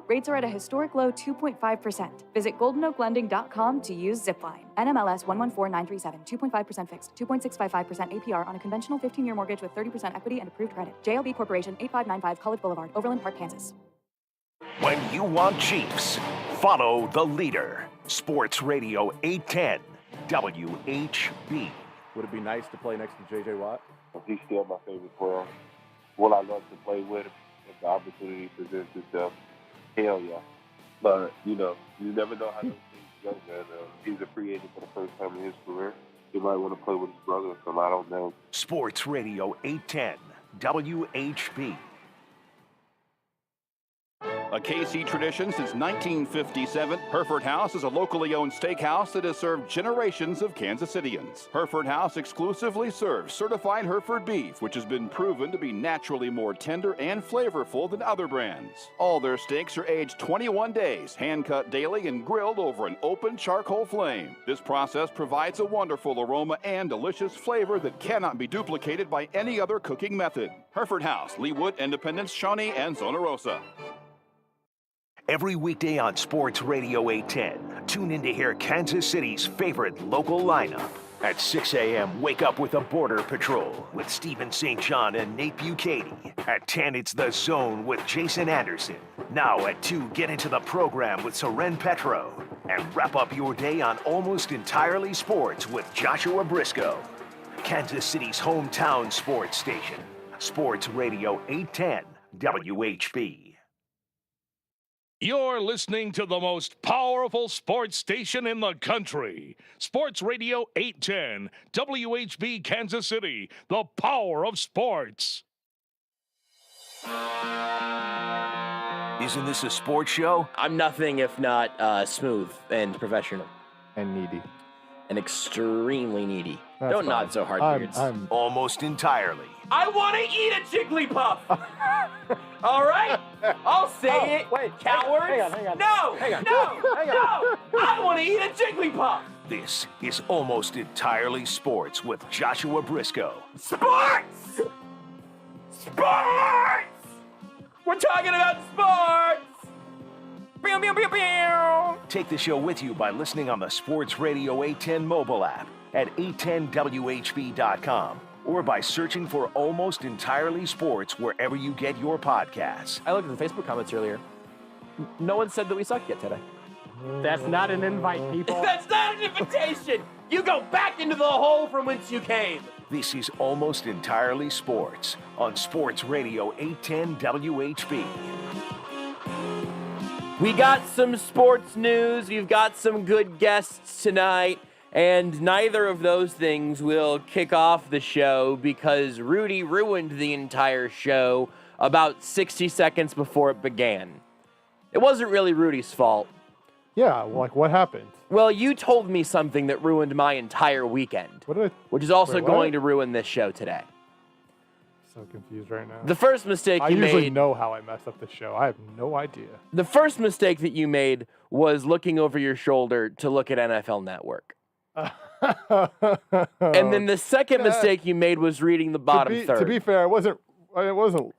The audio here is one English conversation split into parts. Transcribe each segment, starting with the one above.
Rates are at a historic low 2.5%. Visit goldenOakLending.com to use Zipline. NMLS 114937. 2.5% fixed. 2.655% APR on a conventional 15-year mortgage with 30% equity and approved credit. JLB Corporation, 8595 College Boulevard, Overland Park, Kansas. When you want Chiefs, follow the leader. Sports Radio 810 WHB. Would it be nice to play next to J.J. Watt? He's still my favorite player. Will I love to play with him if the opportunity presents itself? Hell yeah. But, you never know how those things go, man. He's a free agent for the first time in his career. He might want to play with his brother or something. I don't know. Sports Radio 810 WHB. A KC tradition since 1957, Hereford House is a locally owned steakhouse that has served generations of Kansas Cityans. Hereford House exclusively serves certified Hereford beef, which has been proven to be naturally more tender and flavorful than other brands. All their steaks are aged 21 days, hand-cut daily, and grilled over an open charcoal flame. This process provides a wonderful aroma and delicious flavor that cannot be duplicated by any other cooking method. Hereford House, Leawood, Independence, Shawnee, and Zona Rosa. Every weekday on Sports Radio 810, tune in to hear Kansas City's favorite local lineup. At 6 a.m., wake up with the Border Patrol with Stephen St. John and Nate Bucati. At 10, it's The Zone with Jason Anderson. Now at 2, get into the program with Soren Petro. And wrap up your day on Almost Entirely Sports with Joshua Brisco. Kansas City's hometown sports station. Sports Radio 810 WHB. You're listening to the most powerful sports station in the country. Sports Radio 810, WHB Kansas City, the power of sports. Isn't this a sports show? I'm nothing if not smooth and professional. And needy. And extremely needy. That's Don't fine. nod so hard, Beards. Almost entirely. I want to eat a Jigglypuff! All right? I'll say it. Wait, cowards. hang on. No! Hang on. No! Hang on. No! I want to eat a Jigglypuff! This is Almost Entirely Sports with Joshua Brisco. Sports! Sports! We're talking about sports! Pew, pew, pew, pew. Take the show with you by listening on the Sports Radio 810 mobile app at 810WHB.com or by searching for Almost Entirely Sports wherever you get your podcasts. I looked at the Facebook comments earlier. No one said that we sucked yet today. That's not an invite, people. That's not an invitation! You go back into the hole from whence you came! This is Almost Entirely Sports on Sports Radio 810 WHB. We got some sports news, we've got some good guests tonight, and neither of those things will kick off the show because Rudy ruined the entire show about 60 seconds before it began. It wasn't really Rudy's fault. Yeah, like what happened? Well, you told me something that ruined my entire weekend, What did I... which is also Wait, what? going to ruin this show today. So confused right now. The first mistake I you usually made... know how I mess up the show. I have no idea. The first mistake that you made was looking over your shoulder to look at NFL Network. And then the second mistake you made was reading the bottom third. To be fair, I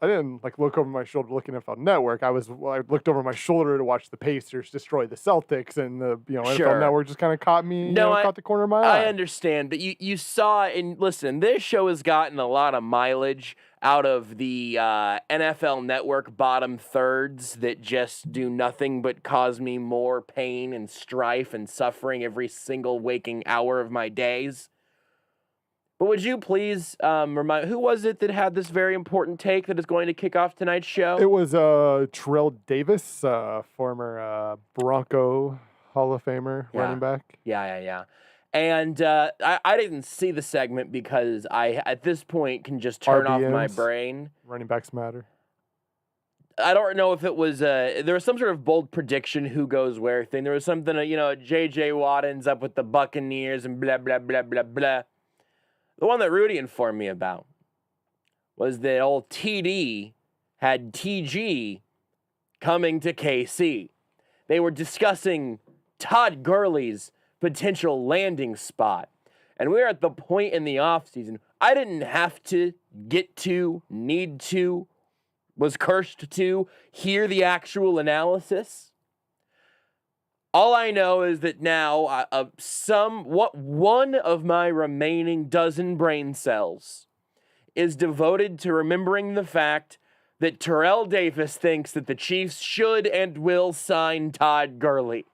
didn't like look over my shoulder looking at NFL Network. I looked over my shoulder to watch the Pacers destroy the Celtics, and the Sure. NFL Network just kind of caught me. Caught the corner of my I eye. understand, but you saw, and listen, this show has gotten a lot of mileage out of the NFL Network bottom thirds that just do nothing but cause me more pain and strife and suffering every single waking hour of my days. But would you please remind, who was it that had this very important take that is going to kick off tonight's show? It was Terrell Davis, former Bronco Hall of Famer running back. Yeah. And I didn't see the segment because I, at this point, can just turn off my RBMs. brain. Running backs matter. I don't know if it was, there was some sort of bold prediction who goes where thing. There was something, J.J. Watt ends up with the Buccaneers and blah, blah, blah, blah, blah. The one that Rudy informed me about was that old TD had TG coming to KC. They were discussing Todd Gurley's potential landing spot. And we're at the point in the offseason, I didn't have to, need to, was cursed to hear the actual analysis. All I know is that now one of my remaining dozen brain cells is devoted to remembering the fact that Terrell Davis thinks that the Chiefs should and will sign Todd Gurley,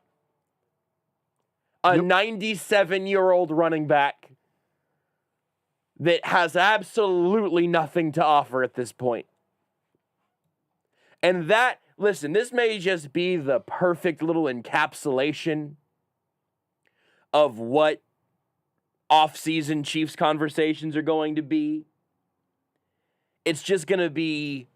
a 97-year-old running back that has absolutely nothing to offer at this point. And that, listen, this may just be the perfect little encapsulation of what off-season Chiefs conversations are going to be. It's just going to be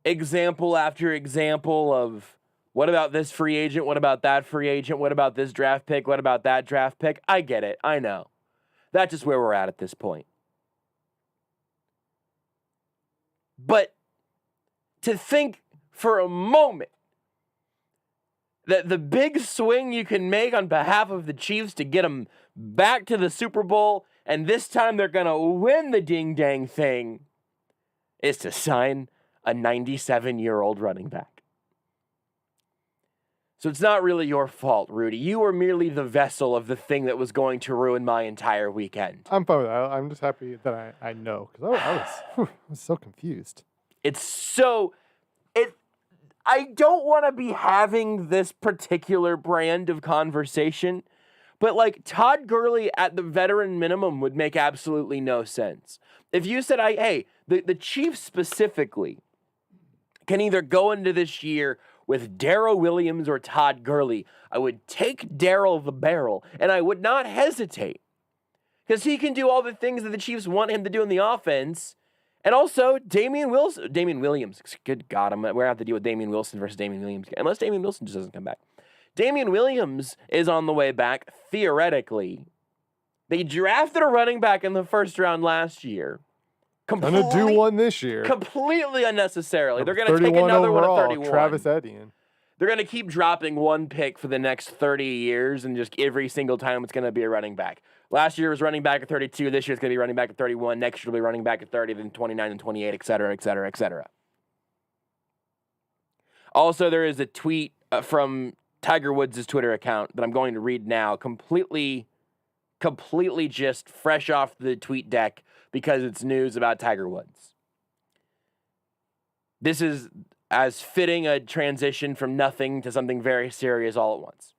example after example of what about this free agent? What about that free agent? What about this draft pick? What about that draft pick? I get it. I know. That's just where we're at this point. But to think for a moment that the big swing you can make on behalf of the Chiefs to get them back to the Super Bowl, and this time they're going to win the ding-dang thing, is to sign a 97-year-old running back. So it's not really your fault, Rudy. You were merely the vessel of the thing that was going to ruin my entire weekend. I'm fine with that. I'm just happy that I know, because I was so confused. I don't want to be having this particular brand of conversation, but like Todd Gurley at the veteran minimum would make absolutely no sense. If you said, the Chiefs specifically can either go into this year with Darrell Williams or Todd Gurley, I would take Darrell the barrel, and I would not hesitate. Because he can do all the things that the Chiefs want him to do in the offense. And also, Damien Williams. Good God, we're going to have to deal with Damien Wilson versus Damien Williams. Unless Damien Wilson just doesn't come back. Damien Williams is on the way back, theoretically. They drafted a running back in the first round last year. Gonna do one this year. Completely unnecessarily. They're going to take another overall, one at 31. Travis Etienne. They're going to keep dropping one pick for the next 30 years, and just every single time it's going to be a running back. Last year was running back at 32. This year it's going to be running back at 31. Next year will be running back at 30, then 29 and 28, et cetera, et cetera, et cetera. Also, there is a tweet from Tiger Woods' Twitter account that I'm going to read now, completely just fresh off the tweet deck because it's news about Tiger Woods. This is as fitting a transition from nothing to something very serious all at once.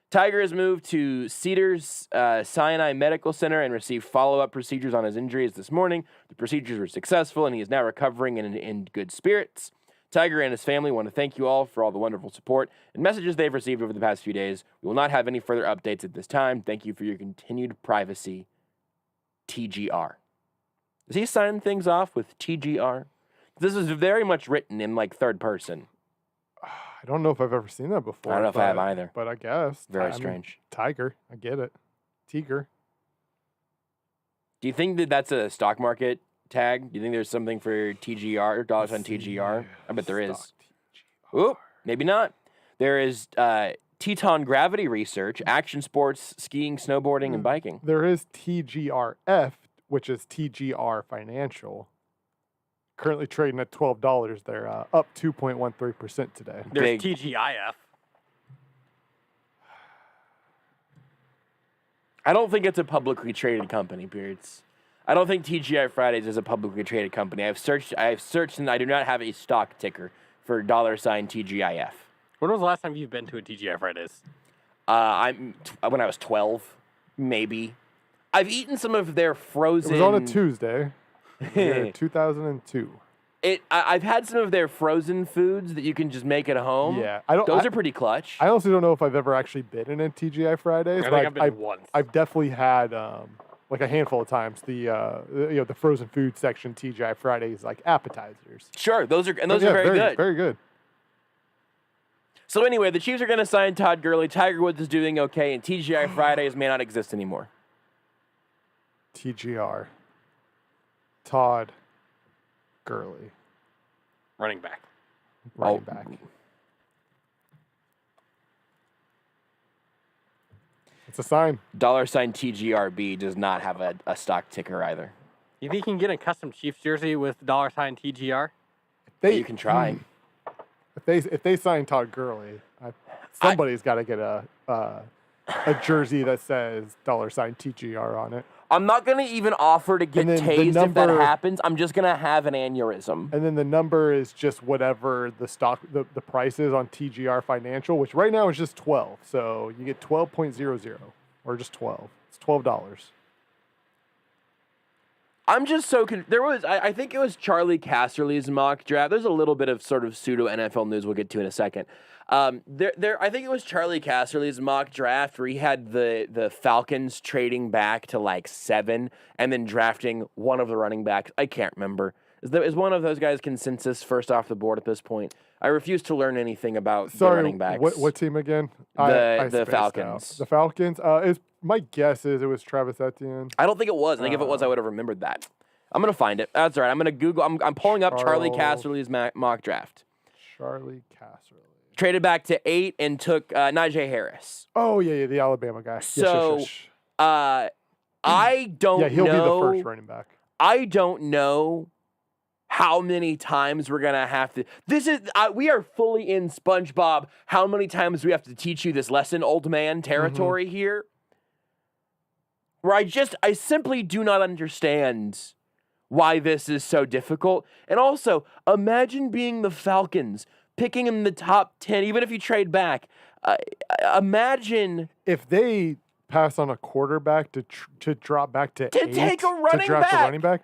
Tiger has moved to Cedars Sinai Medical Center and received follow-up procedures on his injuries this morning. The procedures were successful, and he is now recovering and in good spirits. Tiger and his family want to thank you all for all the wonderful support and messages they've received over the past few days. We will not have any further updates at this time. Thank you for your continued privacy, TGR. Does he sign things off with TGR? This is very much written in like third person. I don't know if I've ever seen that before. I don't know if I have either. But I guess. Very strange. Tiger. I get it. Tiger. Do you think that that's a stock market tag? Do you think there's something for TGR or dollars on TGR? I bet there is. Oop, maybe not. There is Teton Gravity Research, action sports, skiing, snowboarding, and biking. There is TGRF, which is TGR Financial. Currently trading at $12. They're up 2.13% today. There's TGIF. I don't think it's a publicly traded company, Beards. I don't think TGI Fridays is a publicly traded company. I've searched, and I do not have a stock ticker for $TGIF. When was the last time you've been to a TGI Fridays? When I was 12, maybe. I've eaten some of their frozen. It was on a Tuesday. 2002. I've had some of their frozen foods that you can just make at home. Yeah, those are pretty clutch. I honestly don't know if I've ever actually been in a TGI Fridays. I think I've been once. I've definitely had like a handful of times the frozen food section TGI Fridays like appetizers. Sure, those are very good. Very good. So anyway, the Chiefs are going to sign Todd Gurley. Tiger Woods is doing okay, and TGI Fridays may not exist anymore. TGR. Todd Gurley. Running back. Running back. It's a sign. $TGRB does not have a stock ticker either. You think you can get a custom Chiefs jersey with $TGR? I You can try. If they sign Todd Gurley, somebody's got to get a jersey that says $TGR on it. I'm not going to even offer to get And then the tased if that number- happens. I'm just going to have an aneurysm. And then the number is just whatever the price is on TGR Financial, which right now is just 12. So you get 12.00 or just 12. It's $12. I'm just so there was I think it was Charlie Casserly's mock draft. There's a little bit of sort of pseudo NFL news we'll get to in a second. I think it was Charlie Casserly's mock draft where he had the Falcons trading back to like 7 and then drafting one of the running backs. I can't remember. Is one of those guys consensus first off the board at this point? I refuse to learn anything about the running backs. What team again? The spaced Falcons. out. The Falcons. My guess is it was Travis Etienne. I don't think it was. I think if it was, I would have remembered that. I'm gonna find it. That's all right. I'm gonna Google. I'm pulling up Charlie Casserly's mock draft. Charlie Casserly. Traded back to 8 and took Najee Harris. Oh yeah, the Alabama guy. So, yes. I don't know. Yeah, he'll be the first running back. I don't know how many times we're gonna have to. This is we are fully in SpongeBob. How many times do we have to teach you this lesson, old man territory here? Where I simply do not understand why this is so difficult. And also, imagine being the Falcons, picking in the top 10, even if you trade back. Imagine if they pass on a quarterback to drop back to 8 take a running to draft back. a running back.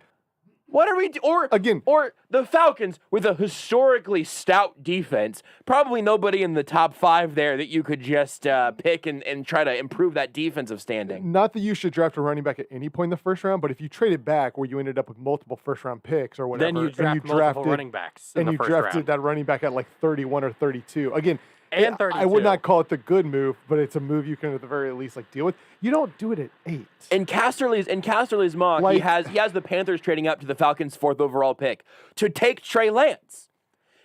What are we doing? Or the Falcons with a historically stout defense. Probably nobody in the top 5 there that you could just pick and try to improve that defensive standing. Not that you should draft a running back at any point in the first round, but if you trade it back where you ended up with multiple first-round picks or whatever, Then you draft multiple running backs in the first drafted round. that running back at like 31 or 32. Again, And 32. I would not call it the good move, but it's a move you can at the very least like deal with. You don't do it at 8. In Casserly's mock, he has the Panthers trading up to the Falcons' 4th overall pick to take Trey Lance.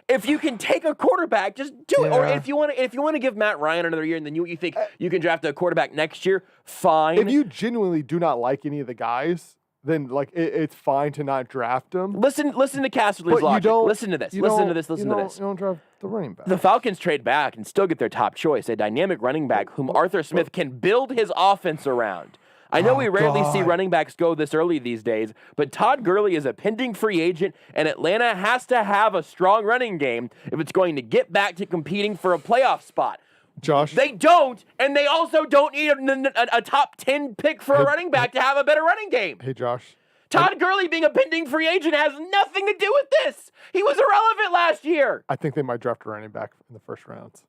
If you can take a quarterback, just do it. Or if you want to give Matt Ryan another year and then you think you can draft a quarterback next year, fine. If you genuinely do not like any of the guys, then like it's fine to not draft them. Listen to Casserly's logic. Listen to this. Listen to this. You don't draft the running back. The Falcons trade back and still get their top choice, a dynamic running back whom Arthur Smith can build his offense around. I know we rarely see running backs go this early these days, but Todd Gurley is a pending free agent, and Atlanta has to have a strong running game if it's going to get back to competing for a playoff spot. Josh? They don't, and they also don't need a top 10 pick for a running back to have a better running game. Hey, Josh. Todd Gurley being a pending free agent has nothing to do with this. He was irrelevant last year. I think they might draft a running back in the first rounds.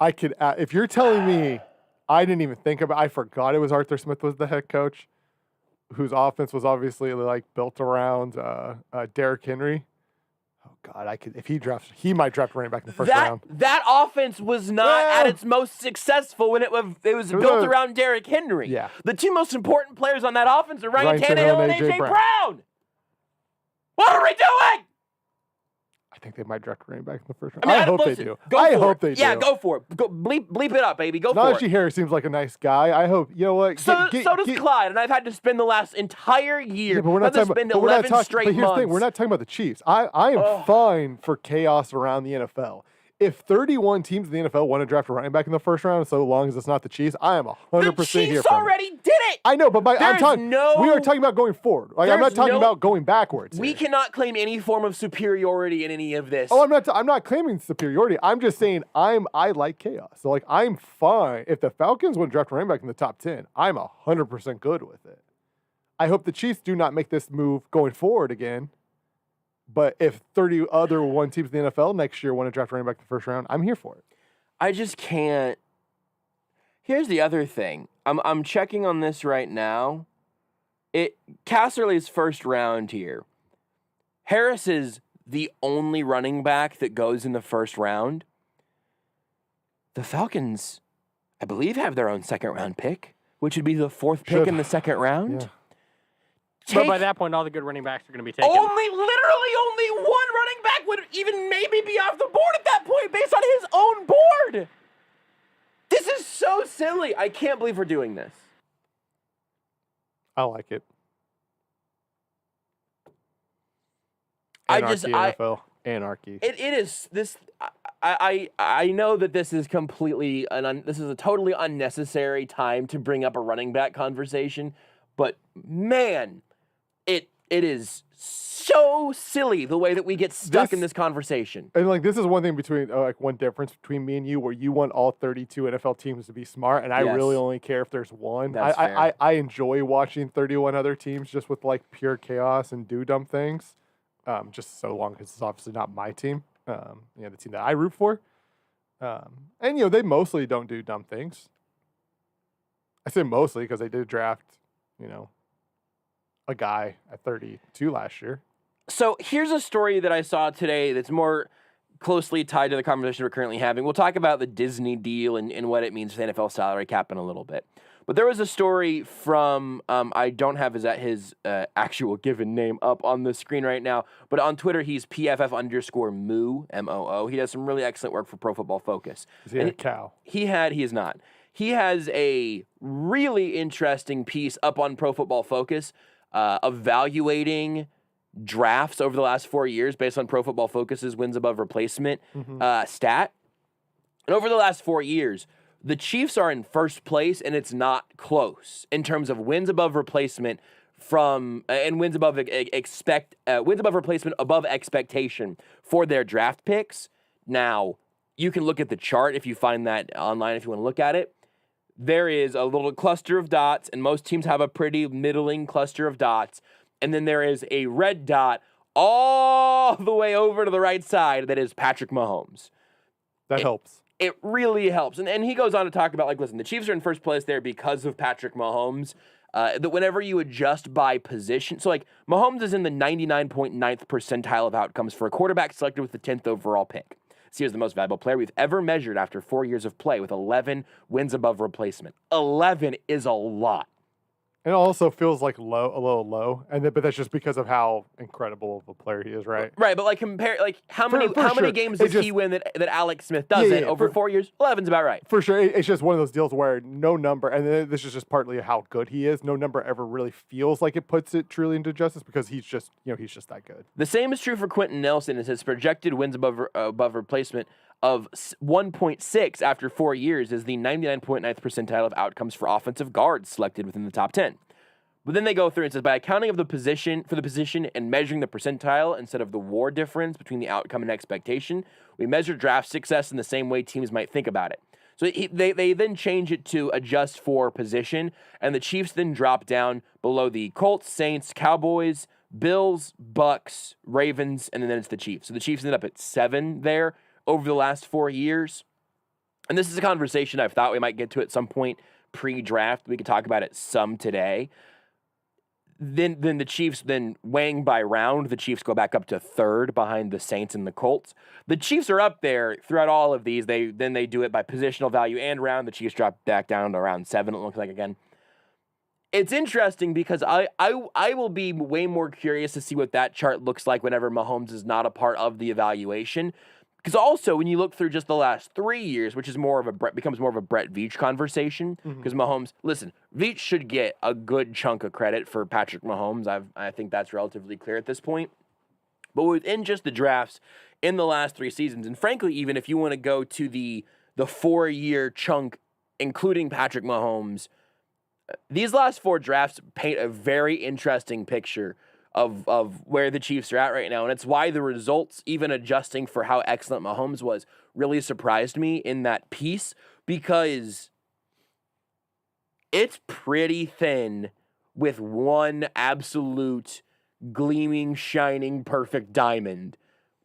If you're telling me, I didn't even think about. I forgot it was Arthur Smith was the head coach, whose offense was obviously like built around Derrick Henry. Oh God, if he might draft a running back in the first round. That offense was not at its most successful when it was built around Derrick Henry. Yeah. The two most important players on that offense are Ryan Tannehill and A.J. Brown. What are we doing? I think they might draft a running back in the first round. I hope they do. I hope they do. Yeah, go for it. Go bleep it up, baby. Go for it. Najee Harris seems like a nice guy. I hope. You know what? So does Clyde, and I've had to spend the last entire year. Yeah, but we're not talking about. But here's the thing: we're not talking about the Chiefs. I am fine for chaos around the NFL. If 31 teams in the NFL want to draft a running back in the first round, so long as it's not the Chiefs, I am 100% here for it. The Chiefs already did it. I know, but we are talking about going forward. Like, I'm not talking about going backwards. We cannot claim any form of superiority in any of this. Oh, I'm not claiming superiority. I'm just saying I like chaos. So like I'm fine if the Falcons want to draft a running back in the top 10. I'm 100% good with it. I hope the Chiefs do not make this move going forward again. But if 30 other teams in the NFL next year want to draft running back in the first round, I'm here for it. I just can't. Here's the other thing. I'm checking on this right now. Casserly's first round here. Harris is the only running back that goes in the first round. The Falcons, I believe, have their own second round pick, which would be the 4th pick in the second round. Yeah. But by that point, all the good running backs are going to be taken. Literally only one running back would even maybe be off the board at that point based on his own board. This is so silly. I can't believe we're doing this. I like it. NFL. Anarchy. It is this. I know that this is completely this is a totally unnecessary time to bring up a running back conversation, but man, it is so silly the way that we get stuck in this conversation. And like this is one thing between one difference between me and you, where you want all 32 NFL teams to be smart, and I really only care if there's one. That's fair. I enjoy watching 31 other teams just with like pure chaos and do dumb things. Just so long because it's obviously not my team. The team that I root for. And they mostly don't do dumb things. I say mostly because they did draft, a guy at 32 last year. So here's a story that I saw today that's more closely tied to the conversation we're currently having. We'll talk about the Disney deal and what it means for the NFL salary cap in a little bit. But there was a story from, I don't have his actual given name up on the screen right now, but on Twitter, he's PFF_Moo, M-O-O. He does some really excellent work for Pro Football Focus. Is he a cow? He is not. He has a really interesting piece up on Pro Football Focus evaluating drafts over the last 4 years based on Pro Football Focus's wins above replacement stat. And over the last 4 years, the Chiefs are in first place, and it's not close in terms of wins above replacement and wins above replacement above expectation for their draft picks. Now, you can look at the chart if you find that online if you want to look at it. There is a little cluster of dots, and most teams have a pretty middling cluster of dots. And then there is a red dot all the way over to the right side that is Patrick Mahomes. That helps. It really helps. And he goes on to talk about, listen, the Chiefs are in first place there because of Patrick Mahomes. That whenever you adjust by position, so Mahomes is in the 99.9th percentile of outcomes for a quarterback selected with the 10th overall pick. So he was the most valuable player we've ever measured after 4 years of play with 11 wins above replacement. 11 is a lot. It also feels like a little low, but that's just because of how incredible of a player he is, right? Right, but compare how many games does he win that Alex Smith doesn't over 4 years? 11's about right. For sure, it's just one of those deals where no number, and this is just partly how good he is. No number ever really feels like it puts it truly into justice because he's just that good. The same is true for Quentin Nelson. As his projected wins above replacement of 1.6 after 4 years is the 99.9th percentile of outcomes for offensive guards selected within the top 10. But then they go through and says, by accounting for the position and measuring the percentile instead of the WAR difference between the outcome and expectation, we measure draft success in the same way teams might think about it. So they then change it to adjust for position, and the Chiefs then drop down below the Colts, Saints, Cowboys, Bills, Bucks, Ravens, and then it's the Chiefs. So the Chiefs ended up at 7 there over the last 4 years. And this is a conversation I've thought we might get to at some point pre-draft. We could talk about it some today. Then the Chiefs, weighing by round, the Chiefs go back up to 3rd behind the Saints and the Colts. The Chiefs are up there throughout all of these. They do it by positional value and round. The Chiefs drop back down to around 7, it looks like again. It's interesting because I will be way more curious to see what that chart looks like whenever Mahomes is not a part of the evaluation. Because also, when you look through just the last 3 years, which is becomes more of a Brett Veach conversation, because Mahomes, listen, Veach should get a good chunk of credit for Patrick Mahomes. I think that's relatively clear at this point. But within just the drafts in the last 3 seasons, and frankly, even if you want to go to the 4-year chunk, including Patrick Mahomes, these last 4 drafts paint a very interesting picture of where the Chiefs are at right now. And it's why the results, even adjusting for how excellent Mahomes was, really surprised me in that piece, because it's pretty thin with one absolute gleaming, shining, perfect diamond.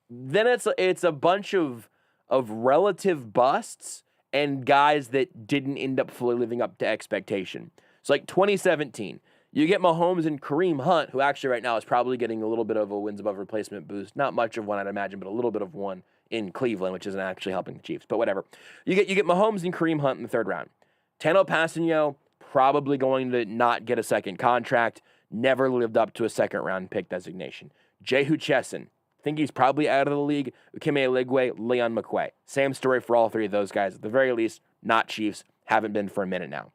Then it's a bunch of relative busts and guys that didn't end up fully living up to expectation. So 2017, you get Mahomes and Kareem Hunt, who actually right now is probably getting a little bit of a wins above replacement boost. Not much of one, I'd imagine, but a little bit of one in Cleveland, which isn't actually helping the Chiefs. But whatever. You get Mahomes and Kareem Hunt in the 3rd round. Tano Passanio, probably going to not get a second contract. Never lived up to a 2nd-round pick designation. Jehu Chesson, think he's probably out of the league. Ukeme Eligwe, Leon McQuay. Same story for all 3 of those guys. At the very least, not Chiefs. Haven't been for a minute now.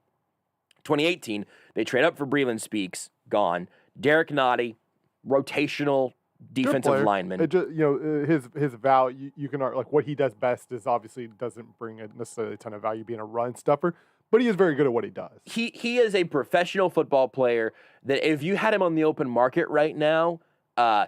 2018, they trade up for Breeland Speaks, gone. Derek Nottie, rotational defensive lineman. His value, you can like what he does best is obviously doesn't bring necessarily a ton of value being a run stuffer, but he is very good at what he does. He is a professional football player that if you had him on the open market right now,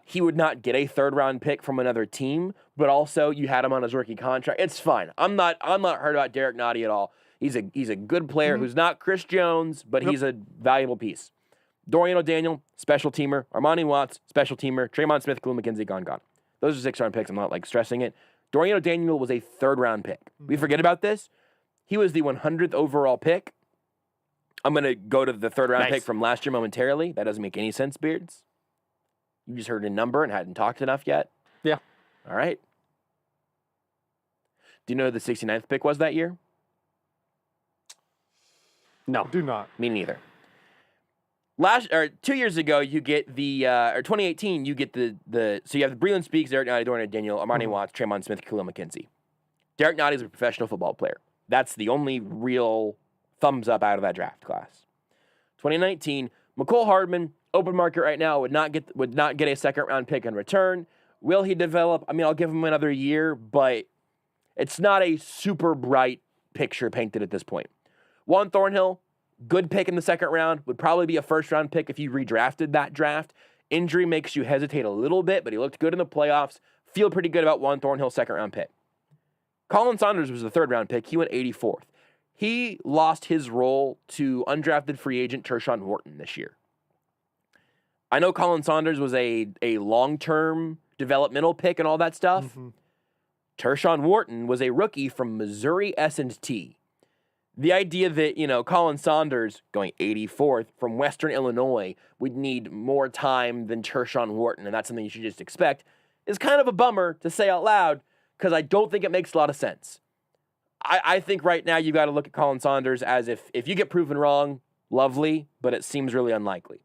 he would not get a third-round pick from another team, but also you had him on his rookie contract. It's fine. I'm not hurt about Derek Nottie at all. He's a good player who's not Chris Jones, but he's a valuable piece. Dorian O'Daniel, special teamer. Armani Watts, special teamer. Tremont Smith, Khalil McKenzie, gone. Those are 6th-round picks. I'm not stressing it. Dorian O'Daniel was a 3rd-round pick. We forget about this. He was the 100th overall pick. I'm going to go to the 3rd-round pick from last year momentarily. That doesn't make any sense, Beards. You just heard a number and hadn't talked enough yet? Yeah. All right. Do you know who the 69th pick was that year? No. I do not. Me neither. 2 years ago, you get the 2018, you get so you have the Breland Speaks, Derek Nottie, Dorian Daniel, Armani Watts, Tremont Smith, Khalil McKenzie. Derek Nottie is a professional football player. That's the only real thumbs up out of that draft class. 2019, Nicole Hardman, open market right now, would not get a 2nd-round pick in return. Will he develop? I mean, I'll give him another year, but it's not a super bright picture painted at this point. Juan Thornhill, good pick in the 2nd round, would probably be a 1st-round pick if you redrafted that draft. Injury makes you hesitate a little bit, but he looked good in the playoffs. Feel pretty good about Juan Thornhill's 2nd-round pick. Colin Saunders was the 3rd-round pick. He went 84th. He lost his role to undrafted free agent Tershawn Wharton this year. I know Colin Saunders was a long-term developmental pick and all that stuff. Tershawn Wharton was a rookie from Missouri S&T. The idea that, Colin Saunders going 84th from Western Illinois would need more time than Tershawn Wharton, and that's something you should just expect, is kind of a bummer to say out loud because I don't think it makes a lot of sense. I think right now you've got to look at Colin Saunders as if you get proven wrong, lovely, but it seems really unlikely.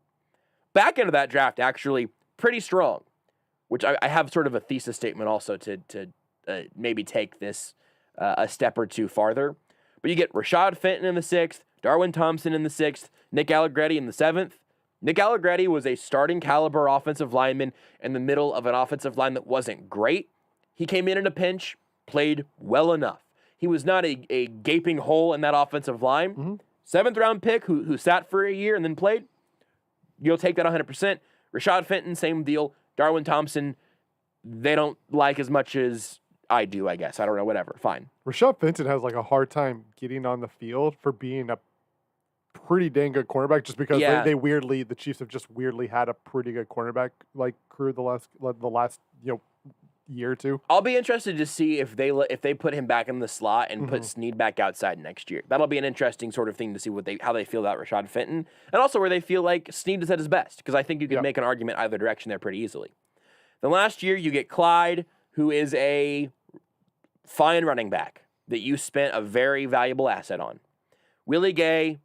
Back into that draft, actually, pretty strong, which I have sort of a thesis statement also to maybe take this a step or two farther. But you get Rashad Fenton in the 6th, Darwin Thompson in the 6th, Nick Allegretti in the 7th. Nick Allegretti was a starting caliber offensive lineman in the middle of an offensive line that wasn't great. He came in a pinch, played well enough. He was not a gaping hole in that offensive line. 7th-round pick who sat for a year and then played. You'll take that 100%. Rashad Fenton, same deal. Darwin Thompson, they don't like as much as I do, I guess. I don't know, whatever. Fine. Rashad Fenton has a hard time getting on the field for being a pretty dang good cornerback just because the Chiefs have just weirdly had a pretty good cornerback crew the last year or two. I'll be interested to see if they put him back in the slot and put Snead back outside next year. That'll be an interesting sort of thing to see how they feel about Rashad Fenton and also where they feel like Snead is at his best because I think you can make an argument either direction there pretty easily. Then last year you get Clyde, who is a fine running back that you spent a very valuable asset on. Willie Gay,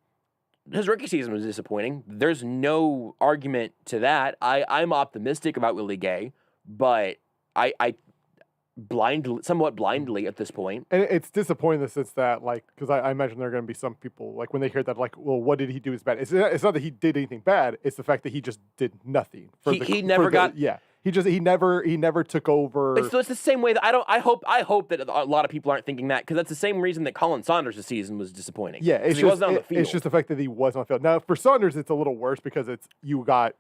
his rookie season was disappointing. There's no argument to that. I'm optimistic about Willie Gay, but I somewhat blindly at this point. And it's disappointing in the sense that, because I imagine there are going to be some people, when they hear that, well, what did he do is bad? It's not that he did anything bad. It's the fact that he just did nothing. He never took over. So it's the same way that I hope that a lot of people aren't thinking that because that's the same reason that Colin Saunders' season was disappointing. Yeah, he wasn't on the field. It's just the fact that he was on the field. Now, for Saunders, it's a little worse because you got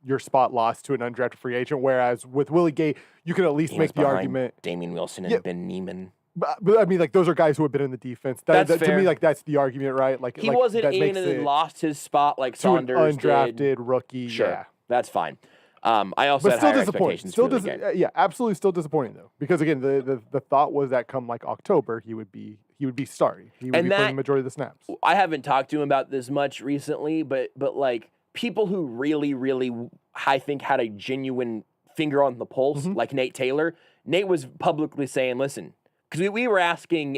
your spot lost to an undrafted free agent, whereas with Willie Gay, you can at least make the argument. Damien Wilson and Ben Neiman. But I mean, those are guys who have been in the defense. That's fair. To me, that's the argument, right? He wasn't in and then lost his spot like Saunders undrafted did. Rookie. Sure, yeah. That's fine. I also had higher expectations for Willie Gay. Yeah, absolutely, still disappointing though, because again, the thought was that come October, he would be starting. He would be playing the majority of the snaps. I haven't talked to him about this much recently, but people who really, really, I think, had a genuine finger on the pulse, like Nate Taylor. Nate was publicly saying, listen, because we were asking,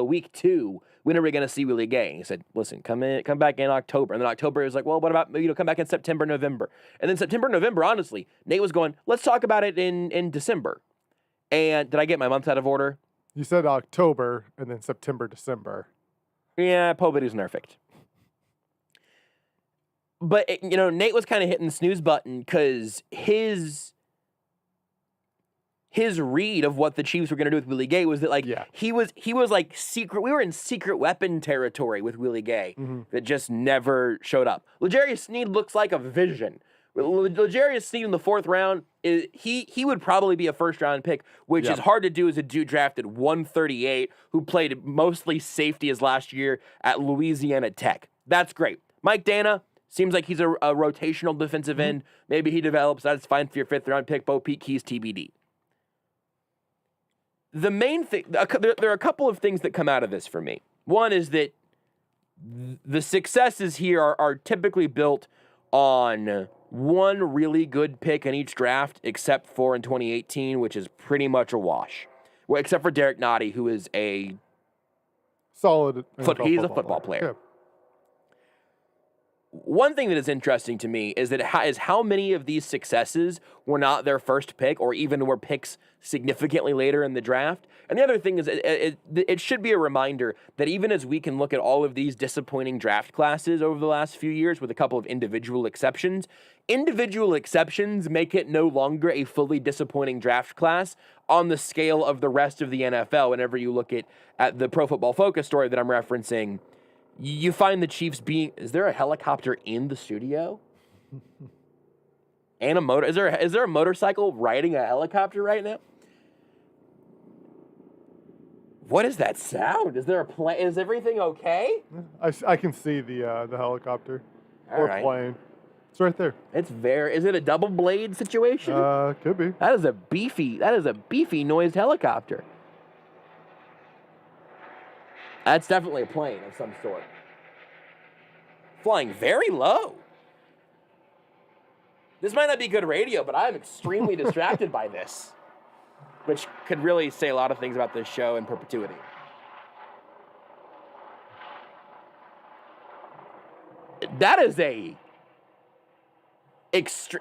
week 2, when are we going to see Willie Gay? And he said, listen, come back in October. And then October is like, well, what about, come back in September, November. And then September, November, honestly, Nate was going, let's talk about it in December. And did I get my months out of order? You said October and then September, December. Yeah, Poverty's perfect. But, Nate was kind of hitting the snooze button because his read of what the Chiefs were going to do with Willie Gay was that, he was like secret. We were in secret weapon territory with Willie Gay that just never showed up. Legerius Snead looks like a vision. Legerius Snead in the 4th round, he would probably be a first-round pick, which is hard to do as a dude drafted 138 who played mostly safety as last year at Louisiana Tech. That's great. Mike Dana seems like he's a rotational defensive end. Maybe he develops. That's fine for your 5th-round pick. Bo Peep Keys, TBD. The main thing, there are a couple of things that come out of this for me. One is that the successes here are typically built on one really good pick in each draft, except for in 2018, which is pretty much a wash. Well, except for Derek Nottie, who is a solid. He's a football player. Yeah. One thing that is interesting to me is how many of these successes were not their first pick or even were picks significantly later in the draft. And the other thing is it should be a reminder that even as we can look at all of these disappointing draft classes over the last few years with a couple of individual exceptions make it no longer a fully disappointing draft class on the scale of the rest of the NFL. Whenever you look at the Pro Football Focus story that I'm referencing, you find the Chiefs being... Is there a helicopter in the studio? And a motor... Is there a motorcycle riding a helicopter right now? What is that sound? Is there a plane? Is everything okay? I can see the helicopter All or right. plane. It's right there. It's very... Is it a double blade situation? Could be. That is a beefy noised helicopter. That's definitely a plane of some sort. Flying very low. This might not be good radio, but I'm extremely distracted by this, which could really say a lot of things about this show in perpetuity. That is it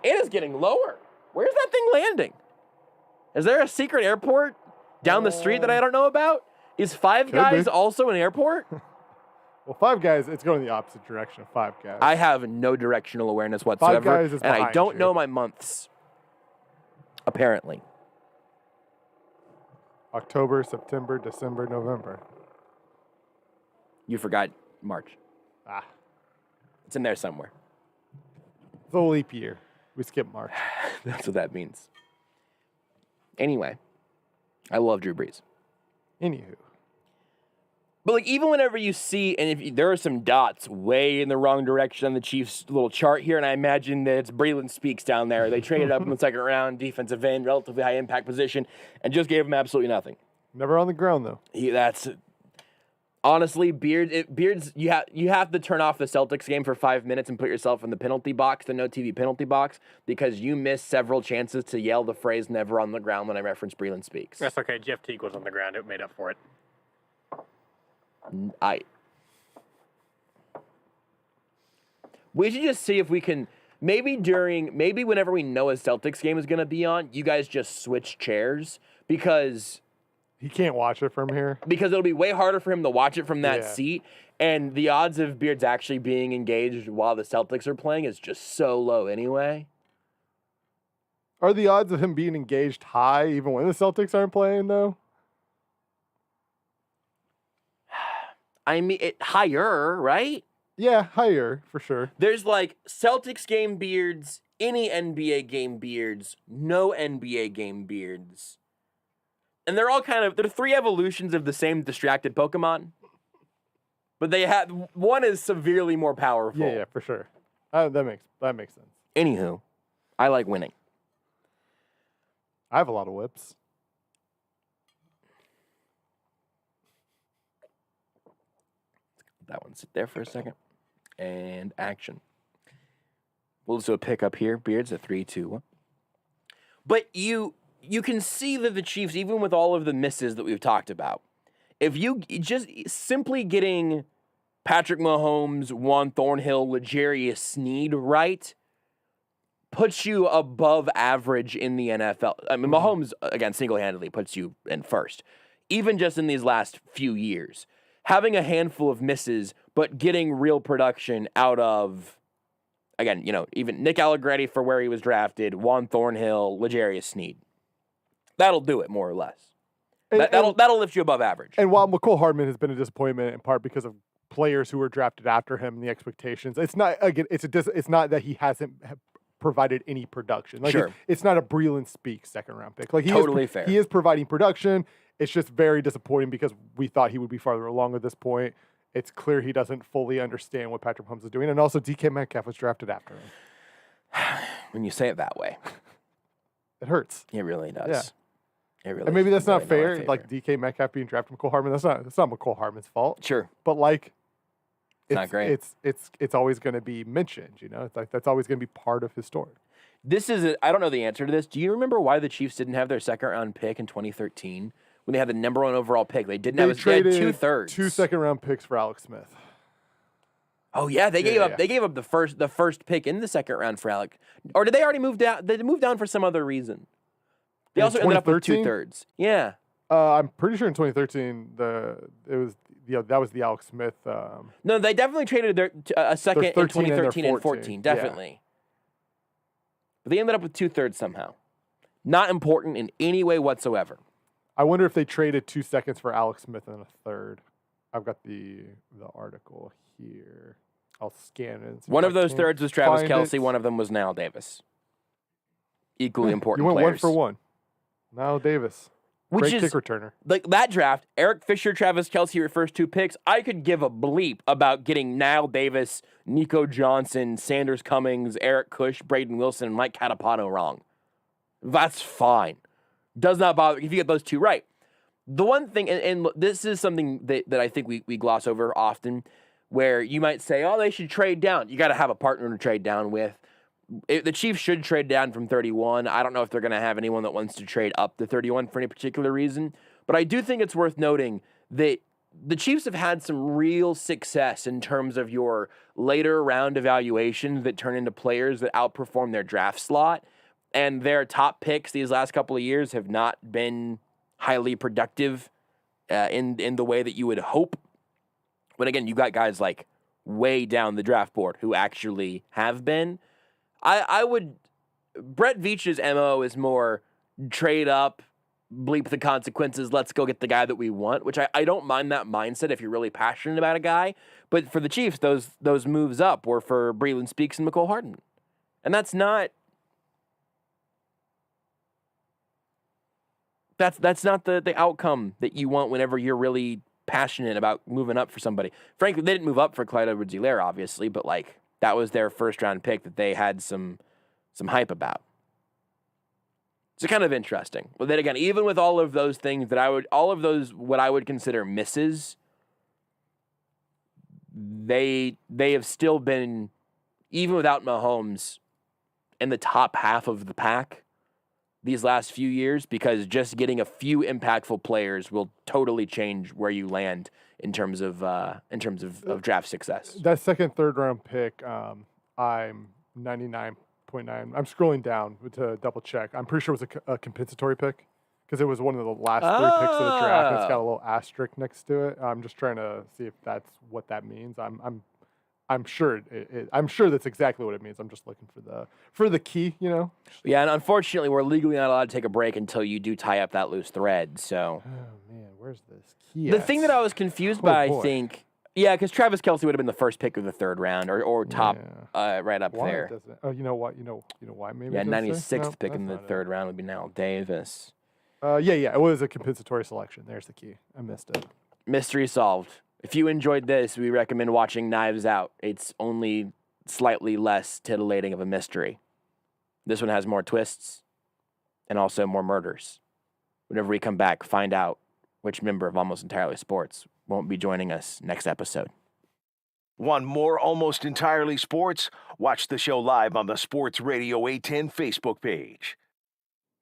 is getting lower. Where's that thing landing? Is there a secret airport down the street that I don't know about? Is Five Guys also an airport? Well, Five Guys, it's going the opposite direction of Five Guys. I have no directional awareness whatsoever, Five Guys is and I don't you. know my months, apparently. October, September, December, November. You forgot March. Ah. It's in there somewhere. It's a leap year. We skip March. That's what that means. Anyway, I love Drew Brees. Anywho. But even whenever you see, and if there are some dots way in the wrong direction on the Chiefs' little chart here, and I imagine that it's Breland Speaks down there. They traded up in the 2nd round, defensive end, relatively high impact position, and just gave him absolutely nothing. Never on the ground though. That's honestly Beards. You have to turn off the Celtics game for 5 minutes and put yourself in the penalty box, the no TV penalty box, because you missed several chances to yell the phrase "never on the ground" when I referenced Breland Speaks. That's okay. Jeff Teague was on the ground. It made up for it. We should just see if we can maybe whenever we know a Celtics game is going to be on, you guys just switch chairs because he can't watch it from here. Because it'll be way harder for him to watch it from that seat, and the odds of Beards actually being engaged while the Celtics are playing is just so low anyway. Are the odds of him being engaged high even when the Celtics aren't playing though? I mean, higher, right? Yeah, higher, for sure. There's Celtics game Beards, any NBA game Beards, no NBA game Beards. And they're all they're 3 evolutions of the same distracted Pokemon. But one is severely more powerful. Yeah, for sure. That makes sense. Anywho, I like winning. I have a lot of whips. That one sit there for a second. And action. We'll just do a pick up here. Beards, a 3, 2, 1. But you can see that the Chiefs, even with all of the misses that we've talked about, if you just simply getting Patrick Mahomes, Juan Thornhill, Legerius Snead right, puts you above average in the NFL. I mean, Mahomes, again, single-handedly puts you in first. Even just in these last few years. Having a handful of misses, but getting real production out of again, even Nick Allegretti for where he was drafted, Juan Thornhill, Legerius Snead. That'll do it, more or less. That'll lift you above average. And while Nicole Hardman has been a disappointment in part because of players who were drafted after him and the expectations, it's not not that he hasn't provided any production. Like Sure. It's not a Breland Speaks second-round pick. Like Fair. He is providing production. It's just very disappointing because we thought he would be farther along at this point. It's clear he doesn't fully understand what Patrick Mahomes is doing. And also, DK Metcalf was drafted after him. When you say it that way. It hurts. It really does. Yeah. It really And maybe that's really not fair. Like DK Metcalf being drafted from Nicole Hardman, that's not Nicole Hardman's fault. Sure. But like, It's not great. It's always going to be mentioned. It's like that's always going to be part of his story. I don't know the answer to this. Do you remember why the Chiefs didn't have their second-round pick in 2013 when they had the number 1 overall pick? They had 2/3. 2 second-round picks for Alex Smith. Oh yeah, they gave up the first pick in the second round for Alec. Or did they already move down? They moved down for some other reason. They also ended up with 2/3. Yeah. I'm pretty sure in 2013 that was the Alex Smith. No, they definitely traded a second in 2013 and 14. Definitely. Yeah. But they ended up with 2/3 somehow. Not important in any way whatsoever. I wonder if they traded 2 seconds for Alex Smith and a third. I've got the article here. I'll scan it. One of those thirds was Travis Kelce. One of them was Niall Davis. Equally important You went players. 1 for 1. Niall Davis. Which Great is, kick returner. like that draft, Eric Fisher, Travis Kelce, your first 2 picks. I could give a bleep about getting Niall Davis, Nico Johnson, Sanders Cummings, Eric Cush, Braden Wilson, and Mike Catapano wrong. That's fine. Does not bother if you get those 2 right. The one thing, and this is something that I think we gloss over often, where you might say, oh, they should trade down. You got to have a partner to trade down with. The Chiefs should trade down from 31. I don't know if they're going to have anyone that wants to trade up to 31 for any particular reason. But I do think it's worth noting that the Chiefs have had some real success in terms of your later round evaluations that turn into players that outperform their draft slot. And their top picks these last couple of years have not been highly productive in the way that you would hope. But again, you got guys like way down the draft board who actually have been. Brett Veach's MO is more trade up, bleep the consequences, let's go get the guy that we want, which I don't mind that mindset if you're really passionate about a guy. But for the Chiefs, those moves up were for Breland Speaks and Nicole Hardman. And that's not the outcome that you want whenever you're really passionate about moving up for somebody. Frankly, they didn't move up for Clyde Edwards-Helaire, obviously, but like that was their first round pick that they had some hype about. It's kind of interesting. But then again, even with all of those things what I would consider misses, they have still been, even without Mahomes, in the top half of the pack these last few years, because just getting a few impactful players will totally change where you land in terms of draft success. That second, third round pick, I'm 99.9. I'm scrolling down to double check. I'm pretty sure it was a compensatory pick because it was one of the last 3 picks of the draft. And it's got a little asterisk next to it. I'm just trying to see if that's what that means. I'm sure I'm sure that's exactly what it means. I'm just looking for the key, Yeah, and unfortunately, we're legally not allowed to take a break until you do tie up that loose thread. So, oh man, where's this key? The thing that I was confused by, I think, because Travis Kelce would have been the first pick of the 3rd round or top right up why there. Doesn't, oh, you know what? You know why? Maybe. Yeah, it doesn't say? 96th pick in the 3rd round would be Niall Davis. Yeah, it was a compensatory selection. There's the key. I missed it. Mystery solved. If you enjoyed this, we recommend watching Knives Out. It's only slightly less titillating of a mystery. This one has more twists and also more murders. Whenever we come back, find out which member of Almost Entirely Sports won't be joining us next episode. Want more Almost Entirely Sports? Watch the show live on the Sports Radio 810 Facebook page.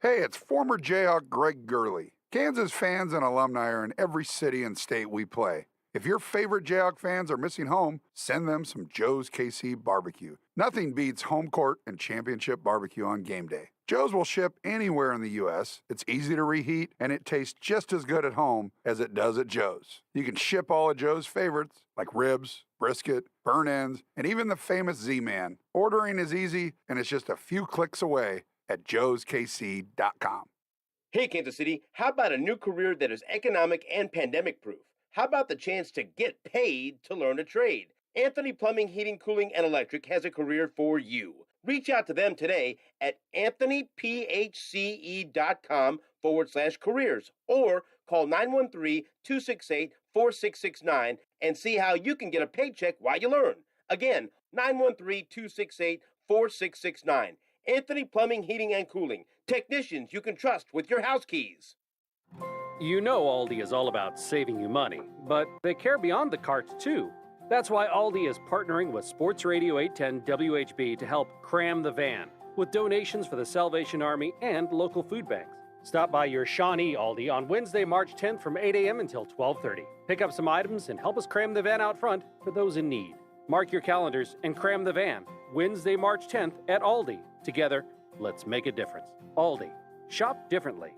Hey, it's former Jayhawk Greg Gurley. Kansas fans and alumni are in every city and state we play. If your favorite Jayhawk fans are missing home, send them some Joe's KC Barbecue. Nothing beats home court and championship barbecue on game day. Joe's will ship anywhere in the U.S., it's easy to reheat, and it tastes just as good at home as it does at Joe's. You can ship all of Joe's favorites, like ribs, brisket, burn ends, and even the famous Z-Man. Ordering is easy, and it's just a few clicks away at joeskc.com. Hey, Kansas City, how about a new career that is economic and pandemic-proof? How about the chance to get paid to learn a trade? Anthony Plumbing, Heating, Cooling, and Electric has a career for you. Reach out to them today at anthonyphce.com/careers or call 913-268-4669 and see how you can get a paycheck while you learn. Again, 913-268-4669. Anthony Plumbing, Heating, and Cooling. Technicians you can trust with your house keys. You know Aldi is all about saving you money, but they care beyond the carts too. That's why Aldi is partnering with Sports Radio 810 WHB to help cram the van with donations for the Salvation Army and local food banks. Stop by your Shawnee Aldi on Wednesday, March 10th from 8 a.m. until 12:30. Pick up some items and help us cram the van out front for those in need. Mark your calendars and cram the van. Wednesday, March 10th at Aldi. Together, let's make a difference. Aldi. Shop differently.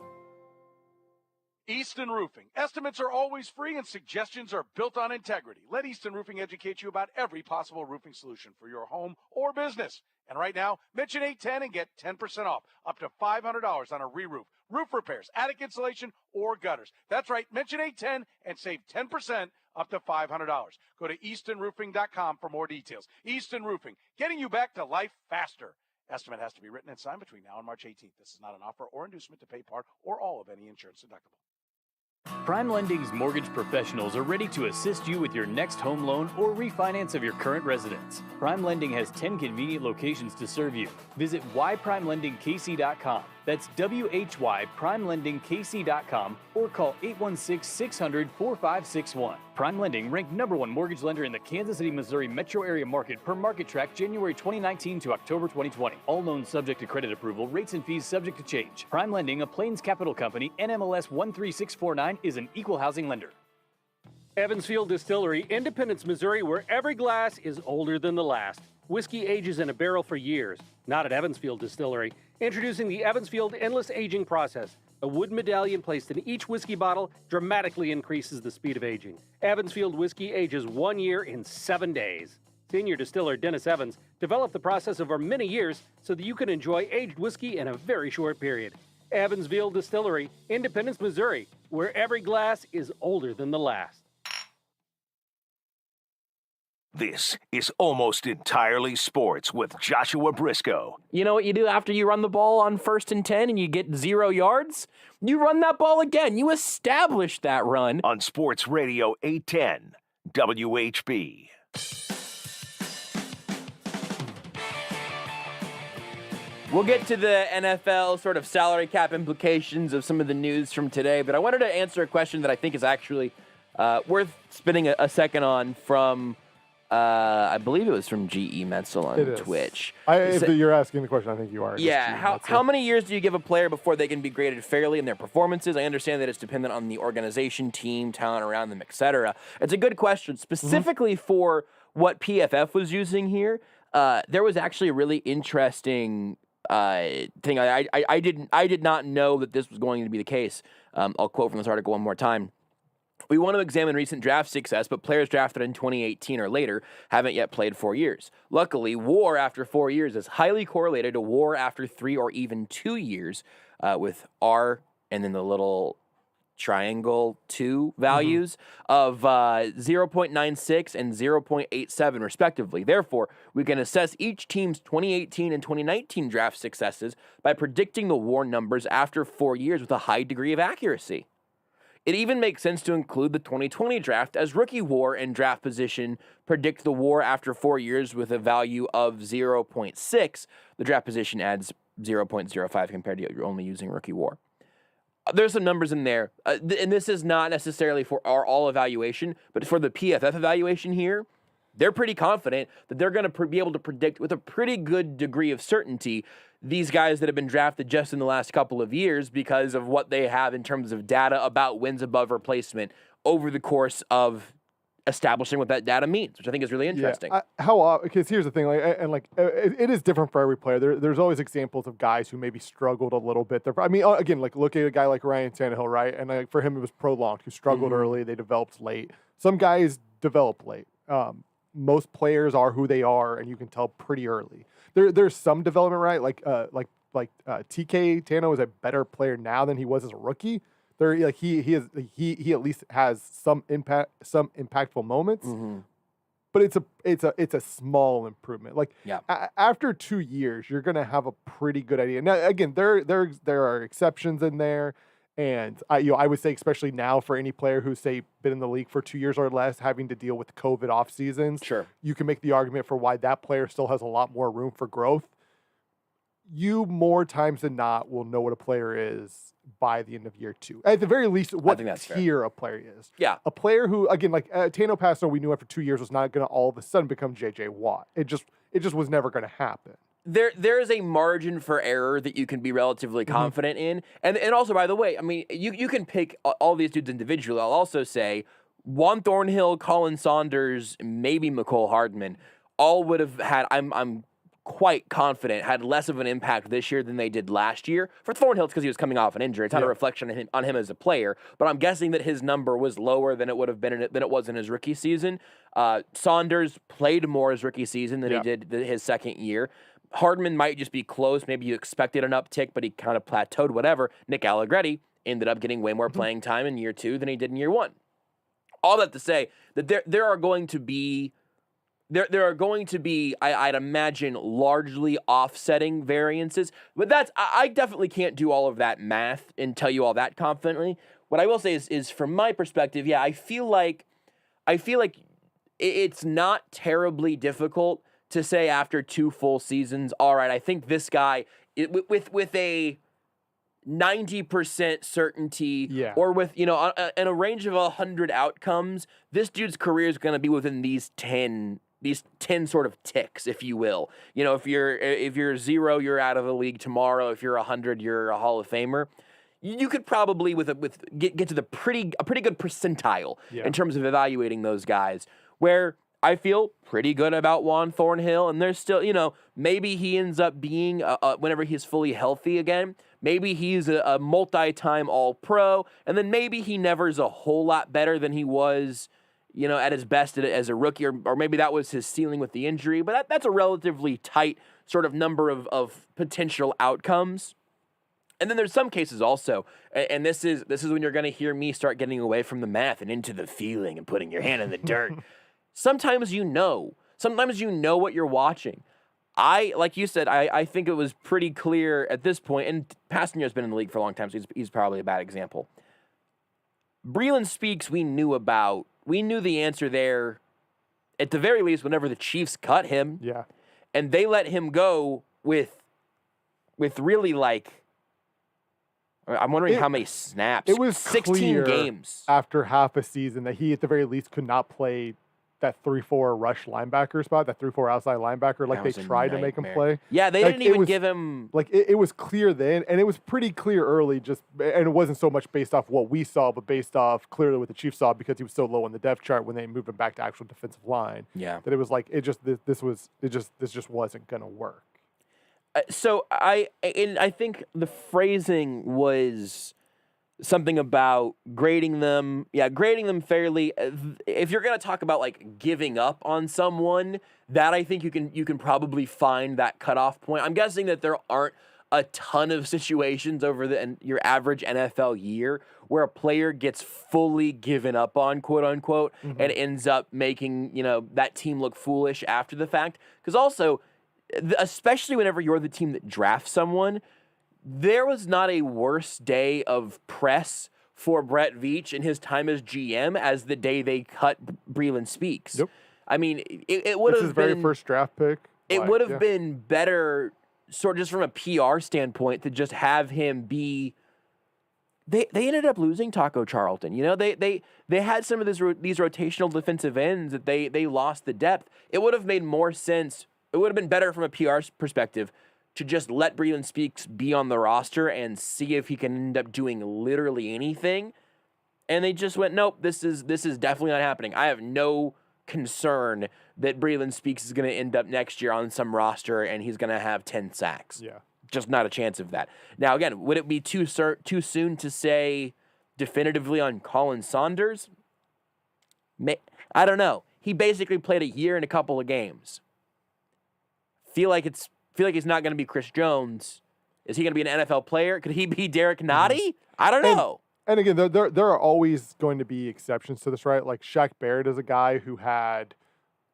Easton Roofing. Estimates are always free and suggestions are built on integrity. Let Easton Roofing educate you about every possible roofing solution for your home or business. And right now, mention 810 and get 10% off, up to $500 on a re-roof, roof repairs, attic insulation, or gutters. That's right, mention 810 and save 10%, up to $500. Go to eastonroofing.com for more details. Easton Roofing, getting you back to life faster. Estimate has to be written and signed between now and March 18th. This is not an offer or inducement to pay part or all of any insurance deductible. Prime Lending's mortgage professionals are ready to assist you with your next home loan or refinance of your current residence. Prime Lending has 10 convenient locations to serve you. Visit whyprimelendingkc.com. That's WHYPrimelendingkc.com or call 816-600-4561. Prime Lending ranked #1 mortgage lender in the Kansas City, Missouri metro area market per Market Track January 2019 to October 2020. All loans subject to credit approval, rates and fees subject to change. Prime Lending, a Plains Capital Company, NMLS 13649, is an equal housing lender. Evansfield Distillery, Independence, Missouri, where every glass is older than the last. Whiskey ages in a barrel for years. Not at Evansfield Distillery. Introducing the Evansfield Endless Aging Process. A wood medallion placed in each whiskey bottle dramatically increases the speed of aging. Evansfield whiskey ages 1 year in 7 days. Senior distiller Dennis Evans developed the process over many years so that you can enjoy aged whiskey in a very short period. Evansfield Distillery, Independence, Missouri, where every glass is older than the last. This is Almost Entirely Sports with Joshua Brisco. You know what you do after you run the ball on 1st and 10 and you get 0 yards? You run that ball again. You establish that run. On Sports Radio 810 WHB. We'll get to the NFL sort of salary cap implications of some of the news from today, but I wanted to answer a question that I think is actually worth spending a second on from... I believe it was from G.E. Metzel on Twitch. If you're asking the question, I think you are. Yeah. How many years do you give a player before they can be graded fairly in their performances? I understand that it's dependent on the organization, team, talent around them, etc. It's a good question. Specifically for what PFF was using here, there was actually a really interesting thing. I did not know that this was going to be the case. I'll quote from this article one more time. We want to examine recent draft success, but players drafted in 2018 or later haven't yet played 4 years. Luckily, WAR after 4 years is highly correlated to WAR after 3 or even 2 years, with R and then the little triangle 2 values of 0.96 and 0.87 respectively. Therefore, we can assess each team's 2018 and 2019 draft successes by predicting the WAR numbers after 4 years with a high degree of accuracy. It even makes sense to include the 2020 draft, as rookie WAR and draft position predict the WAR after 4 years with a value of 0.6. The draft position adds 0.05 compared to you're only using rookie WAR. There's some numbers in there, and this is not necessarily for our all evaluation, but for the PFF evaluation here, they're pretty confident that they're going to be able to predict with a pretty good degree of certainty these guys that have been drafted just in the last couple of years because of what they have in terms of data about wins above replacement over the course of establishing what that data means, which I think is really interesting. Yeah, because here's the thing, it is different for every player. There's always examples of guys who maybe struggled a little bit. Again, look at a guy like Ryan Tannehill, right? And for him, it was prolonged. Who struggled early, they developed late. Some guys develop late. Most players are who they are, and you can tell pretty early. There's some development, right? TK Tano is a better player now than he was as a rookie. He at least has some impactful moments, but it's a small improvement. After 2 years, you're gonna have a pretty good idea. Now, again, there are exceptions in there, and I would say especially now for any player who's say been in the league for 2 years or less, having to deal with COVID off seasons. Sure, you can make the argument for why that player still has a lot more room for growth. You more times than not will know what a player is by the end of year 2. At the very least, what tier a player is. Yeah. A player who, again, Tano Passo, we knew after 2 years was not going to all of a sudden become J.J. Watt. It just was never going to happen. There is a margin for error that you can be relatively confident in. And also, by the way, I mean, you can pick all these dudes individually. I'll also say Juan Thornhill, Colin Saunders, maybe Nicole Hardman, all would have had, I'm quite confident, had less of an impact this year than they did last year. For Thornhill, it's because he was coming off an injury. It's not a reflection on him as a player, but I'm guessing that his number was lower than it would have been than it was in his rookie season. Saunders played more his rookie season than he did his second year. Hardman might just be close. Maybe you expected an uptick, but he kind of plateaued, whatever. Nick Allegretti ended up getting way more playing time in year 2 than he did in year 1. All that to say that there are going to be, I'd imagine, largely offsetting variances. But I definitely can't do all of that math and tell you all that confidently. What I will say is from my perspective, I feel like it's not terribly difficult to say after 2 full seasons, all right, I think this guy, with a 90% certainty, or with, in a range of 100 outcomes, this dude's career is going to be within these 10 sort of ticks, if you will. If you're 0, you're out of the league tomorrow. If you're 100, you're a Hall of Famer. You could probably get to a pretty good percentile in terms of evaluating those guys. Where I feel pretty good about Juan Thornhill, and there's still, maybe he ends up being whenever he's fully healthy again. Maybe he's a multi-time All-Pro, and then maybe he never is a whole lot better than he was, at his best as a rookie, or maybe that was his ceiling with the injury. But that's a relatively tight sort of number of potential outcomes. And then there's some cases also, and this is when you're going to hear me start getting away from the math and into the feeling and putting your hand in the dirt. Sometimes you know what you're watching. Like you said, I think it was pretty clear at this point, and Passanier's been in the league for a long time, so he's probably a bad example. Breeland Speaks, we knew the answer there, at the very least, whenever the Chiefs cut him. Yeah. And they let him go with really, I'm wondering how many snaps. It was 16 games. After half a season that he, at the very least, could not play that 3-4 rush linebacker spot, that 3-4 outside linebacker, they tried to make him play. Yeah, they didn't even give him... It was clear then, and it was pretty clear early, and it wasn't so much based off what we saw, but based off clearly what the Chiefs saw, because he was so low on the depth chart when they moved him back to actual defensive line. Yeah. That it was this just wasn't going to work. So I think the phrasing was something about grading them fairly. If you're going to talk about giving up on someone, that I think you can probably find that cutoff point. I'm guessing that there aren't a ton of situations over your average NFL year where a player gets fully given up on, quote unquote, and ends up making, that team look foolish after the fact. Because also, especially whenever you're the team that drafts someone, there was not a worse day of press for Brett Veach in his time as GM as the day they cut Breeland Speaks. Yep. I mean, it would have been his very first draft pick. It would have been better, sort of just from a PR standpoint, to just have him be. They ended up losing Taco Charlton. They had some of these rotational defensive ends that they lost the depth. It would have made more sense. It would have been better from a PR perspective to just let Breeland Speaks be on the roster and see if he can end up doing literally anything. And they just went, nope, this is definitely not happening. I have no concern that Breland Speaks is going to end up next year on some roster and he's going to have 10 sacks. Yeah. Just not a chance of that. Now, again, would it be too soon to say definitively on Colin Saunders? I don't know. He basically played a year and a couple of games. Feel like he's not going to be Chris Jones. Is he going to be an NFL player? Could he be Derek Nottie? I don't know. And again, there are always going to be exceptions to this, right? Like Shaq Barrett is a guy who had,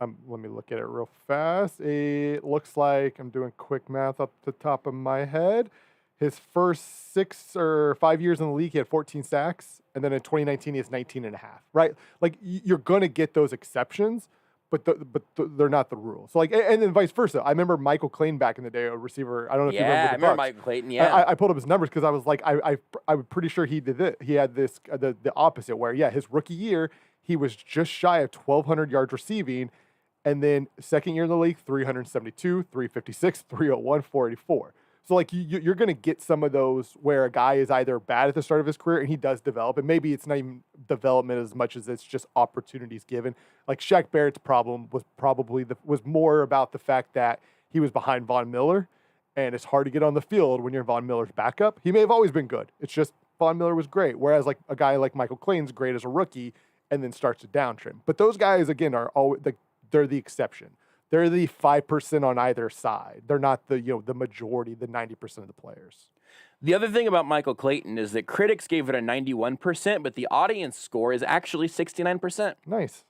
let me look at it real fast. It looks like, I'm doing quick math off the top of my head. His first 6 or 5 years in the league, he had 14 sacks. And then in 2019, he has 19 and a half, right? Like you're going to get those exceptions, but they're not the rule. So like, and then vice versa. I remember Michael Clayton back in the day, a receiver. I don't know if you remember. Yeah, I remember Michael Clayton. Yeah, I pulled up his numbers because I was like, I'm pretty sure he did it. He had this the opposite where his rookie year he was just shy of 1,200 yards receiving, and then second year in the league 372, 356, 301, 484. So like you're going to get some of those where a guy is either bad at the start of his career and he does develop, and maybe it's not even development as much as it's just opportunities given. Like Shaq Barrett's problem was probably was more about the fact that he was behind Von Miller, and it's hard to get on the field when you're Von Miller's backup. He may have always been good. It's just Von Miller was great, whereas like a guy like Michael Clayton's great as a rookie and then starts to downtrend. But those guys again are always they're the exception. They're the 5% on either side. They're not the the majority, the 90% of the players. The other thing about Michael Clayton is that critics gave it a 91%, but the audience score is actually 69%. Nice.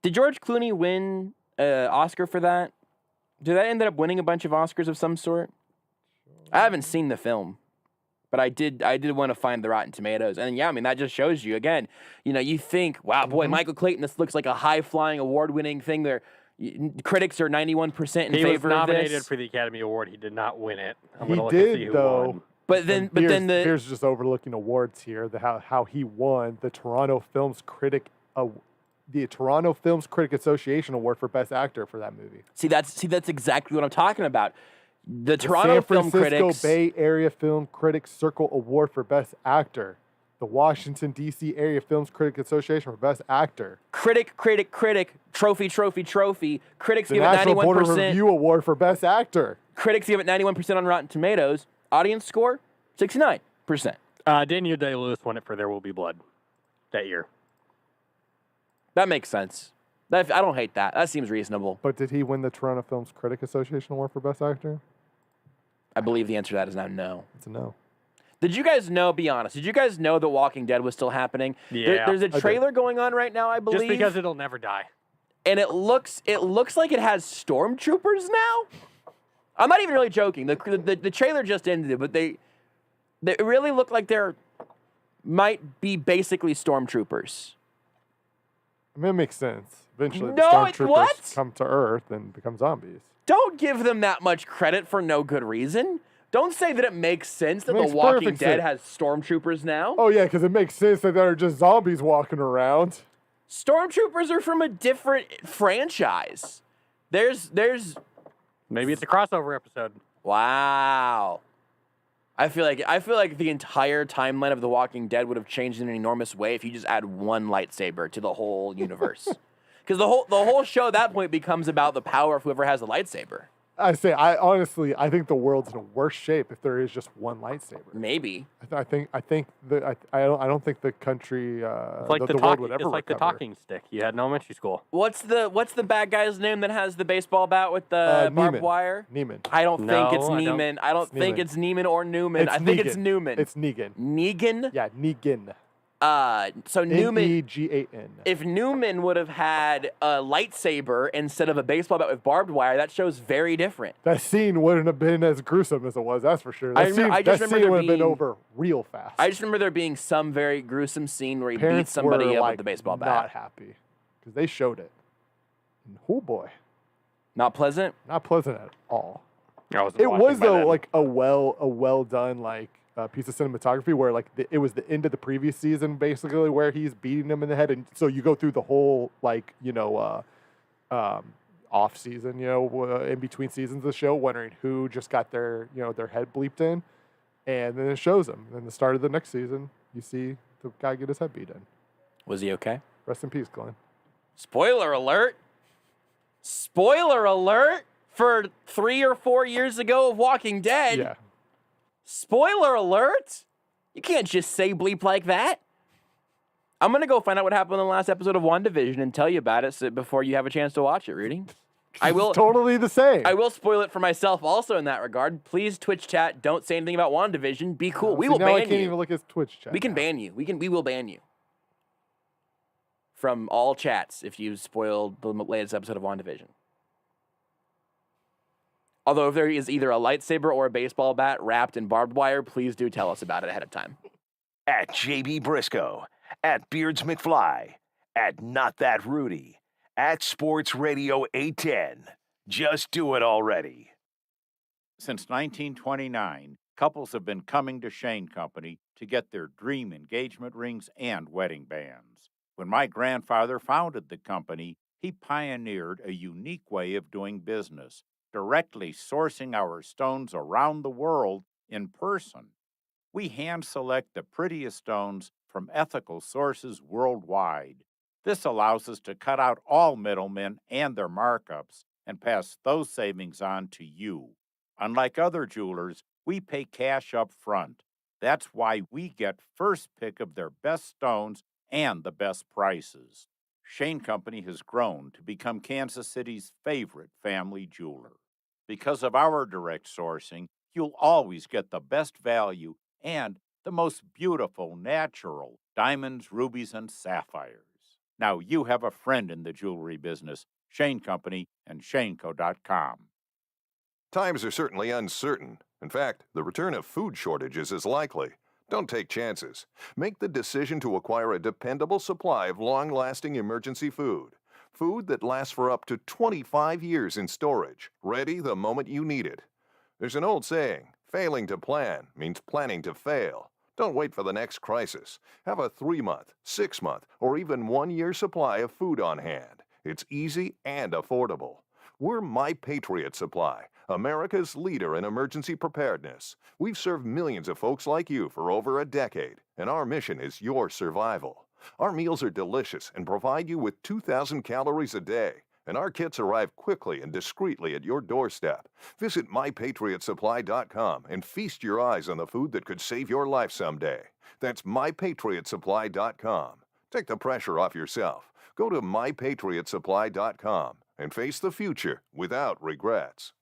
Did George Clooney win an Oscar for that? Did that end up winning a bunch of Oscars of some sort? I haven't seen the film, but I did want to find the Rotten Tomatoes. And yeah, I mean, that just shows you, again, you think, wow, boy, Michael Clayton, this looks like a high-flying, award-winning thing there. Critics are 91% in favor of this. He was nominated for the Academy Award. He did not win it. He did, though. But then Beer's just overlooking awards here. How he won the Toronto Film Critics Association Award for Best Actor for that movie. See, that's exactly what I'm talking about. The San Toronto Film Francisco Critics Bay Area Film Critics Circle Award for Best Actor. The Washington, D.C. Area Films Critics Association for Best Actor. Critic, trophy. Critics the give National it 91%. Board of Review Award for Best Actor. Critics give it 91% on Rotten Tomatoes. Audience score, 69%. Daniel Day-Lewis won it for There Will Be Blood that year. That makes sense. I don't hate that. That seems reasonable. But did he win the Toronto Films Critics Association Award for Best Actor? I believe the answer to that is now no. It's a no. Did you guys know, be honest, did you guys know that Walking Dead was still happening? Yeah. There's a trailer going on right now, I believe. Just because it'll never die. And it looks like it has stormtroopers now. I'm not even really joking. The trailer just ended, but they really look like they're might be basically stormtroopers. I mean, it makes sense. Eventually, No, the stormtroopers come to Earth and become zombies. Don't give them that much credit for no good reason. Don't say that it makes sense that It makes The Walking perfect Dead sense. has stormtroopers now. Oh, yeah, because it makes sense that there are just zombies walking around. Stormtroopers are from a different franchise. There's Maybe it's a crossover episode. Wow. I feel like the entire timeline of The Walking Dead would have changed in an enormous way if you just add one lightsaber to the whole universe. Because the whole show at that point becomes about the power of whoever has the lightsaber. I think the world's in a worse shape if there is just one lightsaber. Maybe. I don't think the country It's like the world would ever it's like the recover. talking stick you had in elementary school. What's the bad guy's name that has the baseball bat with the barbed Neiman. Wire? Neiman. I don't think it's No, I Neiman. I don't think Neiman. it's Neiman or Newman. I think it's Negan. Newman. It's Negan. Negan? Yeah, Negan. So Newman. Negan. If Newman would have had a lightsaber instead of a baseball bat with barbed wire, that show's very different. That scene wouldn't have been as gruesome as it was. That's for sure. I That just scene remember there would have been being- over real fast. I just remember there being some very gruesome scene where he beat Parents somebody were up like with the baseball bat. not happy because they showed it. And, oh boy, Not pleasant. not pleasant at all. I wasn't It watching was by though then. like a well done piece of cinematography where it was the end of the previous season basically where he's beating him in the head, and so you go through the whole off season in between seasons of the show wondering who just got their their head bleeped in, and then it shows them. And then the start of the next season you see the guy get his head beat in. Was he okay? Rest in peace, Glenn. Spoiler alert. Spoiler alert for 3 or 4 years ago of Walking Dead. Yeah. Spoiler alert. You can't just say bleep like that. I'm going to go find out what happened in the last episode of WandaVision and tell you about it before you have a chance to watch it, Rudy. I will totally the same. I will spoil it for myself also in that regard. Please, Twitch chat, don't say anything about WandaVision. Be cool. We will ban you. I can't even look at Twitch chat. We can ban you. We will ban you from all chats if you spoiled the latest episode of WandaVision. Although if there is either a lightsaber or a baseball bat wrapped in barbed wire, please do tell us about it ahead of time. At JB Brisco, at Beards McFly, at Not That Rudy, at Sports Radio 810. Just do it already. Since 1929, couples have been coming to Shane Company to get their dream engagement rings and wedding bands. When my grandfather founded the company, he pioneered a unique way of doing business, directly sourcing our stones around the world in person. We hand-select the prettiest stones from ethical sources worldwide. This allows us to cut out all middlemen and their markups and pass those savings on to you. Unlike other jewelers, we pay cash up front. That's why we get first pick of their best stones and the best prices. Shane Company has grown to become Kansas City's favorite family jeweler. Because of our direct sourcing, you'll always get the best value and the most beautiful natural diamonds, rubies, and sapphires. Now you have a friend in the jewelry business, Shane Company and ShaneCo.com. Times are certainly uncertain. In fact, the return of food shortages is likely. Don't take chances. Make the decision to acquire a dependable supply of long-lasting emergency food. Food that lasts for up to 25 years in storage, ready the moment you need it. There's an old saying, failing to plan means planning to fail. Don't wait for the next crisis. Have a 3-month, 6-month, or even 1-year supply of food on hand. It's easy and affordable. We're My Patriot Supply, America's leader in emergency preparedness. We've served millions of folks like you for over a decade, and our mission is your survival. Our meals are delicious and provide you with 2,000 calories a day, and our kits arrive quickly and discreetly at your doorstep. Visit MyPatriotSupply.com and feast your eyes on the food that could save your life someday. That's MyPatriotSupply.com. Take the pressure off yourself. Go to MyPatriotSupply.com and face the future without regrets.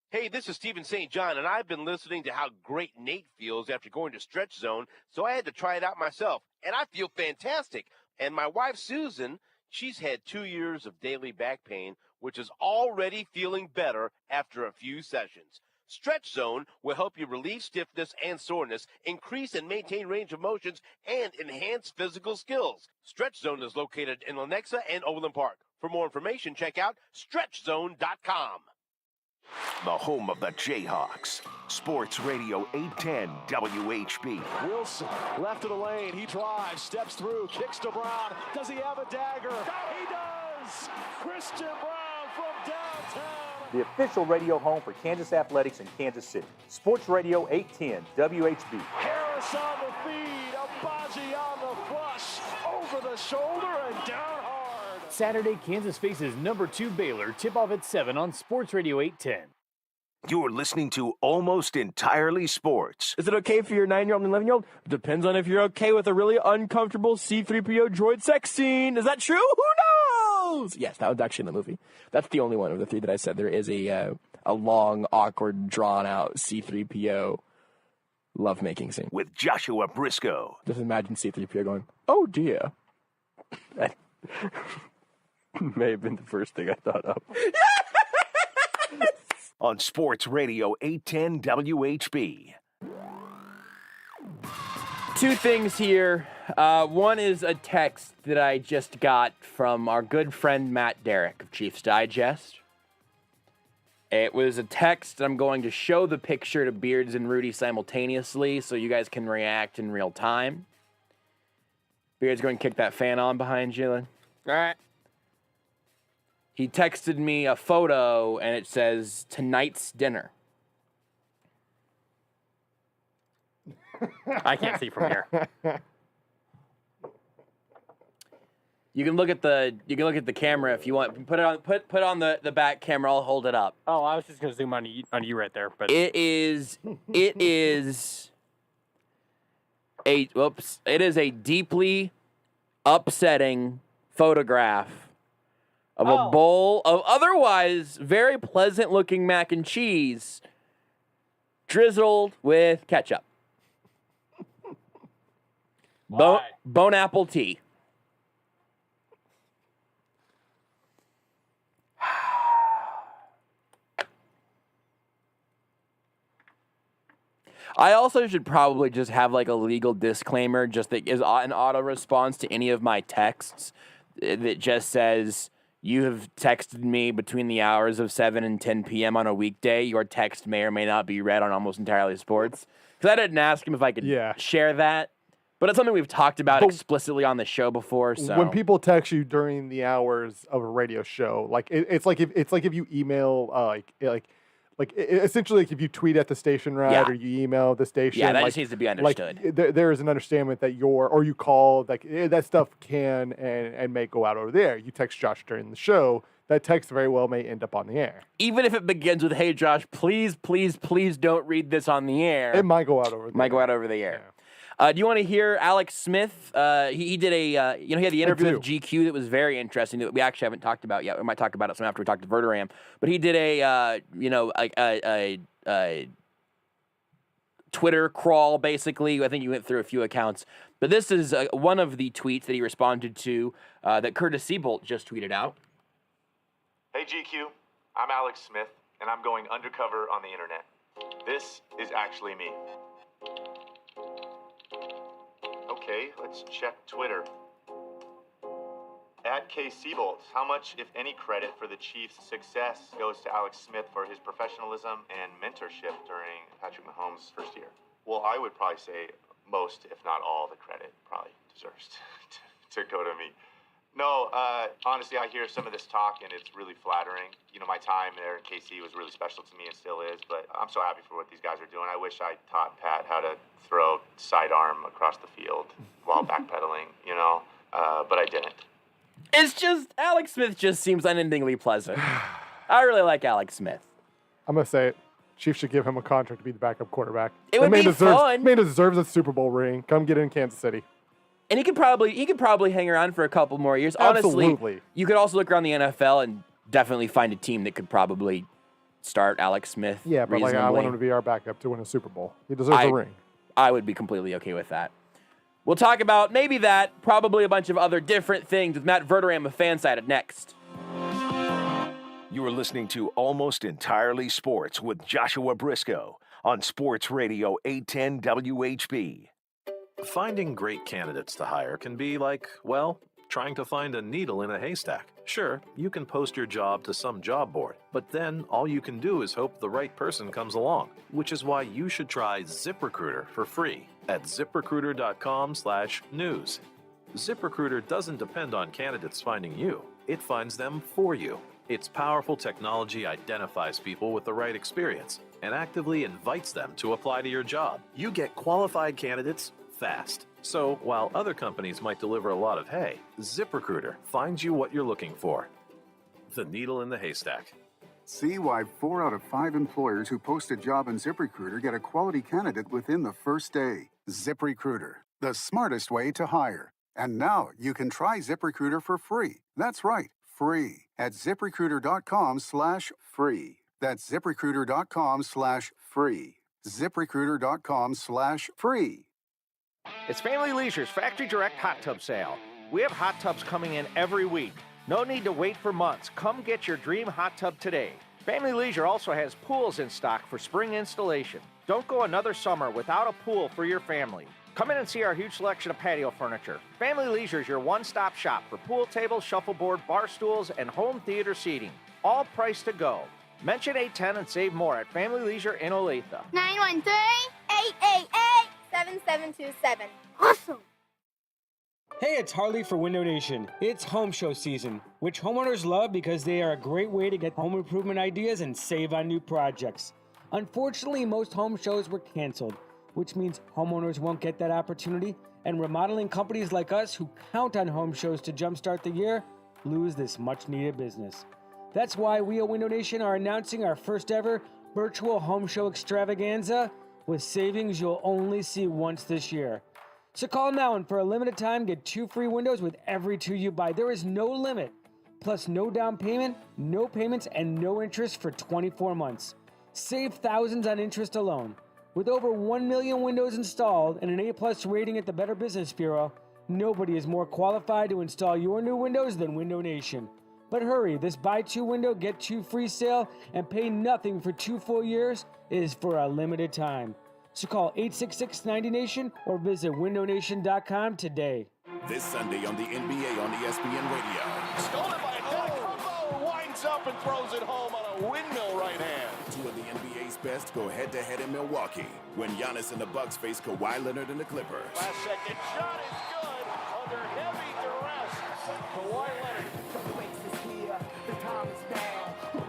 Hey, this is Stephen St. John, and I've been listening to how great Nate feels after going to Stretch Zone, so I had to try it out myself, and I feel fantastic. And my wife, Susan, she's had 2 years of daily back pain, which is already feeling better after a few sessions. Stretch Zone will help you relieve stiffness and soreness, increase and maintain range of motions, and enhance physical skills. Stretch Zone is located in Lenexa and Overland Park. For more information, check out StretchZone.com. The home of the Jayhawks. Sports Radio 810 WHB. Wilson, left of the lane. He drives, steps through, kicks to Brown. Does he have a dagger? He does! Christian Brown from downtown. The official radio home for Kansas Athletics in Kansas City. Sports Radio 810 WHB. Harris on the feed. Abaji on the flush. Over the shoulder and down hard. Saturday, Kansas faces number 2 Baylor. Tip-off at 7 on Sports Radio 810. You're listening to Almost Entirely Sports. Is it okay for your 9-year-old and 11-year-old? Depends on if you're okay with a really uncomfortable C-3PO droid sex scene. Is that true? Who knows? Yes, that was actually in the movie. That's the only one of the 3 that I said. There is a long, awkward, drawn-out C-3PO lovemaking scene. With Joshua Brisco. Just imagine C-3PO going, oh dear. That may have been the first thing I thought of. On Sports Radio 810 WHB. 2 things here. One is a text that I just got from our good friend Matt Derrick of Chiefs Digest. It was a text. I'm going to show the picture to Beards and Rudy simultaneously so you guys can react in real time. Beards, go and kick that fan on behind you. All right. He texted me a photo, and it says, tonight's dinner. I can't see from here. You can look at the camera if you want. Put on the back camera. I'll hold it up. Oh, I was just gonna zoom on you right there, but It is a deeply upsetting photograph of a bowl of otherwise very pleasant looking mac and cheese drizzled with ketchup. Bone apple tea. I also should probably just have like a legal disclaimer just that is an auto response to any of my texts that just says, you have texted me between the hours of 7 and 10 p.m. on a weekday. Your text may or may not be read on Almost Entirely Sports. Because I didn't ask him if I could share that. But it's something we've talked about explicitly on the show before. So when people text you during the hours of a radio show, like it's like if you email essentially like if you tweet at the station, right, or you email the station, that just needs to be understood. Like, there is an understanding that or you call, like that stuff can and may go out over there. You text Josh during the show, that text very well may end up on the air. Even if it begins with, "Hey Josh, please don't read this on the air." It might go out over the air. Do you want to hear Alex Smith? He did he had the interview with GQ that was very interesting that we actually haven't talked about yet. We might talk about it some after we talk to Verderame. But he did a Twitter crawl, basically. I think you went through a few accounts. But this is one of the tweets that he responded to that Curtis Seabolt just tweeted out. Hey GQ, I'm Alex Smith, and I'm going undercover on the internet. This is actually me. Okay, let's check Twitter. At K. Seabolt, how much, if any, credit for the Chiefs' success goes to Alex Smith for his professionalism and mentorship during Patrick Mahomes' first year? Well, I would probably say most, if not all, the credit probably deserves to go to me. No, honestly, I hear some of this talk, and it's really flattering. You know, my time there in KC was really special to me and still is, but I'm so happy for what these guys are doing. I wish I taught Pat how to throw sidearm across the field while backpedaling, but I didn't. It's just, Alex Smith just seems unendingly pleasant. I really like Alex Smith. I'm going to say it. Chiefs should give him a contract to be the backup quarterback. It would be fun. Man deserves a Super Bowl ring. Come get it in Kansas City. And he could probably hang around for a couple more years. Absolutely. Honestly, you could also look around the NFL and definitely find a team that could probably start Alex Smith. Yeah, but I want him to be our backup to win a Super Bowl. He deserves a ring. I would be completely okay with that. We'll talk about maybe that, probably a bunch of other different things with Matt Verderame of FanSided next. You are listening to Almost Entirely Sports with Joshua Brisco on Sports Radio 810 WHB. Finding great candidates to hire can be like, well, trying to find a needle in a haystack. Sure, you can post your job to some job board, but then all you can do is hope the right person comes along, which is why you should try ZipRecruiter for free at ZipRecruiter.com/news. ZipRecruiter doesn't depend on candidates finding you. It finds them for you. Its powerful technology identifies people with the right experience and actively invites them to apply to your job. You get qualified candidates fast. So while other companies might deliver a lot of hay, ZipRecruiter finds you what you're looking for. The needle in the haystack. See why 4 out of 5 employers who post a job in ZipRecruiter get a quality candidate within the first day. ZipRecruiter, the smartest way to hire. And now you can try ZipRecruiter for free. That's right, free at ZipRecruiter.com/free. That's ZipRecruiter.com/free. ZipRecruiter.com/free. It's Family Leisure's Factory Direct Hot Tub Sale. We have hot tubs coming in every week. No need to wait for months. Come get your dream hot tub today. Family Leisure also has pools in stock for spring installation. Don't go another summer without a pool for your family. Come in and see our huge selection of patio furniture. Family Leisure is your one-stop shop for pool tables, shuffleboard, bar stools, and home theater seating. All priced to go. Mention 810 and save more at Family Leisure in Olathe. 913-888-7727. Awesome! Hey, it's Harley for Window Nation. It's home show season, which homeowners love because they are a great way to get home improvement ideas and save on new projects. Unfortunately, most home shows were canceled. which means homeowners won't get that opportunity, and remodeling companies like us who count on home shows to jumpstart the year lose this much-needed business. That's why we at Window Nation are announcing our first ever virtual home show extravaganza with savings you'll only see once this year. So call now and for a limited time get 2 free windows with every 2 you buy. There is no limit. Plus no down payment, no payments, and no interest for 24 months. Save thousands on interest alone. With over 1 million windows installed and an A+ rating at the Better Business Bureau, nobody is more qualified to install your new windows than Window Nation. But hurry, this buy 2 window, get 2 free sale and pay nothing for 2 full years is for a limited time. So call 866-90-NATION or visit windownation.com today. This Sunday on the NBA on ESPN Radio. Stolen by Crumbo, winds up and throws it home on a windmill right hand. 2 of the NBA's best go head-to-head in Milwaukee when Giannis and the Bucks face Kawhi Leonard and the Clippers. Last second shot is good under heavy duress. Kawhi Leonard. The race is here, the time is now.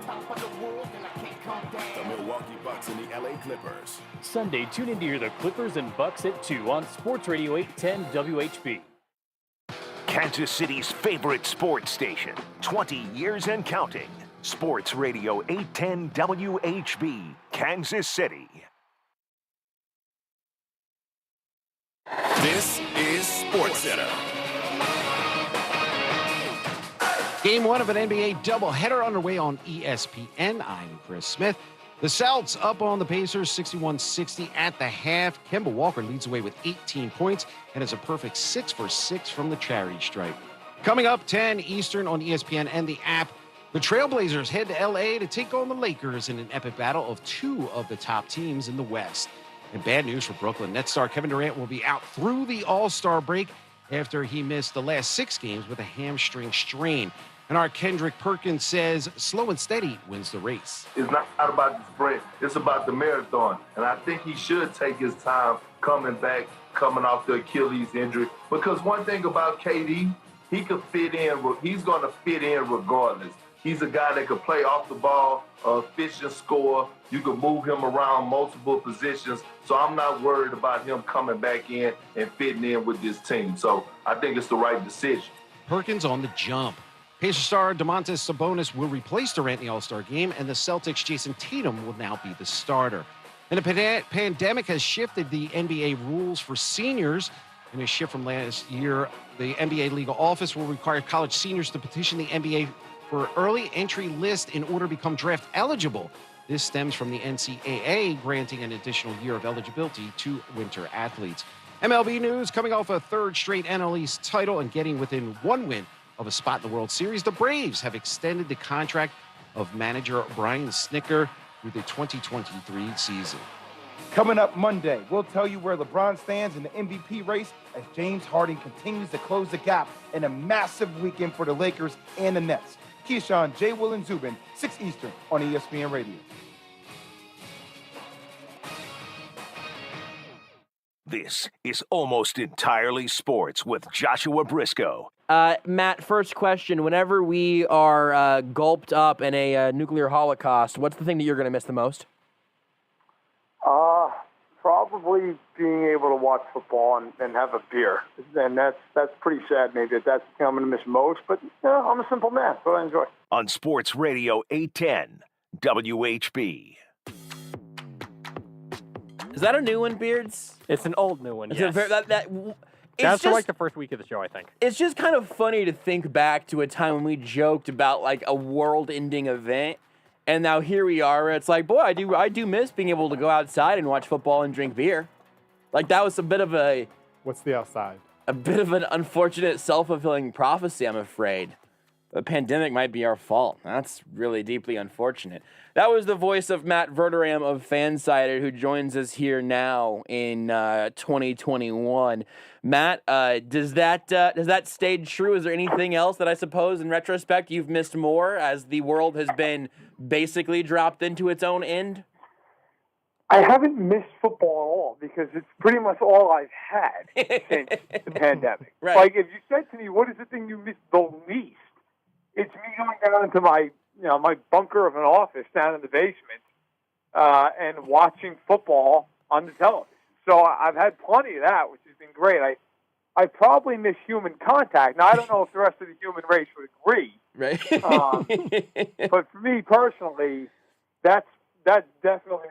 Top of the world and I can't come down. The Milwaukee Bucks and the LA Clippers. Sunday, tune in to hear the Clippers and Bucks at 2 on Sports Radio 810 WHB. Kansas City's favorite sports station, 20 years and counting. Sports Radio 810 WHB, Kansas City. This is SportsCenter. Game 1 of an NBA doubleheader underway on ESPN. I'm Chris Smith. The Celtics up on the Pacers 61-60 at the half. Kemba Walker leads away with 18 points and is a perfect 6 for 6 from the charity stripe. Coming up 10 Eastern on ESPN and the app, the Trailblazers head to LA to take on the Lakers in an epic battle of 2 of the top teams in the West. And bad news for Brooklyn. Nets star Kevin Durant will be out through the All-Star break after he missed the last 6 games with a hamstring strain. And our Kendrick Perkins says slow and steady wins the race. It's not about the sprint. It's about the marathon. And I think he should take his time coming back, coming off the Achilles injury. Because one thing about KD, he could fit in. He's going to fit in regardless. He's a guy that could play off the ball, efficient score. You could move him around multiple positions. So I'm not worried about him coming back in and fitting in with this team. So I think it's the right decision. Perkins on the jump. Pacer star Domantas Sabonis will replace Durant in the All-Star game, and the Celtics' Jason Tatum will now be the starter. And the pandemic has shifted the NBA rules for seniors. In a shift from last year, the NBA legal office will require college seniors to petition the NBA for early entry list in order to become draft eligible. This stems from the NCAA granting an additional year of eligibility to winter athletes. MLB news, coming off a 3rd straight NL East title and getting within 1 win of a spot in the World Series, the Braves have extended the contract of manager Brian Snitker through the 2023 season. Coming up Monday, we'll tell you where LeBron stands in the MVP race as James Harden continues to close the gap in a massive weekend for the Lakers and the Nets. Keyshawn, J. Will, and Zubin, 6 Eastern on ESPN Radio. This is Almost Entirely Sports with Joshua Brisco. Matt, first question. Whenever we are gulped up in a nuclear holocaust, what's the thing that you're going to miss the most? Probably being able to watch football and have a beer. And that's pretty sad maybe that's the thing I'm going to miss most. But I'm a simple man, so I enjoy. On Sports Radio 810 WHB. Is that a new one, Beards? It's an old new one, yes. It's just like the first week of the show, I think. It's just kind of funny to think back to a time when we joked about like a world-ending event, and now here we are. It's like, boy, I do miss being able to go outside and watch football and drink beer. Like that was a bit of a. What's the outside? A bit of an unfortunate self-fulfilling prophecy, I'm afraid. The pandemic might be our fault. That's really deeply unfortunate. That was the voice of Matt Verderame of FanSided, who joins us here now in 2021. Matt, does that stay true? Is there anything else that I suppose, in retrospect, you've missed more as the world has been basically dropped into its own end? I haven't missed football at all because it's pretty much all I've had since the pandemic. Right. Like if you said to me, what is the thing you miss the least? It's me going down into my bunker of an office down in the basement and watching football on the television. So I've had plenty of that, which has been great. I probably miss human contact. Now, I don't know if the rest of the human race would agree. Right. But for me personally, that's definitely.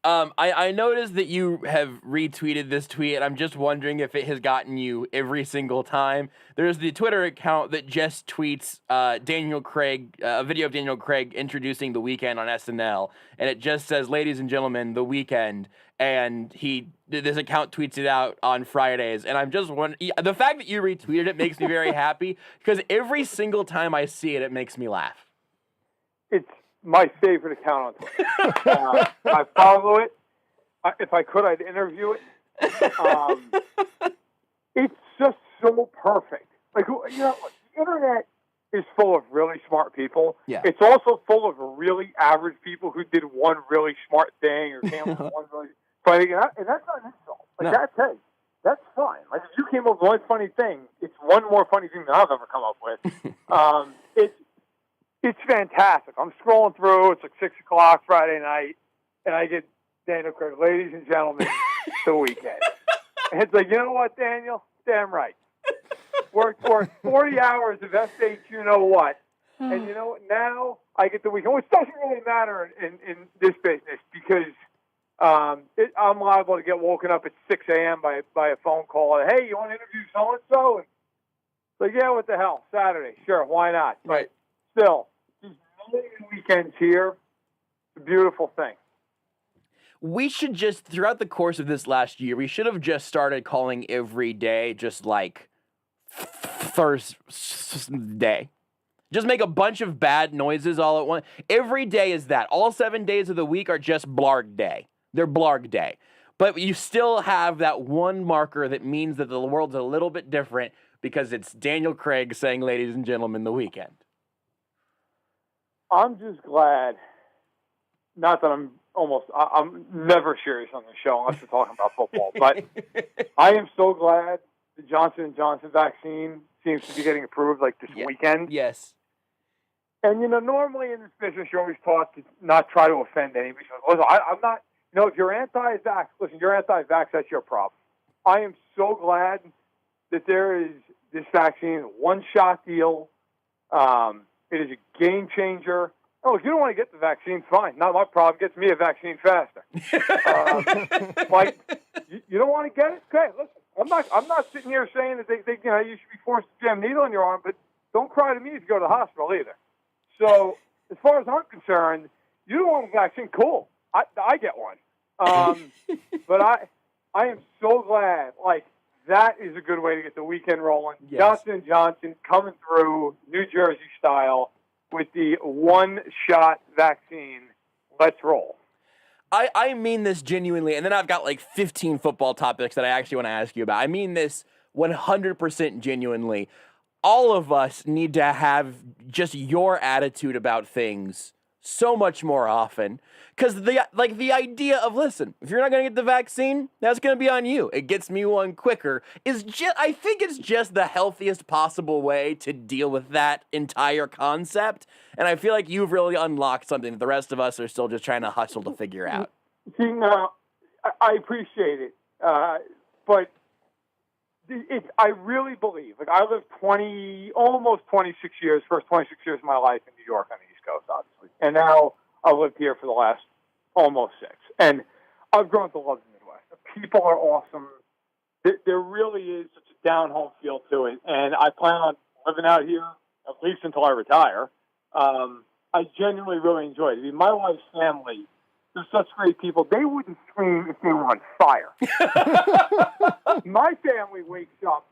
I noticed that you have retweeted this tweet, and I'm just wondering if it has gotten you every single time. There's the Twitter account that just tweets Daniel Craig, a video of Daniel Craig introducing The Weeknd on SNL, and it just says, "Ladies and gentlemen, The Weeknd," and this account tweets it out on Fridays, and I'm just wondering, the fact that you retweeted it makes me very happy, because every single time I see it, it makes me laugh. It's my favorite account on Twitter. I follow it. If I could, I'd interview it. It's just so perfect. Like, you know, the internet is full of really smart people. Yeah. It's also full of really average people who did one really smart thing or came up with one really funny thing. And that's not an insult. Like, that's fine. Like, if you came up with one funny thing, it's one more funny thing than I've ever come up with. It's fantastic. I'm scrolling through. It's like 6 o'clock Friday night, and I get Daniel Craig, "Ladies and gentlemen, The Weeknd." And it's like, you know what, Daniel? Damn right. Worked 40 hours of FH, you know what? And you know what? Now I get The Weeknd, which doesn't really matter in this business because I'm liable to get woken up at 6 a.m. by a phone call. Hey, you want to interview so-and-so? And like, yeah, what the hell? Saturday. Sure, why not? Right. Still, weekends here. It's a beautiful thing. We should just, throughout the course of this last year, we should have just started calling every day just like Thursday. Just make a bunch of bad noises all at once. Every day is that. All 7 days of the week are just blarg day. They're blarg day. But you still have that one marker that means that the world's a little bit different because it's Daniel Craig saying, "Ladies and gentlemen, The Weeknd." I'm just glad, not that I'm never serious on the show unless we're talking about football, but I am so glad the Johnson & Johnson vaccine seems to be getting approved like this weekend. Yes. And, you know, normally in this business, you're always taught to not try to offend anybody. Listen, I'm not, you know, if you're anti-vax, you're anti-vax, that's your problem. I am so glad that there is this vaccine, one-shot deal. It is a game changer. Oh, if you don't want to get the vaccine, fine. Not my problem. Gets me a vaccine faster. Like, you don't want to get it? Okay, listen. I'm not sitting here saying that they you know, you should be forced to jam a needle in your arm, but don't cry to me if you go to the hospital either. So, as far as I'm concerned, you don't want a vaccine, cool. I get one. But I am so glad. Like, that is a good way to get the weekend rolling. Yes. Johnson & Johnson coming through New Jersey style with the one-shot vaccine. Let's roll. I mean this genuinely, and then I've got like 15 football topics that I actually want to ask you about. I mean this 100% genuinely. All of us need to have just your attitude about things so much more often. Because the idea of, listen, if you're not going to get the vaccine, that's going to be on you. It gets me one quicker. I think it's just the healthiest possible way to deal with that entire concept. And I feel like you've really unlocked something that the rest of us are still just trying to hustle to figure out. See, now, I appreciate it. But I really believe, like, I lived almost 26 years, first 26 years of my life in New York on the East Coast, obviously. And now I've lived here for the last almost 6. And I've grown to love the Midwest. The people are awesome. There really is such a down-home feel to it. And I plan on living out here at least until I retire. I genuinely really enjoy it. I mean, my wife's family, they're such great people. They wouldn't scream if they were on fire. My family wakes up,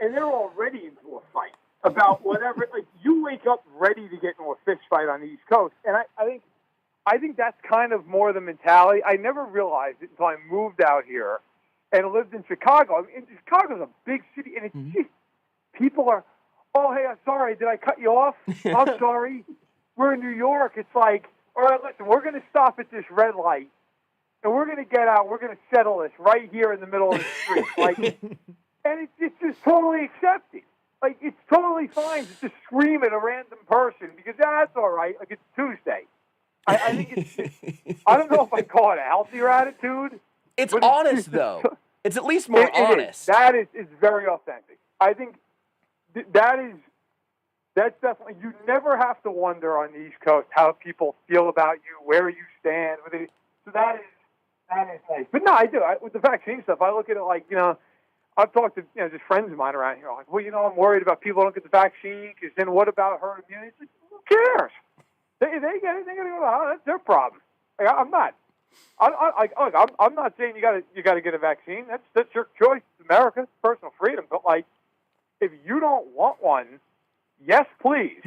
and they're already into a fight about whatever. Like, you wake up ready to get into a fist fight on the East Coast. And I think that's kind of more the mentality. I never realized it until I moved out here and lived in Chicago. I mean, Chicago's a big city, and it's just, people are, oh, hey, I'm sorry, did I cut you off? I'm sorry. We're in New York. It's like, all right, listen, we're going to stop at this red light, and we're going to get out. We're going to settle this right here in the middle of the street. Like, and it's just totally accepted. Like, it's totally fine to just scream at a random person because that's all right. Like, it's Tuesday. I think it's, I don't know if I call it a healthier attitude. It's but honest, though. It's at least more it honest. Is. That is it's very authentic. I think that's definitely, you never have to wonder on the East Coast how people feel about you, where you stand with it. So that is nice. But no, I do. With the vaccine stuff, I look at it like, I've talked to just friends of mine around here. Like, well, I'm worried about people who don't get the vaccine because then what about herd immunity? Like, who cares? They get it. They're gonna go. Oh, that's their problem. Like, I'm not. I'm not saying you got to get a vaccine. That's your choice. It's America, it's personal freedom. But like, if you don't want one, yes, please.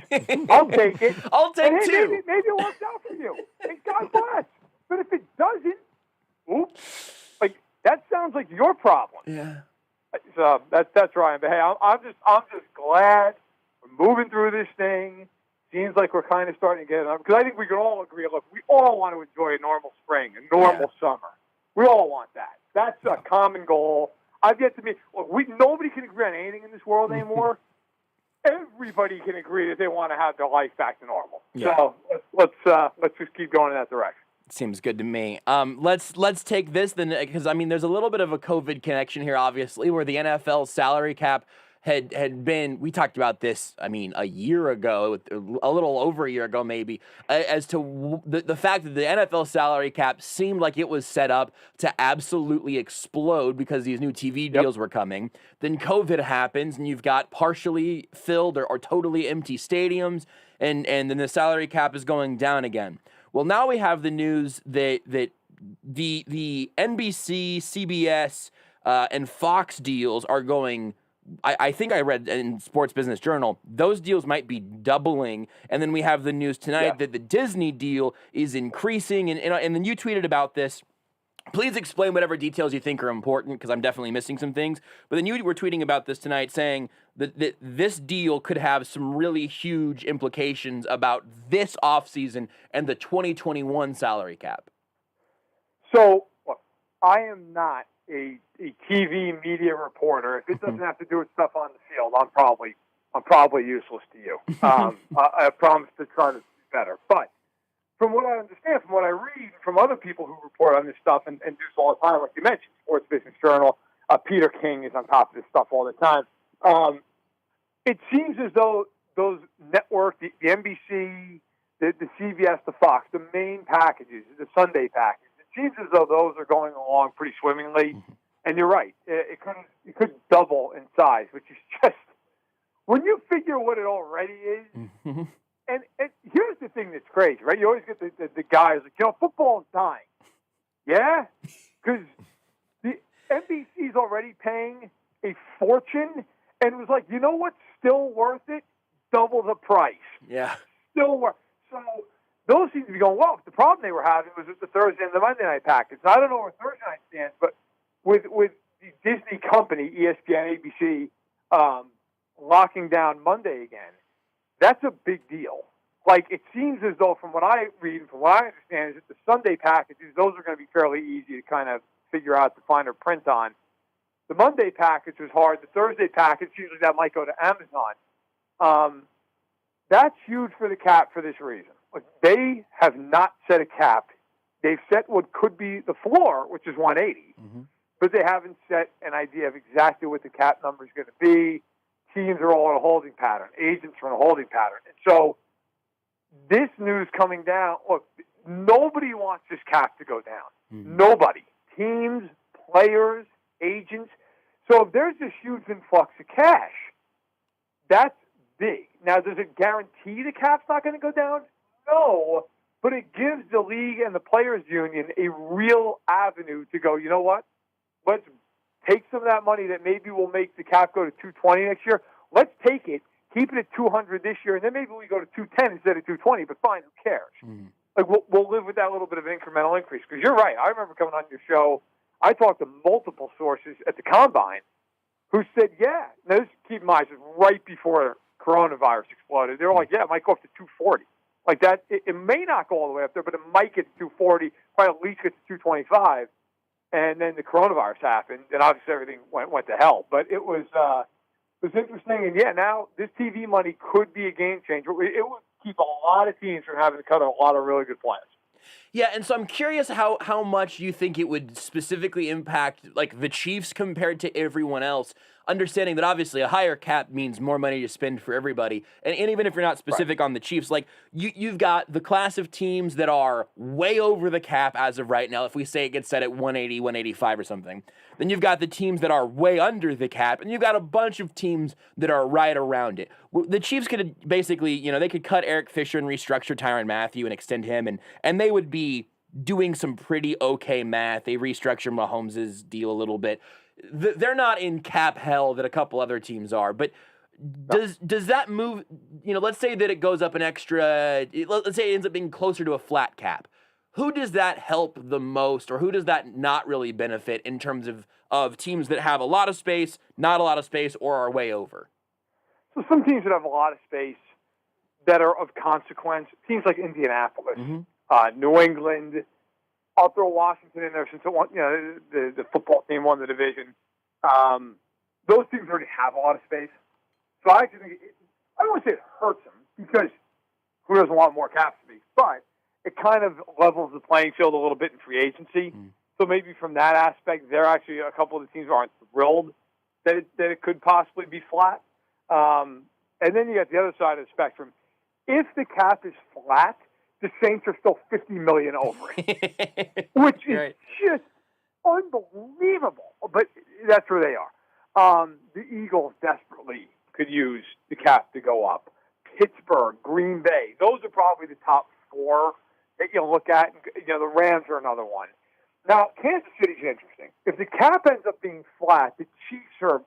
I'll take it. I'll take two. Maybe it works out for you. And God bless. But if it doesn't, oops. Like, that sounds like your problem. Yeah. So that's Ryan. But hey, I'm just glad we're moving through this thing. Seems like we're kind of starting to get it, because I think we can all agree. Look, we all want to enjoy a normal spring, a normal summer. We all want that. That's a common goal. I've yet to meet. Look, nobody can agree on anything in this world anymore. Everybody can agree that they want to have their life back to normal. Yeah. So let's just keep going in that direction. Seems good to me. Let's take this then, because there's a little bit of a COVID connection here, obviously, where the NFL salary cap had been. We talked about this. A year ago, a little over a year ago, maybe, as to the fact that the NFL salary cap seemed like it was set up to absolutely explode because these new TV deals were coming. Then COVID happens, and you've got partially filled or totally empty stadiums, and then the salary cap is going down again. Well, now we have the news that the NBC, CBS, and Fox deals are going. I think I read in Sports Business Journal, those deals might be doubling. And then we have the news tonight that the Disney deal is increasing. And then you tweeted about this. Please explain whatever details you think are important, because I'm definitely missing some things. But then you were tweeting about this tonight, saying that this deal could have some really huge implications about this offseason and the 2021 salary cap. So, look, I am not a TV media reporter. If it doesn't have to do with stuff on the field, I'm probably useless to you. I promise to try to do better. But from what I understand, from what I read, from other people who report on this stuff and do this all the time, like you mentioned, Sports Business Journal, Peter King is on top of this stuff all the time. It seems as though those networks, the NBC, the CBS, the Fox, the main packages, the Sunday package, it seems as though those are going along pretty swimmingly. And you're right. It could double in size, which is just, when you figure what it already is, and here's the thing that's crazy, right? You always get the guys like, football's dying. Yeah? Because the NBC's already paying a fortune, and was like, you know what's still worth it? Double the price. Yeah. Still worth. So those seem to be going, well, the problem they were having was with the Thursday and the Monday night package. I don't know where Thursday night stands, but with the Disney company, ESPN, ABC, locking down Monday again, that's a big deal. Like, it seems as though, from what I read and from what I understand, is that the Sunday packages, those are going to be fairly easy to kind of figure out, to find or print on. The Monday package was hard. The Thursday package, usually that might go to Amazon. That's huge for the cap for this reason. Like, they have not set a cap. They've set what could be the floor, which is 180, but they haven't set an idea of exactly what the cap number is going to be. Teams are all in a holding pattern. Agents are in a holding pattern. And so this news coming down, look, nobody wants this cap to go down. Nobody. Teams, players, agents. So if there's this huge influx of cash, that's big. Now, does it guarantee the cap's not going to go down? No, but it gives the league and the players' union a real avenue to go, you know what? Let's take some of that money that maybe will make the cap go to 220 next year. Let's take it, keep it at 200 this year, and then maybe we go to 210 instead of 220, but fine, who cares? Like, we'll live with that little bit of incremental increase. Because you're right. I remember coming on your show, I talked to multiple sources at the Combine who said, yeah. Now, this, keep in mind, this is right before coronavirus exploded. They were like, yeah, it might go up to 240. Like that, it may not go all the way up there, but it might get to 240, probably at least get to 225. And then the coronavirus happened, and obviously everything went to hell. But it was interesting. And, yeah, now this TV money could be a game changer. It was keep a lot of teams from having to cut a lot of really good players. Yeah, and so I'm curious how much you think it would specifically impact like the Chiefs compared to everyone else, understanding that obviously a higher cap means more money to spend for everybody. And even if you're not specific on the Chiefs, like you've got the class of teams that are way over the cap as of right now. If we say it gets set at 180, 185 or something, then you've got the teams that are way under the cap, and you've got a bunch of teams that are right around it. The Chiefs could basically, they could cut Eric Fisher and restructure Tyrann Mathieu and extend him, and they would be doing some pretty okay math. They restructure Mahomes' deal a little bit. They're not in cap hell that a couple other teams are, but does that move, let's say that it goes up an extra, let's say it ends up being closer to a flat cap. Who does that help the most, or who does that not really benefit in terms of teams that have a lot of space, not a lot of space, or are way over? So some teams that have a lot of space that are of consequence, teams like Indianapolis, New England, I'll throw Washington in there since the football team won the division. Those teams already have a lot of space. So I actually think I don't want to say it hurts them, because who doesn't want more cap space, but it kind of levels the playing field a little bit in free agency. So maybe from that aspect, they're actually a couple of the teams aren't thrilled that it could possibly be flat. And then you got the other side of the spectrum. If the cap is flat, the Saints are still $50 million over it, which is just unbelievable. But that's where they are. The Eagles desperately could use the cap to go up. Pittsburgh, Green Bay, those are probably the top four that you'll look at. The Rams are another one. Now, Kansas City's interesting. If the cap ends up being flat, the Chiefs are,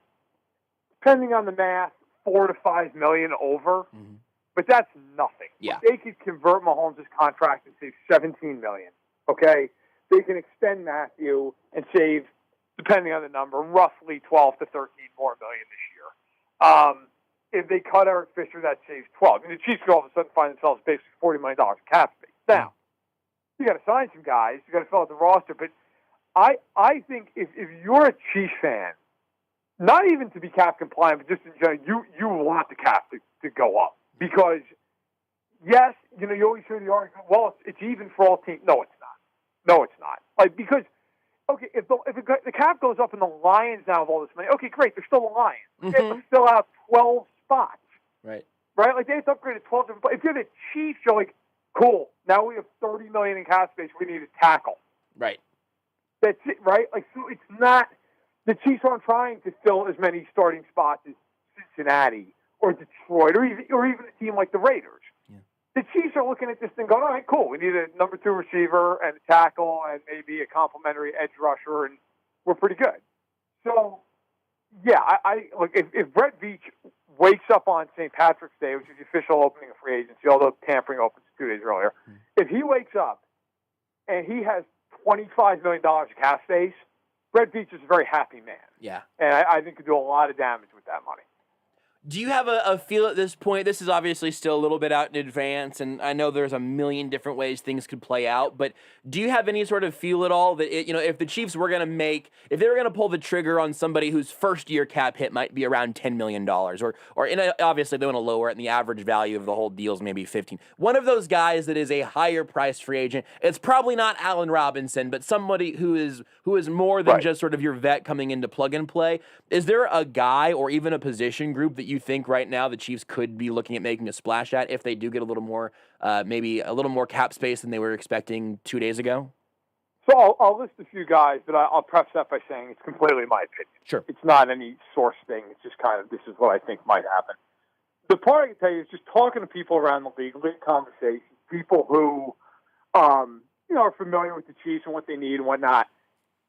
depending on the math, $4 to $5 million over. But that's nothing. Yeah. They could convert Mahomes' contract and save $17 million. Okay? They can extend Matthew and save, depending on the number, roughly $12 to $13 more million this year. If they cut Eric Fisher, that saves $12. The Chiefs could all of a sudden find themselves basically $40 million in cap space. Now, you got to sign some guys. You got to fill out the roster. But I think if you're a Chiefs fan, not even to be cap compliant, but just in general, you want the cap to go up. Because, yes, you always hear the argument, well, it's even for all teams. No, it's not. No, it's not. Because, okay, if the cap goes up and the Lions now have all this money, okay, great, they're still the Lions. They have to fill out 12 spots. Right? They have to upgrade to 12 different spots. If you're the Chiefs, you're like, cool, now we have $30 million in cap space, we need a tackle. Right. That's it, right? So it's not, the Chiefs aren't trying to fill as many starting spots as Cincinnati or Detroit, or even a team like the Raiders. Yeah. The Chiefs are looking at this thing going, all right, cool, we need a number 2 receiver and a tackle and maybe a complimentary edge rusher, and we're pretty good. So, yeah, I look, if Brett Veach wakes up on St. Patrick's Day, which is the official opening of free agency, although tampering opens 2 days earlier, if he wakes up and he has $25 million of cap space, Brett Veach is a very happy man. Yeah. And I think could do a lot of damage with that money. Do you have a feel at this point? This is obviously still a little bit out in advance, and I know there's a million different ways things could play out, but do you have any sort of feel at all that, if the Chiefs were going to if they were going to pull the trigger on somebody whose first year cap hit might be around $10 million, or obviously they want to lower it, and the average value of the whole deal is maybe 15. One of those guys that is a higher priced free agent, it's probably not Allen Robinson, but somebody who is more than just sort of your vet coming into plug and play. Is there a guy or even a position group that you think right now the Chiefs could be looking at making a splash at if they do get a little more, maybe a little more cap space than they were expecting 2 days ago? So I'll list a few guys, but I'll preface that by saying it's completely my opinion. Sure. It's not any source thing. It's just kind of, this is what I think might happen. The part I can tell you is just talking to people around the league, league conversations, people who, are familiar with the Chiefs and what they need and whatnot.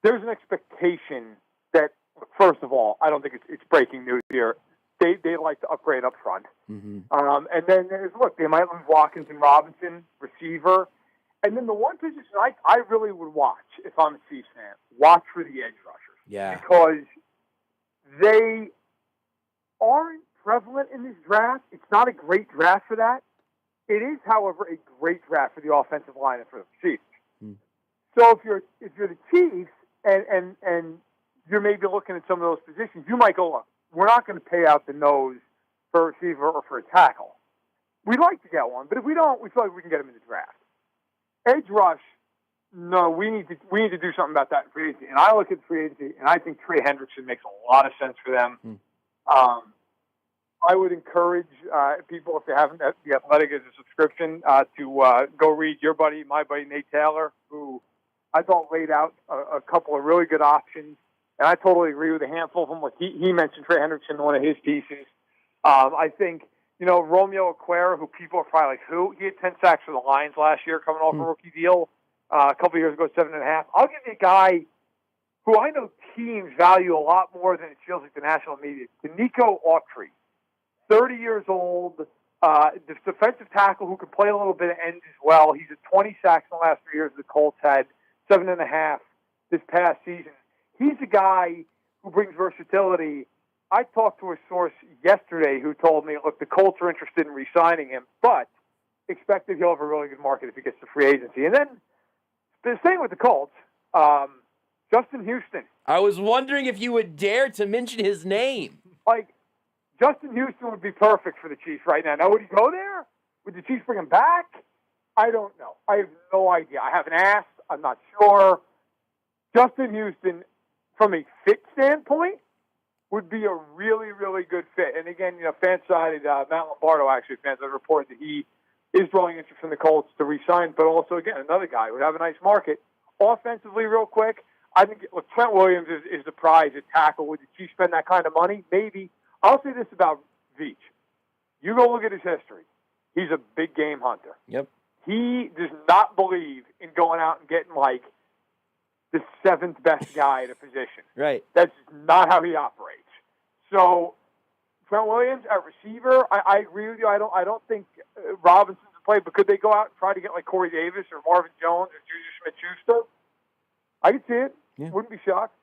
There's an expectation that, first of all, I don't think it's breaking news here. They like to upgrade up front. And then they might lose Watkins and Robinson, receiver. And then the one position I really would watch, if I'm a Chiefs fan, watch for the edge rushers. Yeah. Because they aren't prevalent in this draft. It's not a great draft for that. It is, however, a great draft for the offensive line and for the Chiefs. So if you're the Chiefs and you're maybe looking at some of those positions, you might go, look, we're not going to pay out the nose for a receiver or for a tackle. we'd like to get one, but if we don't, we feel like we can get him in the draft. Edge rush, no, we need to do something about that in free agency. And I look at free agency, and I think Trey Hendrickson makes a lot of sense for them. I would encourage people, if they haven't, The Athletic as a subscription, to go read your buddy, my buddy, Nate Taylor, who I thought laid out a couple of really good options. And I totally agree with a handful of them. Like he mentioned Trey Hendrickson in one of his pieces. I think, Romeo Okwara, who people are probably like, who? He had 10 sacks for the Lions last year coming off a rookie deal. A couple of years ago, 7.5. I'll give you a guy who I know teams value a lot more than it feels like the national media. Nico Autry, 30 years old, defensive tackle who can play a little bit of end as well. He's at 20 sacks in the last 3 years. The Colts had 7.5 this past season. He's a guy who brings versatility. I talked to a source yesterday who told me, look, the Colts are interested in re-signing him, but expect that he'll have a really good market if he gets to free agency. And then the same with the Colts, Justin Houston. I was wondering if you would dare to mention his name. Like, Justin Houston would be perfect for the Chiefs right now. Now, would he go there? Would the Chiefs bring him back? I don't know. I have no idea. I haven't asked. I'm not sure. Justin Houston, from a fit standpoint, would be a really, really good fit. And again, FanSided, Matt Lombardo actually, FanSided reported that he is drawing interest from the Colts to re-sign, but also, again, another guy who would have a nice market. Offensively, real quick, I think Trent Williams is the prize at tackle. Would the Chiefs spend that kind of money? Maybe. I'll say this about Veach. You go look at his history. He's a big game hunter. Yep. He does not believe in going out and getting, like, the seventh best guy at a position. Right. That's not how he operates. So, Trent Williams at receiver, I agree with you. I don't think Robinson's a play, but could they go out and try to get like Corey Davis or Marvin Jones or Juju Smith-Schuster? I could see it. Yeah. Wouldn't be shocked.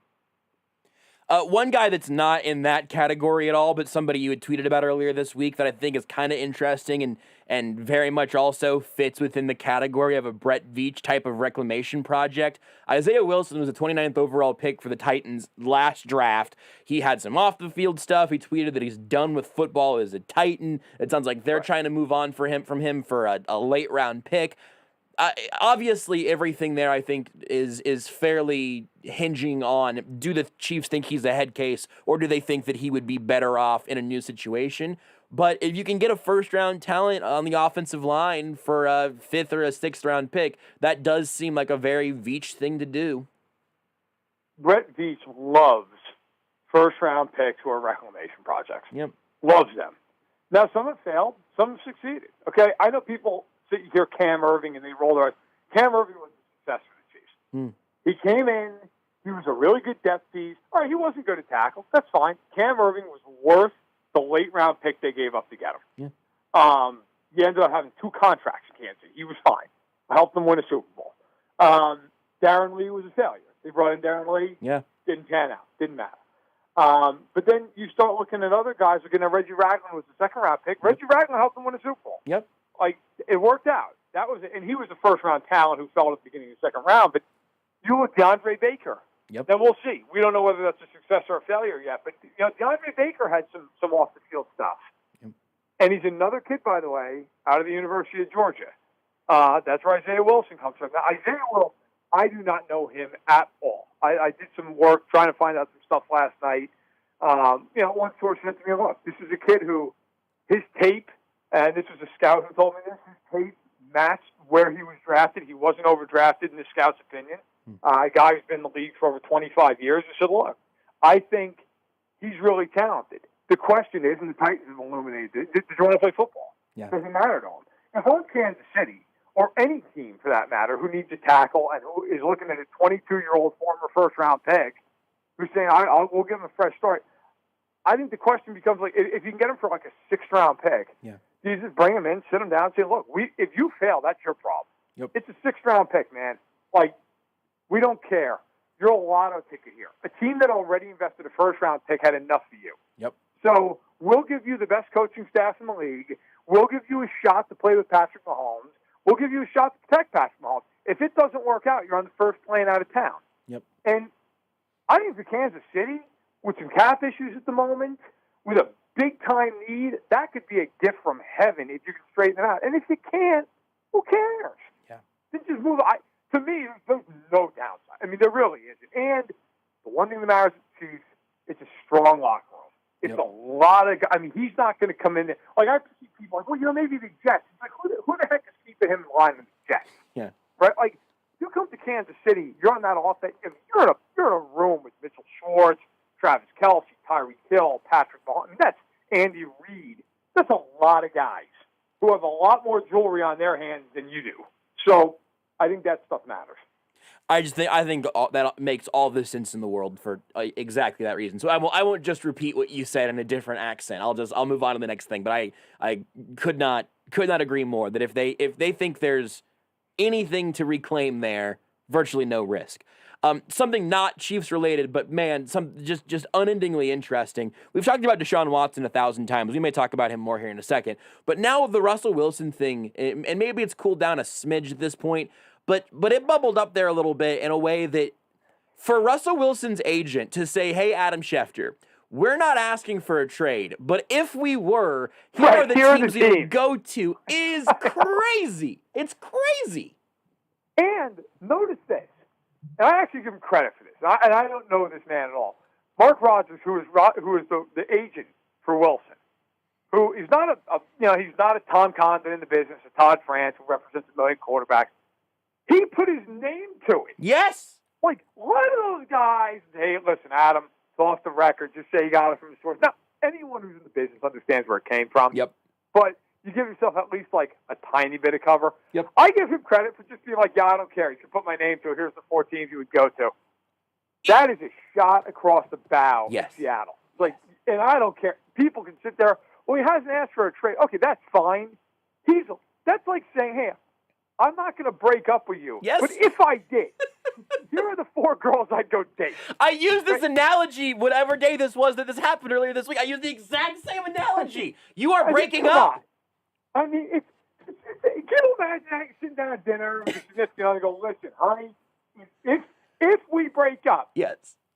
One guy that's not in that category at all, but somebody you had tweeted about earlier this week that I think is kind of interesting and very much also fits within the category of a Brett Veach type of reclamation project. Isaiah Wilson was a 29th overall pick for the Titans last draft. He had some off-the-field stuff. He tweeted that he's done with football as a Titan. It sounds like they're trying to move on from him for a late-round pick. Obviously, everything there, I think, is fairly hinging on, do the Chiefs think he's a head case, or do they think that he would be better off in a new situation? But if you can get a first-round talent on the offensive line for a 5th or a 6th-round pick, that does seem like a very Veach thing to do. Brett Veach loves first-round picks who are reclamation projects. Yep. Loves them. Now, some have failed. Some have succeeded. Okay, I know people... So you hear Cam Irving and they roll their eyes. Cam Irving was a success for the Chiefs. He came in. He was a really good depth piece. All right, he wasn't good at tackle. That's fine. Cam Irving was worth the late-round pick they gave up to get him. Yeah. He ended up having 2 contracts in Kansas City. He was fine. I helped them win a Super Bowl. Darren Lee was a failure. They brought in Darren Lee. Yeah. Didn't pan out. Didn't matter. But then you start looking at other guys. Looking at Reggie Ragland was the 2nd-round pick. Yep. Reggie Ragland helped them win a Super Bowl. Yep. Like, it worked out. That was, and he was a first-round talent who fell at the beginning of the 2nd round. But you look DeAndre Baker. Yep. Then we'll see. We don't know whether that's a success or a failure yet. But DeAndre Baker had some off-the-field stuff. Yep. And he's another kid, by the way, out of the University of Georgia. That's where Isaiah Wilson comes from. Now, Isaiah Wilson, I do not know him at all. I did some work trying to find out some stuff last night. One source said to me, look, this is a kid who, his tape, and this was a scout who told me this, his tape matched where he was drafted. He wasn't overdrafted in the scout's opinion. A guy who's been in the league for over 25 years. I said, look, I think he's really talented. The question is, and the Titans have illuminated it, does he want to play football? Yeah. Doesn't matter to him. If I'm Kansas City, or any team for that matter, who needs a tackle and who is looking at a 22-year-old former first-round pick, who's saying, we'll give him a fresh start, I think the question becomes, like, if you can get him for like a 6th-round pick, yeah. You just bring him in, sit him down, and say, look, if you fail, that's your problem. Yep. It's a 6th-round pick, man. Like, we don't care. You're a lotto ticket here. A team that already invested a first-round pick had enough for you. Yep. So we'll give you the best coaching staff in the league. We'll give you a shot to play with Patrick Mahomes. We'll give you a shot to protect Patrick Mahomes. If it doesn't work out, you're on the first plane out of town. Yep. And I think for Kansas City, with some cap issues at the moment, with a big-time need, that could be a gift from heaven if you can straighten it out. And if you can't, who cares? Yeah. Then just move on. To me, there's no downside. I mean, there really isn't. And the one thing that matters to Chiefs, it's a strong locker room. It's a lot of guys. I mean, he's not going to come in there. Like, I see people like, well, maybe the Jets. It's like, who the heck is keeping him in line with the Jets? Yeah. Right? Like, you come to Kansas City, you're on that offense. I mean, you're in a room with Mitchell Schwartz, Travis Kelce, Tyreek Hill, Patrick Mahomes. I mean, that's Andy Reid. That's a lot of guys who have a lot more jewelry on their hands than you do. So I think that stuff matters. I think that makes all the sense in the world for exactly that reason. So I won't just repeat what you said in a different accent. I'll move on to the next thing. But I could not agree more that if they think there's anything to reclaim there, virtually no risk. Something not Chiefs related, but man, just unendingly interesting. We've talked about Deshaun Watson 1,000 times. We may talk about him more here in a second. But now the Russell Wilson thing, and maybe it's cooled down a smidge at this point, but it bubbled up there a little bit in a way that for Russell Wilson's agent to say, hey, Adam Schefter, we're not asking for a trade, but if we were, here are the teams we would go to is crazy. It's crazy. And notice this. And I actually give him credit for this. And I don't know this man at all. Mark Rodgers, who is the agent for Wilson, who is not he's not a Tom Condon in the business, a Todd France who represents a million quarterbacks. He put his name to it. Yes. Like, one of those guys, hey, listen, Adam, it's off the record. Just say you got it from the source. Now, anyone who's in the business understands where it came from. Yep. But you give yourself at least, like, a tiny bit of cover. Yep. I give him credit for just being like, yeah, I don't care. You can put my name to it. Here's the 4 teams you would go to. That is a shot across the bow in Seattle. Like, and I don't care. People can sit there, well, he hasn't asked for a trade. Okay, that's fine. That's like saying, hey, I'm not going to break up with you. Yes. But if I did, here are the 4 girls I'd go date. I used this analogy whatever day this was that this happened earlier this week. I used the exact same analogy. You are breaking up. I mean, can you imagine sitting down at dinner with your significant other and go, listen, honey, if we break up,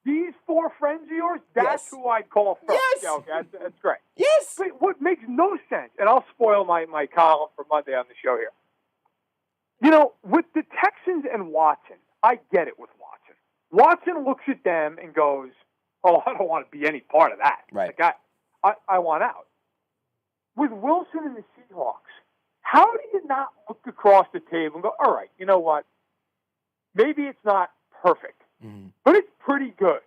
these 4 friends of yours, that's who I'd call first. Yes. Yeah, okay, that's great. Yes. But what makes no sense, and I'll spoil my column for Monday on the show here. You know, with the Texans and Watson, I get it with Watson. Watson looks at them and goes, oh, I don't want to be any part of that. Right. Like, I want out. With Wilson and the Seahawks, how do you not look across the table and go, all right, you know what? Maybe it's not perfect, but it's pretty good.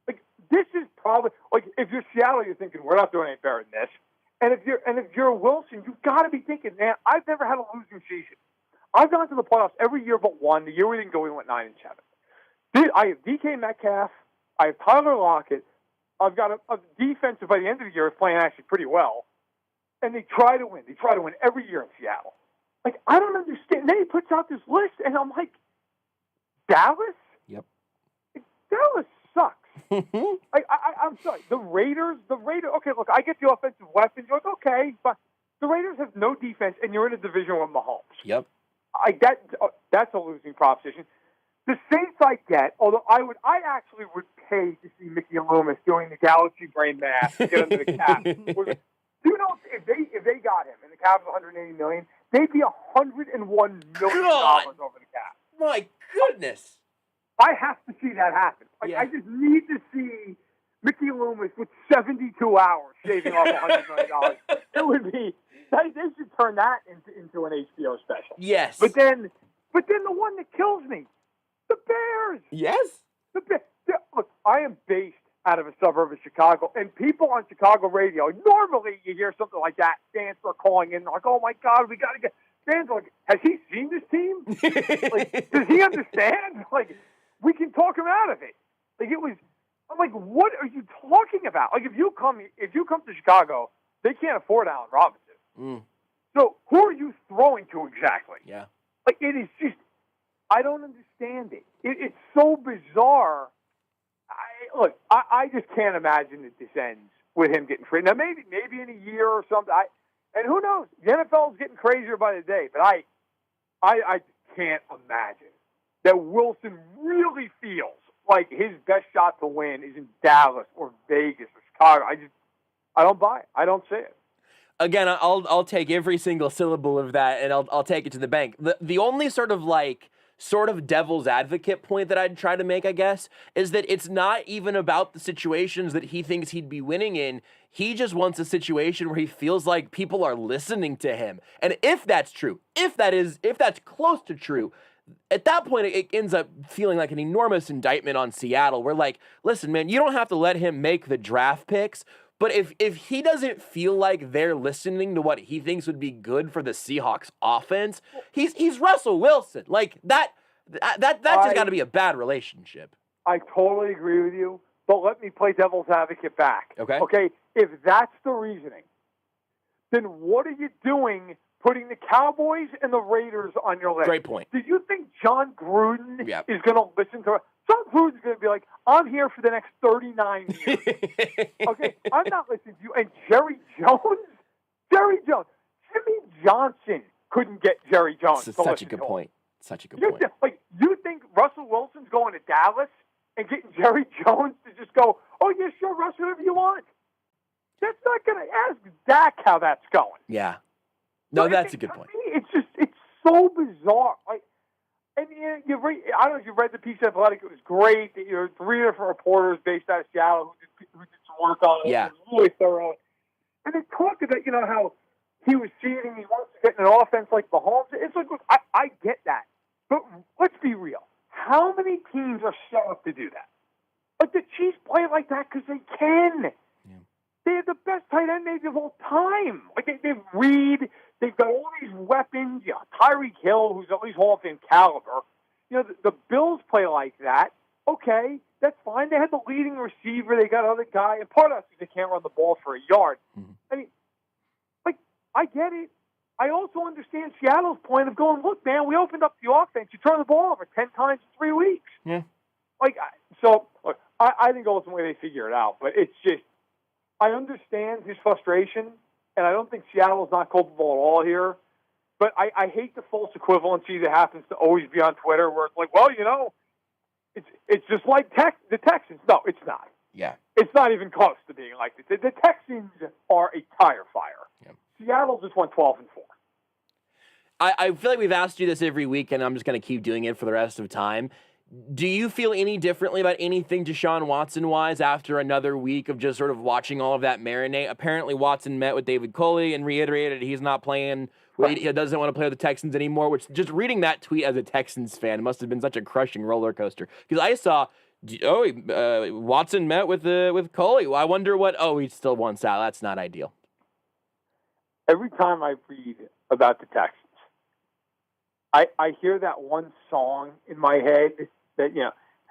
Like, this is probably, like, if you're Seattle, you're thinking, we're not doing any better than this. And if you're Wilson, you've got to be thinking, man, I've never had a losing season. I've gone to the playoffs every year but one. The year we didn't go, we went 9-7. I have DK Metcalf. I have Tyler Lockett. I've got a defense that by the end of the year is playing actually pretty well. And they try to win. They try to win every year in Seattle. Like, I don't understand. Then he puts out this list, and I'm like, Dallas? Yep. Dallas sucks. I'm sorry. The Raiders, okay, look, I get the offensive weapons. You're like, okay, but the Raiders have no defense, and you're in a division with Mahomes. Yep. That's a losing proposition. The Saints I get, although I actually would pay to see Mickey Loomis doing the galaxy brain math to get under the cap. Do you know if they got him and the cap was $180 million, they'd be $101 million over the cap. My goodness. I have to see that happen. Like, I just need to see Mickey Loomis with 72 hours shaving off $100 million. It would be. They should turn that into an HBO special. Yes. But then the one that kills me, the Bears. Yes. The Bears. Look, I am based out of a suburb of Chicago, and people on Chicago radio, normally you hear something like that, fans are calling in, like, oh my God, we got to get. Fans are like, has he seen this team? Like, does he understand? Like, we can talk him out of it. Like, it was. I'm like, what are you talking about? Like, if you come to Chicago, they can't afford Allen Robinson. So who are you throwing to exactly? Yeah. Like, it is just, I don't understand it. It's so bizarre. I just can't imagine that this ends with him getting free. Now, maybe in a year or something. And who knows? The NFL is getting crazier by the day. But I just can't imagine that Wilson really feels like his best shot to win is in Dallas or Vegas or Chicago. I don't buy it. I don't see it. Again, I'll take every single syllable of that, and I'll take it to the bank. The only sort of devil's advocate point that I'd try to make, I guess, is that it's not even about the situations that he thinks he'd be winning in. He just wants a situation where he feels like people are listening to him. And if that's true, if that's close to true, at that point, it ends up feeling like an enormous indictment on Seattle. Where like, listen, man, you don't have to let him make the draft picks, but if he doesn't feel like they're listening to what he thinks would be good for the Seahawks offense, he's Russell Wilson. Like that's just got to be a bad relationship. I totally agree with you, but let me play devil's advocate back. Okay. Okay. If that's the reasoning, then what are you doing putting the Cowboys and the Raiders on your list? Great point. Do you think John Gruden is going to listen to John Gruden's going to be like, I'm here for the next 39 years. Okay, I'm not listening to you. And Jerry Jones, Jimmy Johnson couldn't get Jerry Jones. Such a good point. Such a good point. You think Russell Wilson's going to Dallas and getting Jerry Jones to just go, oh, yeah, sure, Russ, whatever you want? That's not going to ask Dak how that's going. Yeah. No, that's a good point. It's so bizarre. Like, and I don't know if you read the piece of Athletic. It was great. That, 3 different reporters based out of Seattle who did some work on it. Yeah. It was really thorough. And they talked about, how he was seeing he wants to get in an offense like Mahomes. It's like, look, I get that. But let's be real. How many teams are set up to do that? Like the Chiefs play like that because they can. Yeah. They have the best tight end maybe of all time. Like they've Reed. They've got all these weapons. Tyreek Hill, who's at least Hall of Fame caliber. The Bills play like that. Okay, that's fine. They had the leading receiver. They got other guy. And part of that's because they can't run the ball for a yard. Mm-hmm. I mean, I get it. I also understand Seattle's point of going, look, man, we opened up the offense. You turn the ball over 10 times in 3 weeks. Yeah. Look, I think ultimately they figure it out. But it's just, I understand his frustration. And I don't think Seattle's not culpable at all here. But I hate the false equivalency that happens to always be on Twitter where it's like, well, it's just like the Texans. No, it's not. Yeah. It's not even close to being like this. The Texans are a tire fire. Yeah. Seattle just won 12-4. I feel like we've asked you this every week, and I'm just going to keep doing it for the rest of time. Do you feel any differently about anything Deshaun Watson-wise after another week of just sort of watching all of that marinate? Apparently, Watson met with David Culley and reiterated he's not playing. He doesn't want to play with the Texans anymore, which just reading that tweet as a Texans fan must have been such a crushing roller coaster. Because I saw, Watson met with Culley. I wonder what, he still wants out. That's not ideal. Every time I read about the Texans, I hear that one song in my head that,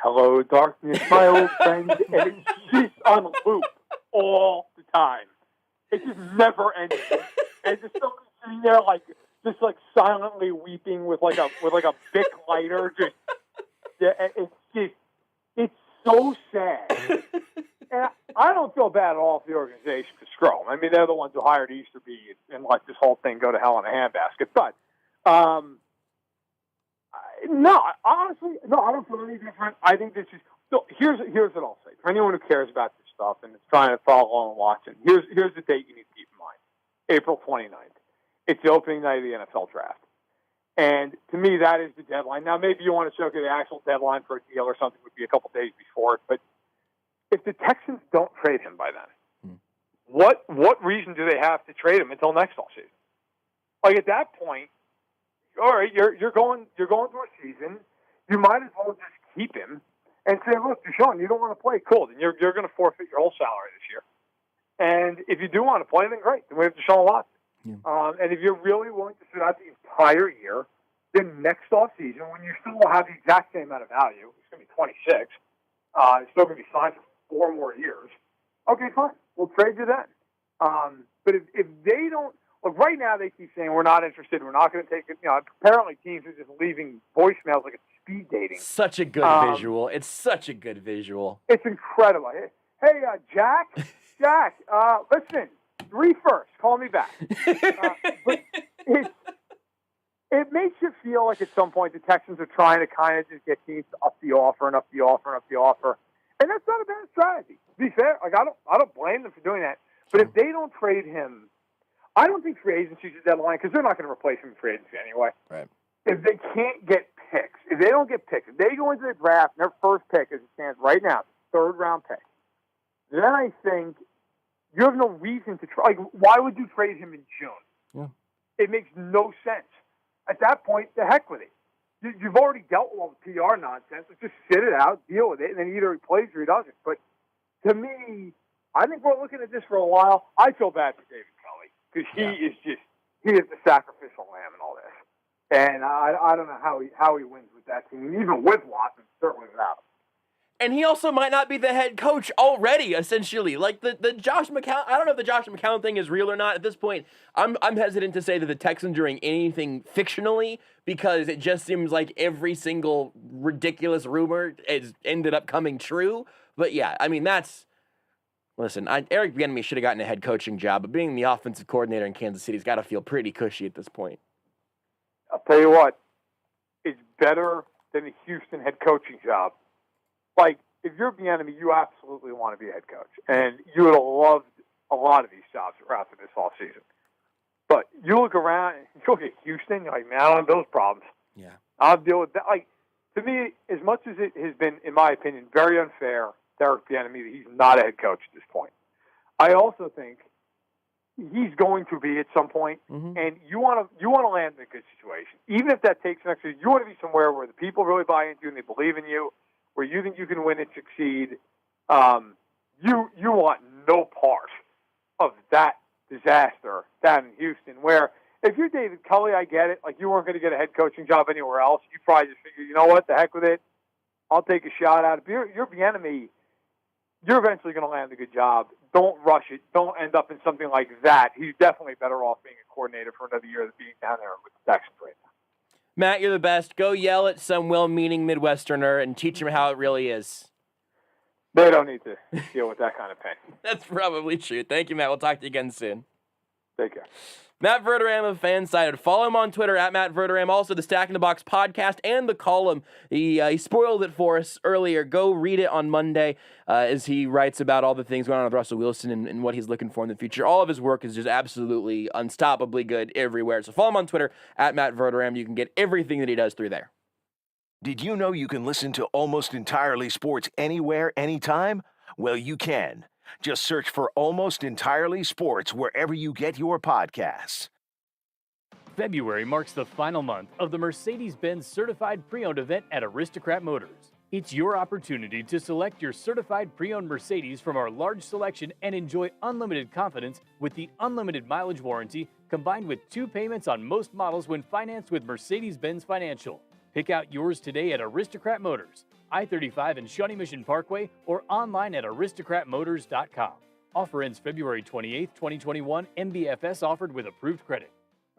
hello, darkness, my old friend, and it's just on loop all the time. It just never ends. And just somebody sitting there just silently weeping with like a Bic lighter. It's so sad. And I don't feel bad at all for the organization to screw them. I mean, they're the ones who hired Easterby and let this whole thing go to hell in a handbasket. But no, honestly, I don't feel any different. I think this is. So here's what I'll say for anyone who cares about this stuff and is trying to follow along and watching. Here's the date you need to keep in mind: April 29th. It's the opening night of the NFL draft, and to me, that is the deadline. Now, maybe you want to show the actual deadline for a deal or something would be a couple days before it, but if the Texans don't trade him by then, what reason do they have to trade him until next offseason? Like at that point. All right, you're going through a season. You might as well just keep him and say, look, Deshaun, you don't want to play. Cool, then you're going to forfeit your whole salary this year. And if you do want to play, then great. Then we have Deshaun Watson. Yeah. And if you're really willing to sit out the entire year, then next offseason, when you still will have the exact same amount of value, it's going to be 26. It's still going to be signed for 4 more years. Okay, fine. We'll trade you then. But if they don't, look, right now they keep saying we're not interested. We're not going to take it. Apparently teams are just leaving voicemails like it's speed dating. Such a good visual. It's such a good visual. It's incredible. Hey, Jack, listen, 3 first. Call me back. But it makes you feel like at some point the Texans are trying to kind of just get teams to up the offer and up the offer and up the offer, and that's not a bad strategy. To be fair, I don't blame them for doing that. But if they don't trade him, I don't think free agency is a deadline because they're not going to replace him in free agency anyway. Right. If they can't get picks, if they don't get picks, if they go into the draft and their first pick as it stands right now, third-round pick, then I think you have no reason to try. Like, why would you trade him in June? Yeah. It makes no sense. At that point, the heck with it. You've already dealt with all the PR nonsense. Just sit it out, deal with it, and then either he plays or he doesn't. But to me, I think we're looking at this for a while. I feel bad for David Culley because he is the sacrificial lamb in all this. And I don't know how he wins with that team, even with Watson, certainly without him. And he also might not be the head coach already, essentially. Like the Josh McCown, I don't know if the Josh McCown thing is real or not at this point. I'm hesitant to say that the Texans are doing anything fictionally because it just seems like every single ridiculous rumor has ended up coming true. But yeah, I mean, listen, Eric Bieniemy should have gotten a head coaching job, but being the offensive coordinator in Kansas City's got to feel pretty cushy at this point. I'll tell you what, it's better than a Houston head coaching job. Like, if you're Bieniemy, you absolutely want to be a head coach. And you would have loved a lot of these jobs after this offseason. But you look around, and you look at Houston, you're like, man, I don't have those problems. Yeah. I'll deal with that. Like, to me, as much as it has been, in my opinion, very unfair to Eric Bieniemy that he's not a head coach at this point, I also think he's going to be at some point, and you want to land in a good situation. Even if that takes an extra, you want to be somewhere where the people really buy into you and they believe in you, where you think you can win and succeed. You want no part of that disaster down in Houston, where if you're David Culley, I get it. Like, you weren't going to get a head coaching job anywhere else. You probably just figured, you know what, the heck with it. I'll take a shot at it. If you're Bieniemy, you're eventually going to land a good job. Don't rush it. Don't end up in something like that. He's definitely better off being a coordinator for another year than being down there with the Texans right now. Matt, you're the best. Go yell at some well-meaning Midwesterner and teach him how it really is. They don't need to deal with that kind of pain. That's probably true. Thank you, Matt. We'll talk to you again soon. Take care. Matt Verderame of FanSided. Follow him on Twitter at Matt Verderame. Also, the Stack in the Box podcast and the column. He spoiled it for us earlier. Go read it on Monday as he writes about all the things going on with Russell Wilson and what he's looking for in the future. All of his work is just absolutely unstoppably good everywhere. So follow him on Twitter at Matt Verderame. You can get everything that he does through there. Did you know you can listen to Almost Entirely Sports anywhere, anytime? Well, you can. Just search for Almost Entirely Sports wherever you get your podcasts. February marks the final month of the Mercedes-Benz Certified Pre-Owned event at Aristocrat Motors. It's your opportunity to select your certified pre-owned Mercedes from our large selection and enjoy unlimited confidence with the unlimited mileage warranty combined with 2 payments on most models when financed with Mercedes-Benz Financial. Pick out yours today at Aristocrat Motors, I-35 and Shawnee Mission Parkway, or online at aristocratmotors.com. Offer ends February 28, 2021. MBFS offered with approved credit.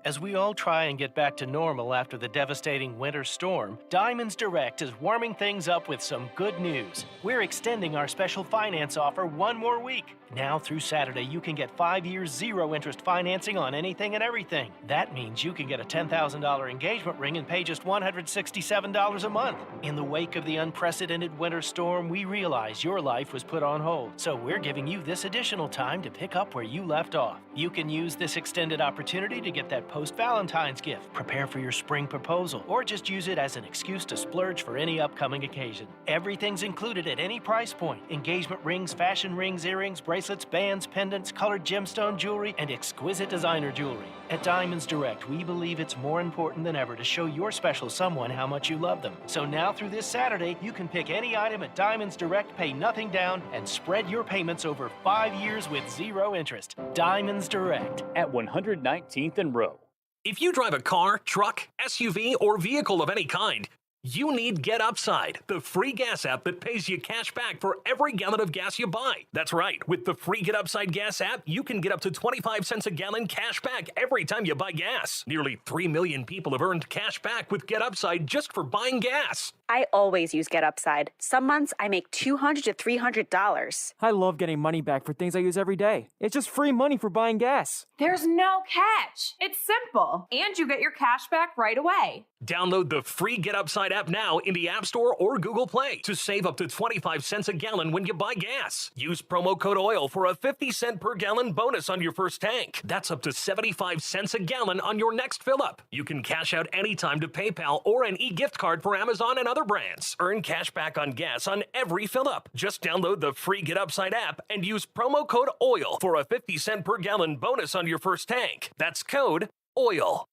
As we all try and get back to normal after the devastating winter storm, Diamonds Direct is warming things up with some good news. We're extending our special finance offer 1 more week. Now through Saturday, you can get 5 years zero-interest financing on anything and everything. That means you can get a $10,000 engagement ring and pay just $167 a month. In the wake of the unprecedented winter storm, we realize your life was put on hold, so we're giving you this additional time to pick up where you left off. You can use this extended opportunity to get that post-Valentine's gift, prepare for your spring proposal, or just use it as an excuse to splurge for any upcoming occasion. Everything's included at any price point. Engagement rings, fashion rings, earrings, bracelets, bands, pendants, colored gemstone jewelry, and exquisite designer jewelry. At Diamonds Direct, we believe it's more important than ever to show your special someone how much you love them. So now through this Saturday, you can pick any item at Diamonds Direct, pay nothing down, and spread your payments over 5 years with zero interest. Diamonds Direct. At 119th and Row. If you drive a car, truck, SUV, or vehicle of any kind, you need Get Upside, the free gas app that pays you cash back for every gallon of gas you buy. That's right. With the free Get Upside gas app, you can get up to 25 cents a gallon cash back every time you buy gas. Nearly 3 million people have earned cash back with Get Upside just for buying gas. I always use Get Upside. Some months I make $200 to $300. I love getting money back for things I use every day. It's just free money for buying gas. There's no catch. It's simple. And you get your cash back right away. Download the free Get Upside app now in the App Store or Google Play to save up to 25 cents a gallon when you buy gas. Use promo code OIL for a 50-cent per gallon bonus on your first tank. That's up to 75 cents a gallon on your next fill-up. You can cash out anytime to PayPal or an e-gift card for Amazon and other brands. Earn cash back on gas on every fill-up. Just download the free Get Upside app and use promo code OIL for a 50-cent per gallon bonus on your first tank. That's code OIL.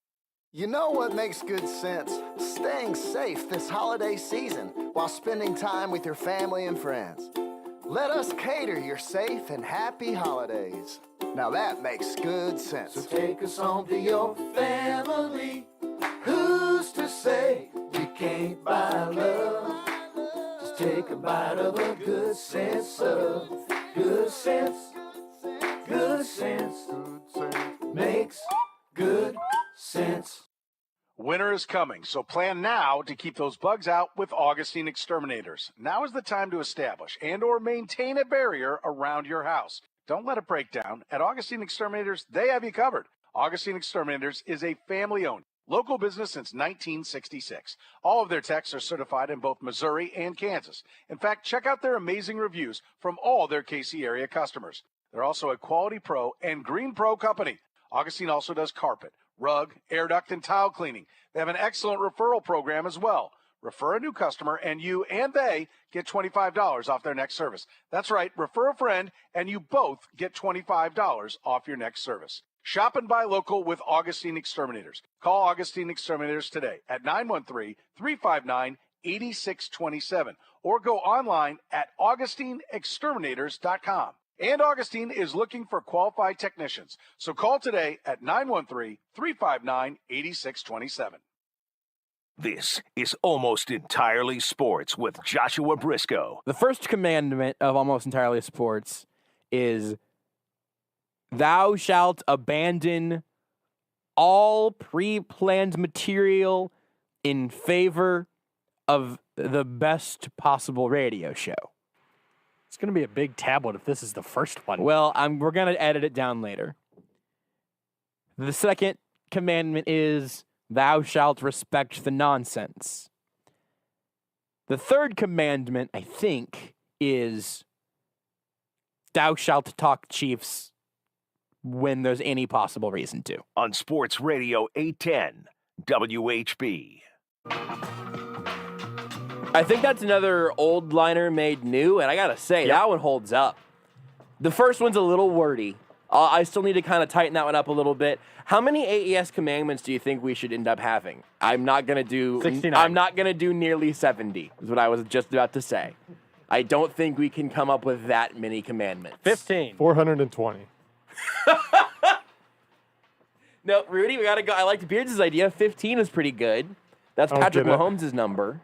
You know what makes good sense? Staying safe this holiday season while spending time with your family and friends. Let us cater your safe and happy holidays. Now that makes good sense. So take us home to your family. Who's to say you can't buy love? Just take a bite of a good sense of good sense. Good sense makes good sense. Winter is coming, so plan now to keep those bugs out with Augustine Exterminators. Now is the time to establish and or maintain a barrier around your house. Don't let it break down. At Augustine Exterminators, they have you covered. Augustine Exterminators is a family-owned, local business since 1966. All of their techs are certified in both Missouri and Kansas. In fact, check out their amazing reviews from all their KC area customers. They're also a Quality Pro and Green Pro company. Augustine also does carpet, rug, air duct, and tile cleaning. They have an excellent referral program as well. Refer a new customer, and you and they get $25 off their next service. That's right, refer a friend, and you both get $25 off your next service. Shop and buy local with Augustine Exterminators. Call Augustine Exterminators today at 913-359-8627 or go online at AugustineExterminators.com. And Augustine is looking for qualified technicians. So call today at 913-359-8627. This is Almost Entirely Sports with Joshua Brisco. The first commandment of Almost Entirely Sports is, thou shalt abandon all pre-planned material in favor of the best possible radio show. It's going to be a big tablet if this is the first one. Well, we're going to edit it down later. The second commandment is, thou shalt respect the nonsense. The third commandment, I think, is, thou shalt talk Chiefs when there's any possible reason to. On Sports Radio 810, WHB. I think that's another old liner made new, and I gotta say, that one holds up. The first one's a little wordy. I still need to kind of tighten that one up a little bit. How many AES commandments do you think we should end up having? I'm not gonna do 69. I'm not gonna do nearly 70, is what I was just about to say. I don't think we can come up with that many commandments. 15. 420. No, Rudy, we gotta go. I liked Beards' idea. 15 is pretty good. That's Patrick Mahomes' number.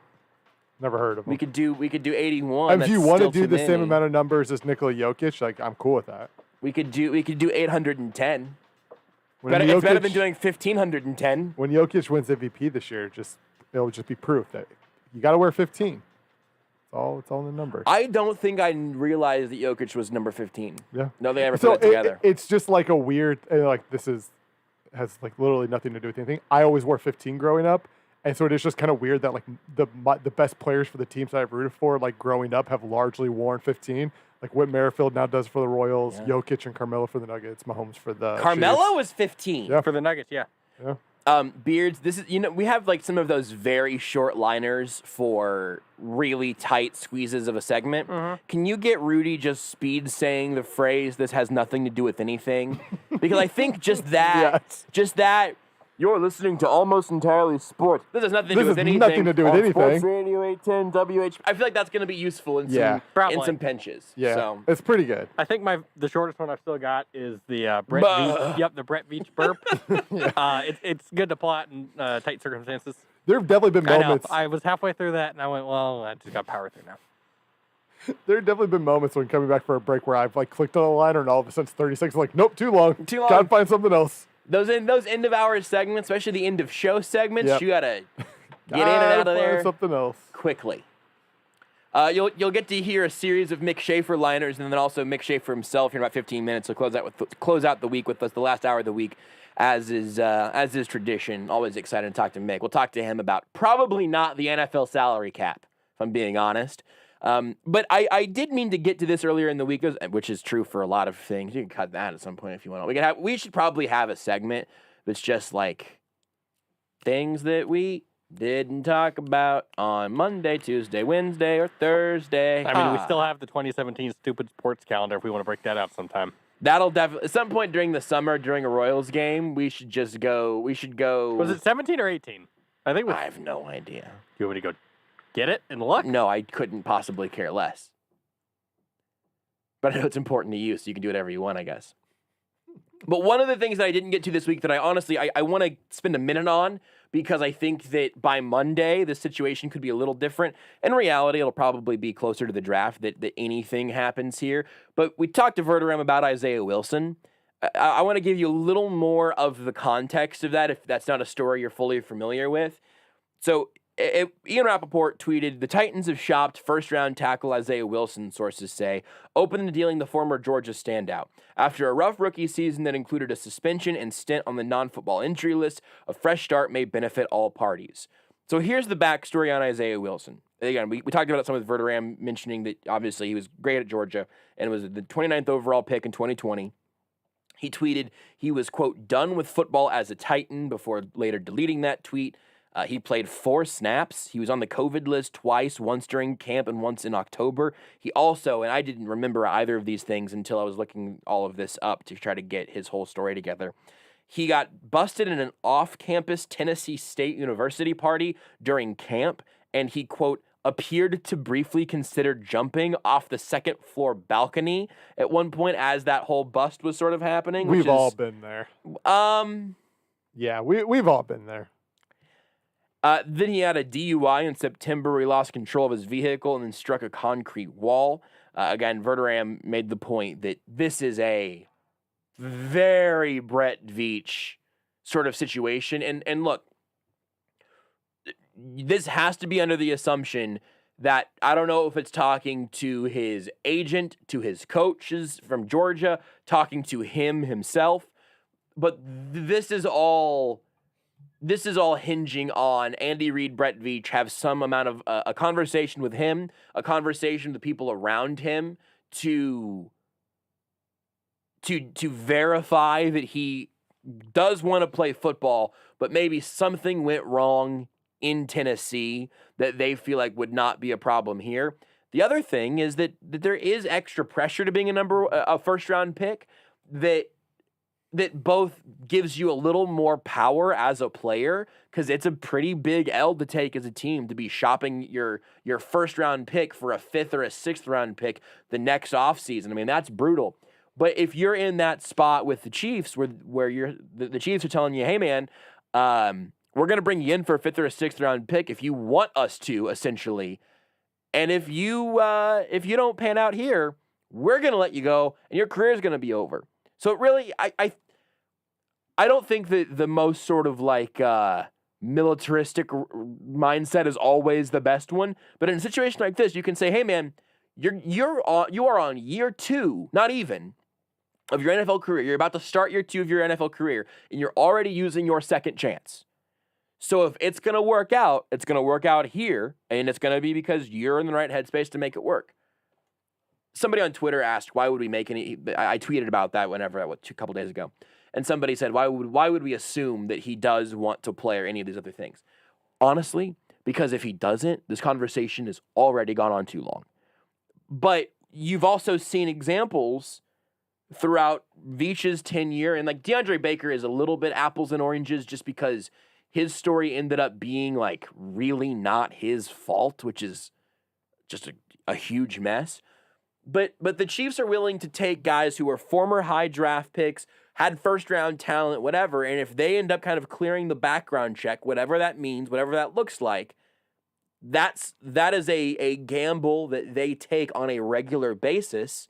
Never heard of him. We could do 81. If you want to do the same amount of numbers as Nikola Jokic, like, I'm cool with that. We could do 810. When It's Jokic- better than doing 1,510. When Jokic wins MVP this year, it'll just be proof that you got to wear 15. It's all in the number. I don't think I realized that Jokic was number 15. Yeah. No, they ever So put it together. It's just like a weird, like, has like literally nothing to do with anything. I always wore 15 growing up. And so it is just kind of weird that like the best players for the teams that I've rooted for, like growing up, have largely worn 15. Like Whit Merrifield now does for the Royals, Jokic and Carmelo for the Nuggets, Mahomes for the Carmelo Chiefs. was 15. Yeah. For the Nuggets, yeah. Beards, this is, we have like some of those very short liners for really tight squeezes of a segment. Can you get Rudy just speed saying the phrase, "this has nothing to do with anything"? Because I think just that, you're listening to Almost Entirely Sports. This has nothing to do with anything. Nothing to do with on anything. Sports Radio 810 WH. I feel like that's going to be useful in some pinches. Yeah, So. it's pretty good. I think the shortest one I've still got is the Brett Bah. Veach. The Brett Veach burp. It's good to pull out in tight circumstances. There have definitely been moments. I was halfway through that, and I went, well, I just got to power through now. There have definitely been moments when coming back for a break where I've like clicked on a liner and all of a sudden it's 30 seconds. Like, nope, too long. Gotta find something else. Those end of hour segments, especially the end of show segments, Yep. you gotta get in and out of Find there something else quickly. You'll get to hear a series of Mick Shaffer liners, and then also Mick Shaffer himself here in about 15 minutes. So close out the week with us, the last hour of the week. as is tradition. Always excited to talk to Mick. We'll talk to him about probably not the NFL salary cap, if I'm being honest. But I did mean to get to this earlier in the week, which is true for a lot of things. You can cut that at some point if you want. We should probably have a segment that's just like things that we didn't talk about on Monday, Tuesday, Wednesday, or Thursday. I mean, we still have the 2017 stupid sports calendar if we want to break that out sometime. That'll definitely, at some point during the summer, during a Royals game, we should go. Was it 17 or 18? I have no idea. You want me to go get it and look? No, I couldn't possibly care less. But I know it's important to you, so you can do whatever you want, I guess. But one of the things that I didn't get to this week that I honestly want to spend a minute on, because I think that by Monday, the situation could be a little different. In reality, it'll probably be closer to the draft that anything happens here. But we talked to Verderame about Isaiah Wilson. I want to give you a little more of the context of that, if that's not a story you're fully familiar with. So Ian Rappaport tweeted, "The Titans have shopped first-round tackle Isaiah Wilson, sources say, open to dealing the former Georgia standout. After a rough rookie season that included a suspension and stint on the non-football injury list, a fresh start may benefit all parties." So here's the backstory on Isaiah Wilson. Again, we talked about it some with Verderame, mentioning that obviously he was great at Georgia and was the 29th overall pick in 2020. He tweeted he was, quote, done with football as a Titan before later deleting that tweet. He played 4 snaps. He was on the COVID list twice, once during camp and once in October. He also, and I didn't remember either of these things until I was looking all of this up to try to get his whole story together. He got busted in an off-campus Tennessee State University party during camp, and he, quote, appeared to briefly consider jumping off the second floor balcony at one point as that whole bust was sort of happening. We've all been there. Yeah, we've all been there. Then he had a DUI in September where he lost control of his vehicle and then struck a concrete wall. Again, Verderame made the point that this is a very Brett Veach sort of situation. And look, this has to be under the assumption that, I don't know if it's talking to his agent, to his coaches from Georgia, talking to him himself, but this is all hinging on Andy Reid, Brett Veach have some amount of a conversation with him, a conversation with the people around him to verify that he does want to play football, but maybe something went wrong in Tennessee that they feel like would not be a problem here. The other thing is that there is extra pressure to being a first-round pick that both gives you a little more power as a player, because it's a pretty big L to take as a team to be shopping your first-round pick for a 5th or a 6th-round pick the next offseason. I mean, that's brutal. But if you're in that spot with the Chiefs where the Chiefs are telling you, hey, man, we're going to bring you in for a 5th or a 6th-round pick if you want us to, essentially. And if you don't pan out here, we're going to let you go, and your career is going to be over. So really, I don't think that the most sort of like militaristic mindset is always the best one. But in a situation like this, you can say, "Hey, man, you are on year 2, not even, of your NFL career. You're about to start year 2 of your NFL career, and you're already using your second chance. So if it's gonna work out, it's gonna work out here, and it's gonna be because you're in the right headspace to make it work." Somebody on Twitter asked, why would we make any... I tweeted about that a couple days ago. And somebody said, why would we assume that he does want to play or any of these other things? Honestly, because if he doesn't, this conversation has already gone on too long. But you've also seen examples throughout Veach's tenure, and like DeAndre Baker is a little bit apples and oranges just because his story ended up being like really not his fault, which is just a huge mess. But the Chiefs are willing to take guys who are former high draft picks, had first-round talent, whatever, and if they end up kind of clearing the background check, whatever that means, whatever that looks like, that is a gamble that they take on a regular basis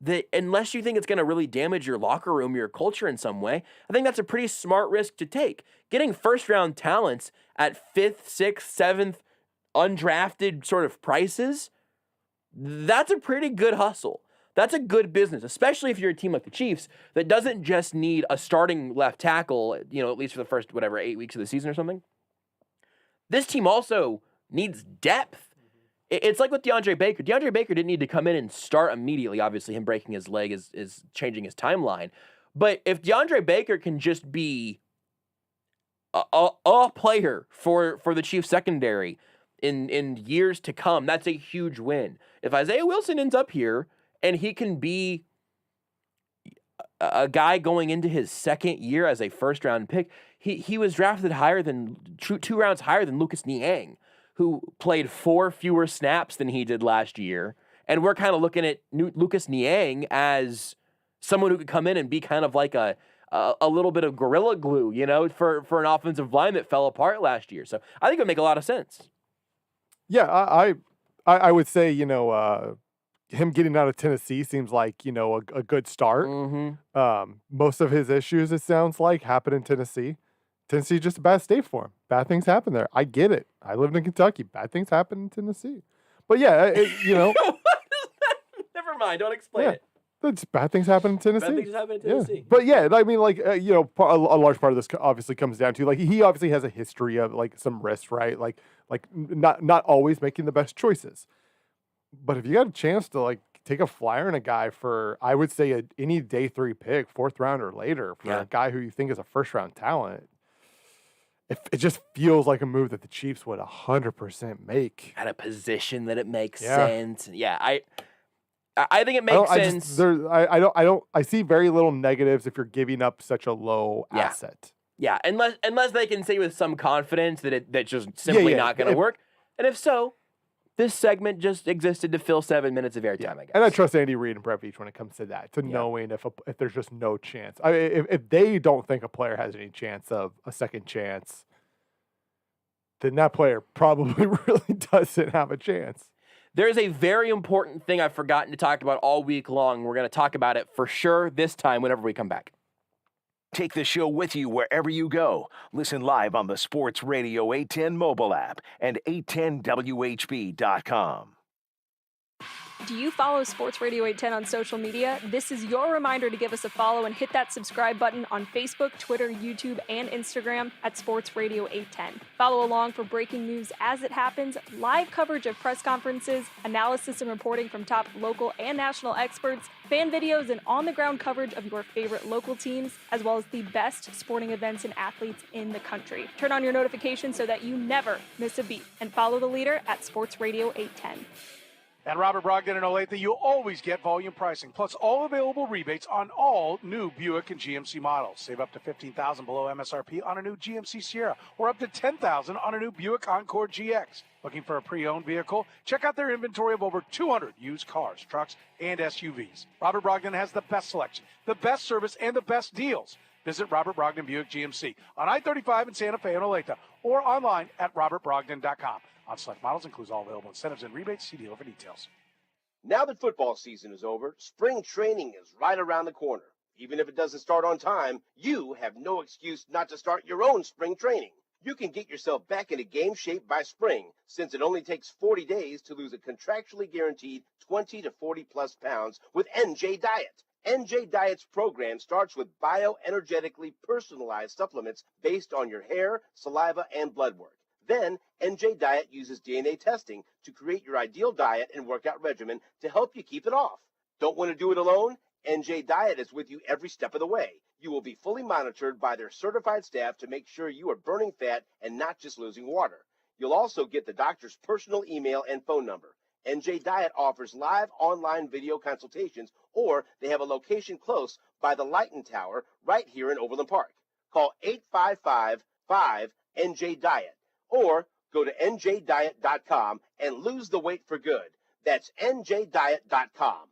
that, unless you think it's going to really damage your locker room, your culture in some way, I think that's a pretty smart risk to take. Getting first-round talents at 5th, 6th, 7th, undrafted sort of prices, that's a pretty good hustle. That's a good business, especially if you're a team like the Chiefs that doesn't just need a starting left tackle, at least for the first, 8 weeks of the season or something. This team also needs depth. It's like with DeAndre Baker. DeAndre Baker didn't need to come in and start immediately. Obviously, him breaking his leg is changing his timeline. But if DeAndre Baker can just be a player for the Chiefs secondary in years to come, that's a huge win. If Isaiah Wilson ends up here and he can be a guy going into his second year as a first-round pick, he was drafted higher than 2 rounds higher than Lucas Niang, who played 4 fewer snaps than he did last year. And we're kind of looking at Lucas Niang as someone who could come in and be kind of like a little bit of gorilla glue, for an offensive line that fell apart last year. So I think it would make a lot of sense. Yeah, I would say, him getting out of Tennessee seems like, a good start. Most of his issues, it sounds like, happen in Tennessee. Tennessee's just a bad state for him. Bad things happen there. I get it. I lived in Kentucky. Bad things happen in Tennessee. But yeah, Never mind. Don't explain it. That's bad things happen in Tennessee. Bad things happen in Tennessee. Yeah. But yeah, I mean, a large part of this obviously comes down to, he obviously has a history of, some risks, right? Not always making the best choices. But if you got a chance to, take a flyer on a guy for, I would say, any day 3 pick, 4th round or later, for a guy who you think is a first-round talent, it just feels like a move that the Chiefs would 100% make. At a position that it makes sense. Yeah, I think it makes sense. I see very little negatives if you're giving up such a low asset. Yeah, unless they can say with some confidence that that's just simply not going to work. And if so, this segment just existed to fill 7 minutes of airtime, I guess. And I trust Andy Reid and Brett Veach when it comes to that, to knowing if there's just no chance. If they don't think a player has any chance of a second chance, then that player probably really doesn't have a chance. There's a very important thing I've forgotten to talk about all week long. We're going to talk about it for sure this time whenever we come back. Take the show with you wherever you go. Listen live on the Sports Radio 810 mobile app and 810WHB.com. Do you follow Sports Radio 810 on social media? This is your reminder to give us a follow and hit that subscribe button on Facebook, Twitter, YouTube, and Instagram at Sports Radio 810. Follow along for breaking news as it happens, live coverage of press conferences, analysis and reporting from top local and national experts, fan videos, and on-the-ground coverage of your favorite local teams, as well as the best sporting events and athletes in the country. Turn on your notifications so that you never miss a beat, and follow the leader at Sports Radio 810. At Robert Brogdon in Olathe, you always get volume pricing, plus all available rebates on all new Buick and GMC models. Save up to $15,000 below MSRP on a new GMC Sierra, or up to $10,000 on a new Buick Encore GX. Looking for a pre-owned vehicle? Check out their inventory of over 200 used cars, trucks, and SUVs. Robert Brogdon has the best selection, the best service, and the best deals. Visit Robert Brogdon Buick GMC on I-35 in Santa Fe and Olathe, or online at robertbrogdon.com. On select models includes all available incentives and rebates. See dealer for details. Now that football season is over, spring training is right around the corner. Even if it doesn't start on time, you have no excuse not to start your own spring training. You can get yourself back into game shape by spring, since it only takes 40 days to lose a contractually guaranteed 20 to 40 plus pounds with NJ Diet. NJ Diet's program starts with bioenergetically personalized supplements based on your hair, saliva, and blood work. Then, NJ Diet uses DNA testing to create your ideal diet and workout regimen to help you keep it off. Don't want to do it alone? NJ Diet is with you every step of the way. You will be fully monitored by their certified staff to make sure you are burning fat and not just losing water. You'll also get the doctor's personal email and phone number. NJ Diet offers live online video consultations, or they have a location close by the Lighton Tower right here in Overland Park. Call 855-5-NJ-DIET. Or go to njdiet.com and lose the weight for good. That's njdiet.com.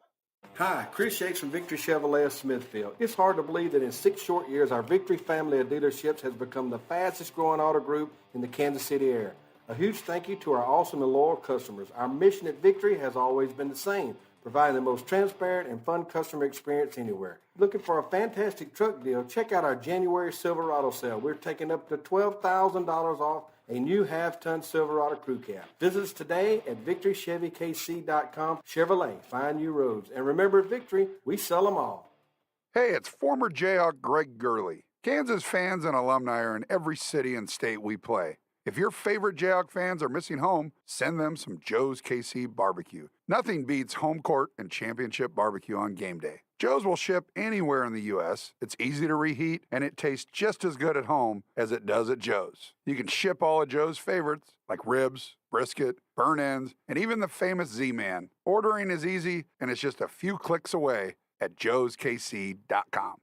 Hi, Chris Shakes from Victory Chevrolet of Smithfield. It's hard to believe that in 6 short years, our Victory family of dealerships has become the fastest growing auto group in the Kansas City area. A huge thank you to our awesome and loyal customers. Our mission at Victory has always been the same: providing the most transparent and fun customer experience anywhere. Looking for a fantastic truck deal? Check out our January Silverado sale. We're taking up to $12,000 off a new half-ton Silverado crew cab. Visit us today at VictoryChevyKC.com. Chevrolet, find new roads. And remember, at Victory, we sell them all. Hey, it's former Jayhawk Greg Gurley. Kansas fans and alumni are in every city and state we play. If your favorite Jayhawk fans are missing home, send them some Joe's KC Barbecue. Nothing beats home court and championship barbecue on game day. Joe's will ship anywhere in the U.S. It's easy to reheat, and it tastes just as good at home as it does at Joe's. You can ship all of Joe's favorites, like ribs, brisket, burn ends, and even the famous Z-Man. Ordering is easy, and it's just a few clicks away at joeskc.com.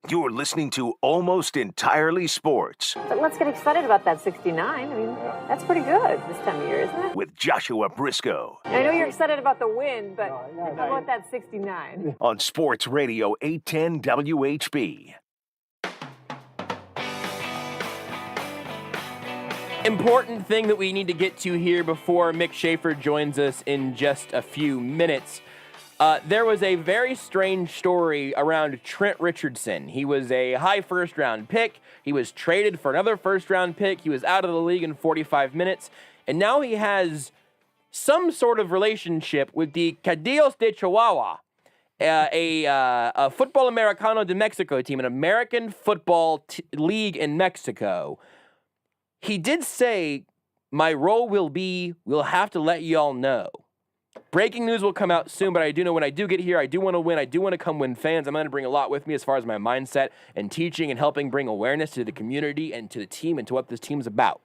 You're listening to Almost Entirely Sports But let's get excited about that 69. I mean, that's pretty good this time of year, isn't it? with Joshua Brisco I know you're excited about the win, but how about that 69? on Sports Radio 810 WHB. Important thing that we need to get to here before Mick Shaffer joins us in just a few minutes. There was a very strange story around Trent Richardson. He was a high first-round pick. He was traded for another first-round pick. He was out of the league in 45 minutes. And now he has some sort of relationship with the Cadillos de Chihuahua, a Football Americano de Mexico team, an American football league in Mexico. He did say, my role will be, we'll have to let y'all know. Breaking news will come out soon, but I do know when I do get here, I do want to win. I do want to come win fans. I'm going to bring a lot with me as far as my mindset and teaching and helping bring awareness to the community and to the team and to what this team's about.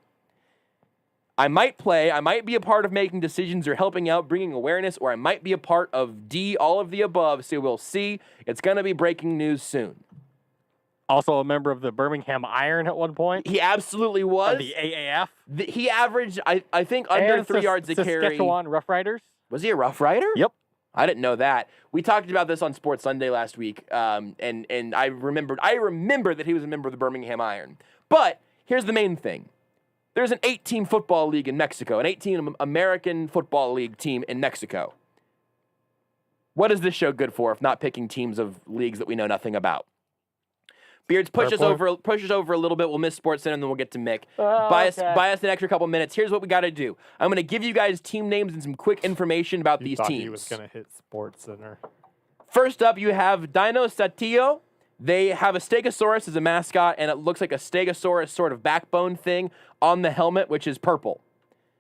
I might play. I might be a part of making decisions or helping out, bringing awareness, or I might be a part of D, all of the above. So we'll see. It's going to be breaking news soon. Also a member of the Birmingham Iron at one point. He absolutely was. Of the AAF. He averaged, I think, under And 3 yards a carry. Saskatchewan Rough Riders. Was he a Rough Rider? Yep. I didn't know that. We talked about this on Sports Sunday last week, and I remember that he was a member of the Birmingham Iron. But here's the main thing. There's an 8-team football league in Mexico, an 8-team American Football League team in Mexico. What is this show good for if not picking teams of leagues that we know nothing about? Beards, push us over a little bit. We'll miss Sports Center, and then we'll get to Mick. Buy us an extra couple minutes. Here's what we got to do. I'm going to give you guys team names and some quick information about these teams. He was going to hit Sports Center. First up, you have Dino Satillo. They have a Stegosaurus as a mascot, and it looks like a Stegosaurus sort of backbone thing on the helmet, which is purple.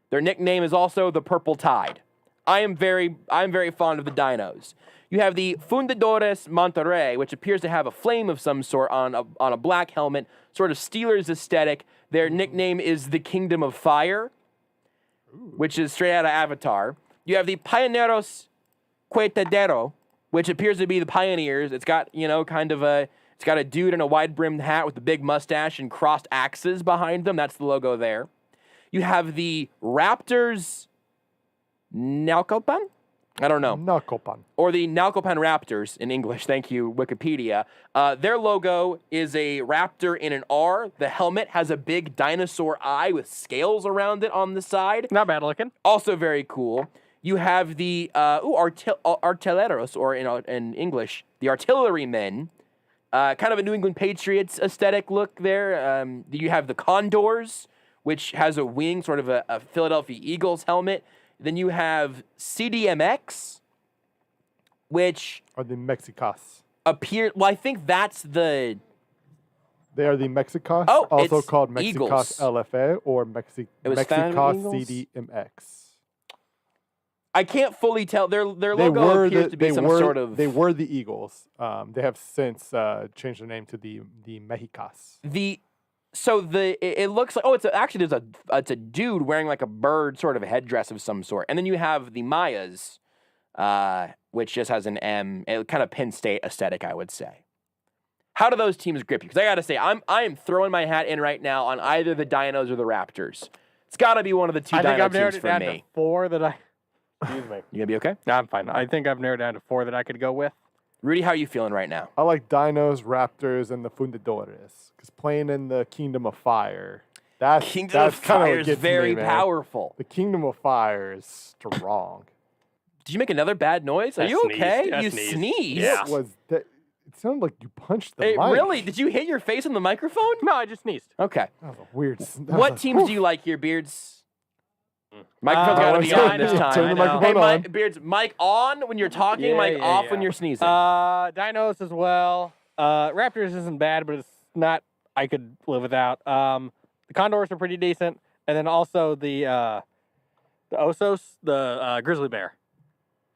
Their nickname is also the Purple Tide. I'm very fond of the dinos. You have the Fundadores Monterrey, which appears to have a flame of some sort on a black helmet, sort of Steelers aesthetic. Their nickname is the Kingdom of Fire, which is straight out of Avatar. You have the Pioneros Cuetadero, which appears to be the Pioneers. It's got, it's got a dude in a wide-brimmed hat with a big mustache and crossed axes behind them. That's the logo there. You have the Raptors Naucalpan? I don't know. Naucalpan. Or the Naucalpan Raptors in English. Thank you, Wikipedia. Their logo is a raptor in an R. The helmet has a big dinosaur eye with scales around it on the side. Not bad looking. Also very cool. You have the Artilleros, or in English, the Artillerymen. Kind of a New England Patriots aesthetic look there. You have the Condors, which has a wing, sort of a Philadelphia Eagles helmet. Then you have CDMX, which... Or the Mexicas. Well, I think that's the... They are the Mexicas, also called Mexicas Eagles. LFA or Mexicas CDMX. I can't fully tell. Their logo appears to be some sort of... They were the Eagles. They have since changed their name to the Mexicas. It looks like it's a dude wearing like a bird sort of a headdress of some sort, and then you have the Mayas, which just has an M, a kind of Penn State aesthetic, I would say. How do those teams grip you? Because I gotta say, I am throwing my hat in right now on either the Dinos or the Raptors. It's got to be one of the two Dino teams for me. I think I've narrowed it down to 4 that I. Excuse me. You gonna be okay? No, I'm fine. I think I've narrowed down to 4 that I could go with. Rudy, how are you feeling right now? I like Dinos, Raptors, and the Fundadores. Because playing in the Kingdom of Fire, that's Kingdom of Fire is very powerful. The Kingdom of Fire is strong. Did you make another bad noise? Are I you sneezed. okay? I You sneezed. sneezed? Yeah. What was that? It sounded like you punched the Hey, mic. really? Did you hit your face on the microphone? No, I just sneezed. Okay. That was a weird. What teams do you like here, Beards? Microphone's got to be on this time. Turn the microphone Hey, on. Beards, mic on when you're talking, Yeah, mic yeah, off yeah. when you're sneezing. Dinos as well. Raptors isn't bad, but it's not. I could live without. The Condors are pretty decent, and then also the Osos, the grizzly bear.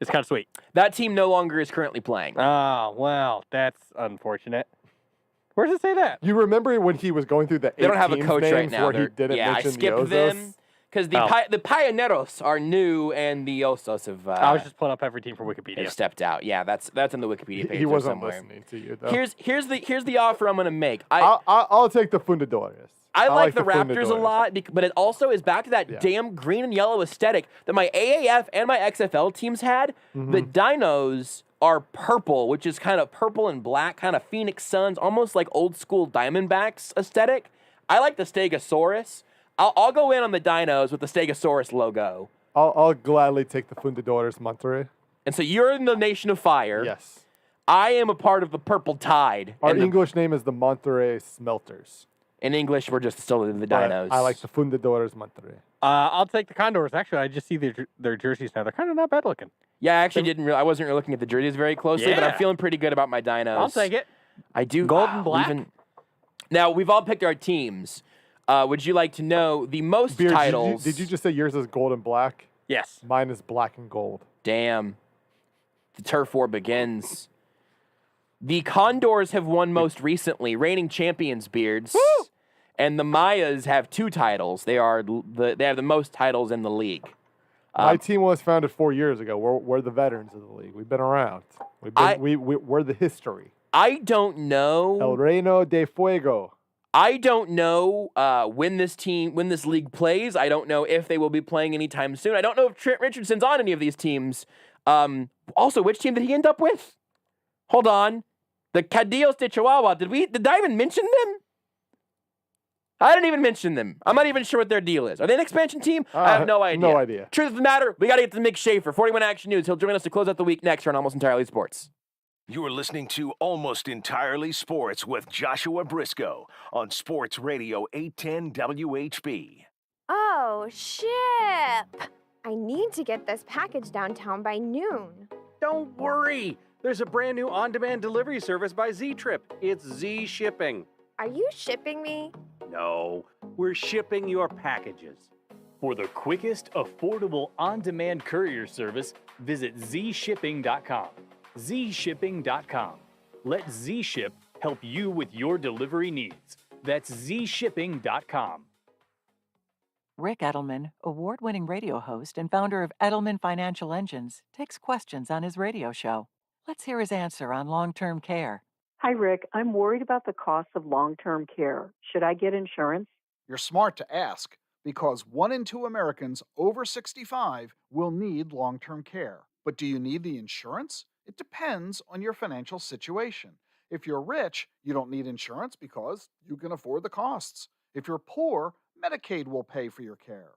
It's kind of sweet. That team no longer is currently playing. Oh, well, that's unfortunate. Where does it say that? You remember when he was going through the They don't have a teams coach right names now. where he didn't I mention skipped the Osos? them because the Pioneros are new and the Osos have. I was just pulling up every team from Wikipedia. Have stepped out. Yeah, that's in the Wikipedia page. He wasn't somewhere. listening to you, though. Here's the offer I'm gonna make. I'll take the Fundadores. I like the Raptors a Fundadores. lot, but it also is back to that damn green and yellow aesthetic that my AAF and my XFL teams had. Mm-hmm. The Dinos are purple, which is kind of purple and black, kind of Phoenix Suns, almost like old school Diamondbacks aesthetic. I like the Stegosaurus. I'll go in on the Dinos with the Stegosaurus logo. I'll gladly take the Fundadores Monterrey. And so you're in the Nation of Fire. Yes. I am a part of the Purple Tide. Our and English name is the Monterrey Smelters. in English, we're just still the Dinos. I like the Fundadores Monterrey. I'll take the Condors. Actually, I just see their jerseys now. They're kind of not bad looking. Yeah, I actually I wasn't really looking at the jerseys very closely, but I'm feeling pretty good about my Dinos. I'll take it. I do. Gold and black? Now, we've all picked our teams. Would you like to know the most Beard, titles? Did you just say yours is gold and black? Yes. Mine is black and gold. Damn. The turf war begins. The Condors have won most recently, reigning champions, Beards. Woo! And the Mayas have 2 titles. They have the most titles in the league. My team was founded 4 years ago. We're the veterans of the league. We've been around. We're the history. I don't know. El Reino de Fuego. I don't know when this league plays. I don't know if they will be playing anytime soon. I don't know if Trent Richardson's on any of these teams. Also, which team did he end up with? Hold on. The Cadillos de Chihuahua. Did I even mention them? I didn't even mention them. I'm not even sure what their deal is. Are they an expansion team? I have no idea. No idea. Truth of the matter, we got to get to Mick Shaffer, 41 Action News. He'll join us to close out the week next here on Almost Entirely Sports. You're listening to Almost Entirely Sports with Joshua Brisco on Sports Radio 810 WHB. Oh, ship! I need to get this package downtown by noon. Don't worry. There's a brand new on-demand delivery service by Z-Trip. It's Z Shipping. Are you shipping me? No, we're shipping your packages. For the quickest, affordable, on-demand courier service, visit zshipping.com. zshipping.com. Let Z-Ship help you with your delivery needs. That's zshipping.com. Rick Edelman, award-winning radio host and founder of Edelman Financial Engines, takes questions on his radio show. Let's hear his answer on long-term care. Hi, Rick. I'm worried about the cost of long-term care. Should I get insurance? You're smart to ask, because 1 in 2 Americans over 65 will need long-term care. But do you need the insurance? It depends on your financial situation. If you're rich, you don't need insurance because you can afford the costs. If you're poor, Medicaid will pay for your care.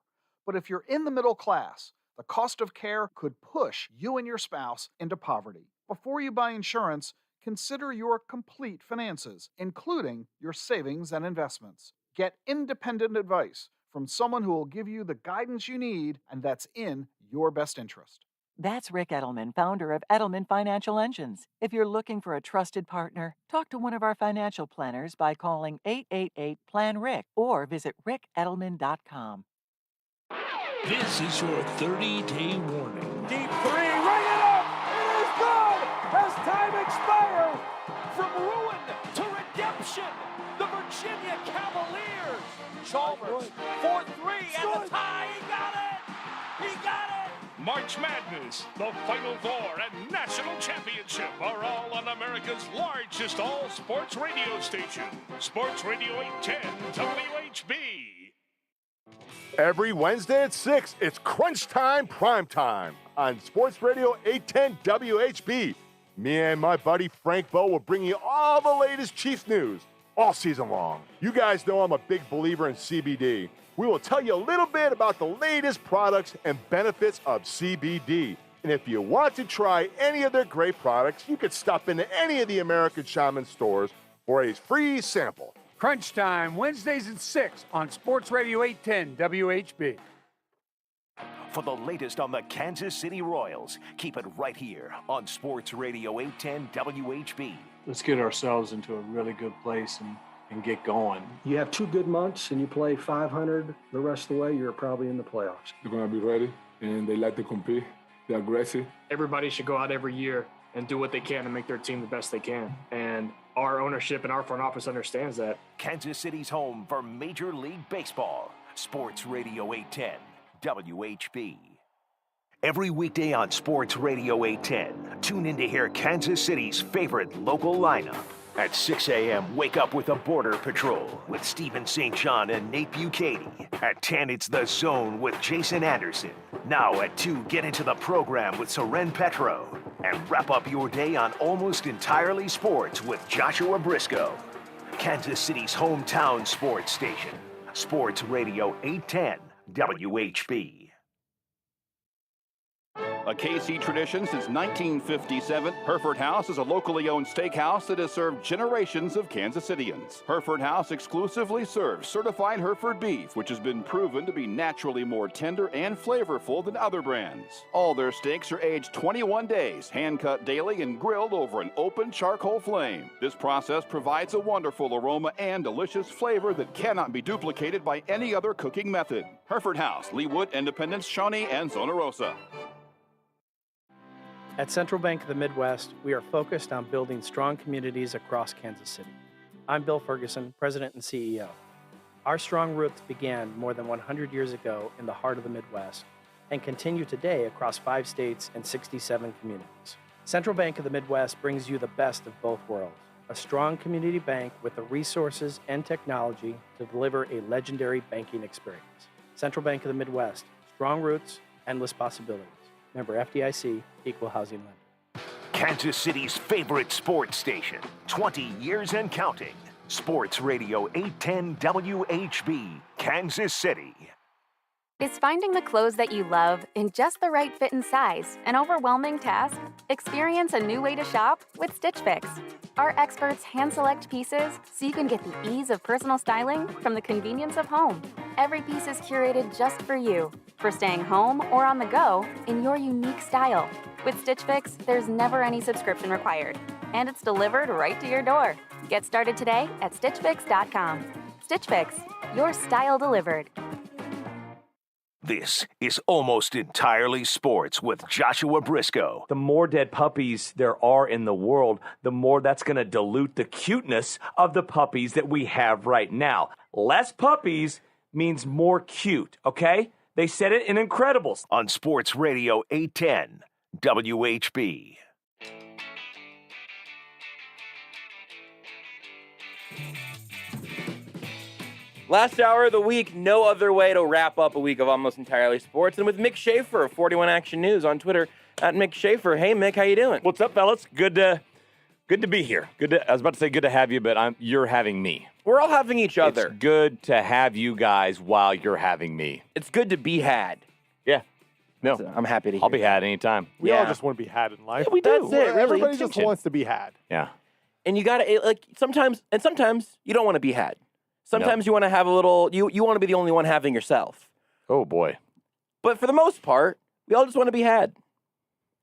But if you're in the middle class, the cost of care could push you and your spouse into poverty. Before you buy insurance, consider your complete finances, including your savings and investments. Get independent advice from someone who will give you the guidance you need and that's in your best interest. That's Rick Edelman, founder of Edelman Financial Engines. If you're looking for a trusted partner, talk to one of our financial planners by calling 888-PLAN-RICK or visit rickedelman.com. This is your 30-day warning. Deep 3, ring it up! It is good! Has time expired? From ruin to redemption, the Virginia Cavaliers. Chalmers, 4-3, and the tie, he got it! He got it! March Madness, the Final Four, and National Championship are all on America's largest all-sports radio station, Sports Radio 810 WHB. Every Wednesday at 6, it's Crunch Time Prime Time on Sports Radio 810 WHB. Me and my buddy Frank Bowe will bring you all the latest Chiefs news all season long. You guys know I'm a big believer in CBD. We will tell you a little bit about the latest products and benefits of CBD. And if you want to try any of their great products, you could stop into any of the American Shaman stores for a free sample. Crunch Time, Wednesdays at 6 on Sports Radio 810 WHB. For the latest on the Kansas City Royals, keep it right here on Sports Radio 810 WHB. Let's get ourselves into a really good place and get going. You have 2 good months and you play 500 the rest of the way, you're probably in the playoffs. They're going to be ready, and they like to compete. They're aggressive. Everybody should go out every year and do what they can to make their team the best they can. And our ownership and our front office understands that. Kansas City's home for Major League Baseball. Sports Radio 810 WHB. Every weekday on Sports Radio 810, tune in to hear Kansas City's favorite local lineup. At 6 a.m., wake up with a Border Patrol with Stephen St. John and Nate Bucati. At 10, it's The Zone with Jason Anderson. Now at 2, get into the program with Soren Petro. And wrap up your day on Almost Entirely Sports with Joshua Brisco. Kansas City's hometown sports station. Sports Radio 810 WHB. A KC tradition since 1957, Hereford House is a locally owned steakhouse that has served generations of Kansas Cityans. Hereford House exclusively serves certified Hereford beef, which has been proven to be naturally more tender and flavorful than other brands. All their steaks are aged 21 days, hand-cut daily, and grilled over an open charcoal flame. This process provides a wonderful aroma and delicious flavor that cannot be duplicated by any other cooking method. Hereford House, Leawood, Independence, Shawnee, and Zona Rosa. At Central Bank of the Midwest, we are focused on building strong communities across Kansas City. I'm Bill Ferguson, President and CEO. Our strong roots began more than 100 years ago in the heart of the Midwest and continue today across 5 states and 67 communities. Central Bank of the Midwest brings you the best of both worlds, a strong community bank with the resources and technology to deliver a legendary banking experience. Central Bank of the Midwest, strong roots, endless possibilities. Member FDIC, Equal Housing Lender. Kansas City's favorite sports station, 20 years and counting. Sports Radio 810 WHB, Kansas City. Is finding the clothes that you love in just the right fit and size an overwhelming task? Experience a new way to shop with Stitch Fix. Our experts hand-select pieces so you can get the ease of personal styling from the convenience of home. Every piece is curated just for you, for staying home or on the go in your unique style. With Stitch Fix, there's never any subscription required, and it's delivered right to your door. Get started today at StitchFix.com. Stitch Fix, your style delivered. This is Almost Entirely Sports with Joshua Brisco. The more dead puppies there are in the world, the more that's going to dilute the cuteness of the puppies that we have right now. Less puppies means more cute, okay? They said it in Incredibles. On Sports Radio 810 WHB. Last hour of the week, no other way to wrap up a week of Almost Entirely Sports. And with Mick Shaffer of 41 Action News on Twitter, at Mick Shaffer. Hey, Mick, how you doing? What's up, fellas? Good to be here. I was about to say good to have you, but you're having me. We're all having each other. It's good to have you guys while you're having me. It's good to be had. Yeah. No, I'm happy to hear I'll be had anytime. We all just want to be had in life. Yeah, we do. That's it, really. Everybody just wants to be had. Yeah. And you got to, sometimes you don't want to be had. Sometimes you want to have a little, you want to be the only one having yourself. Oh, boy. But for the most part, we all just want to be had.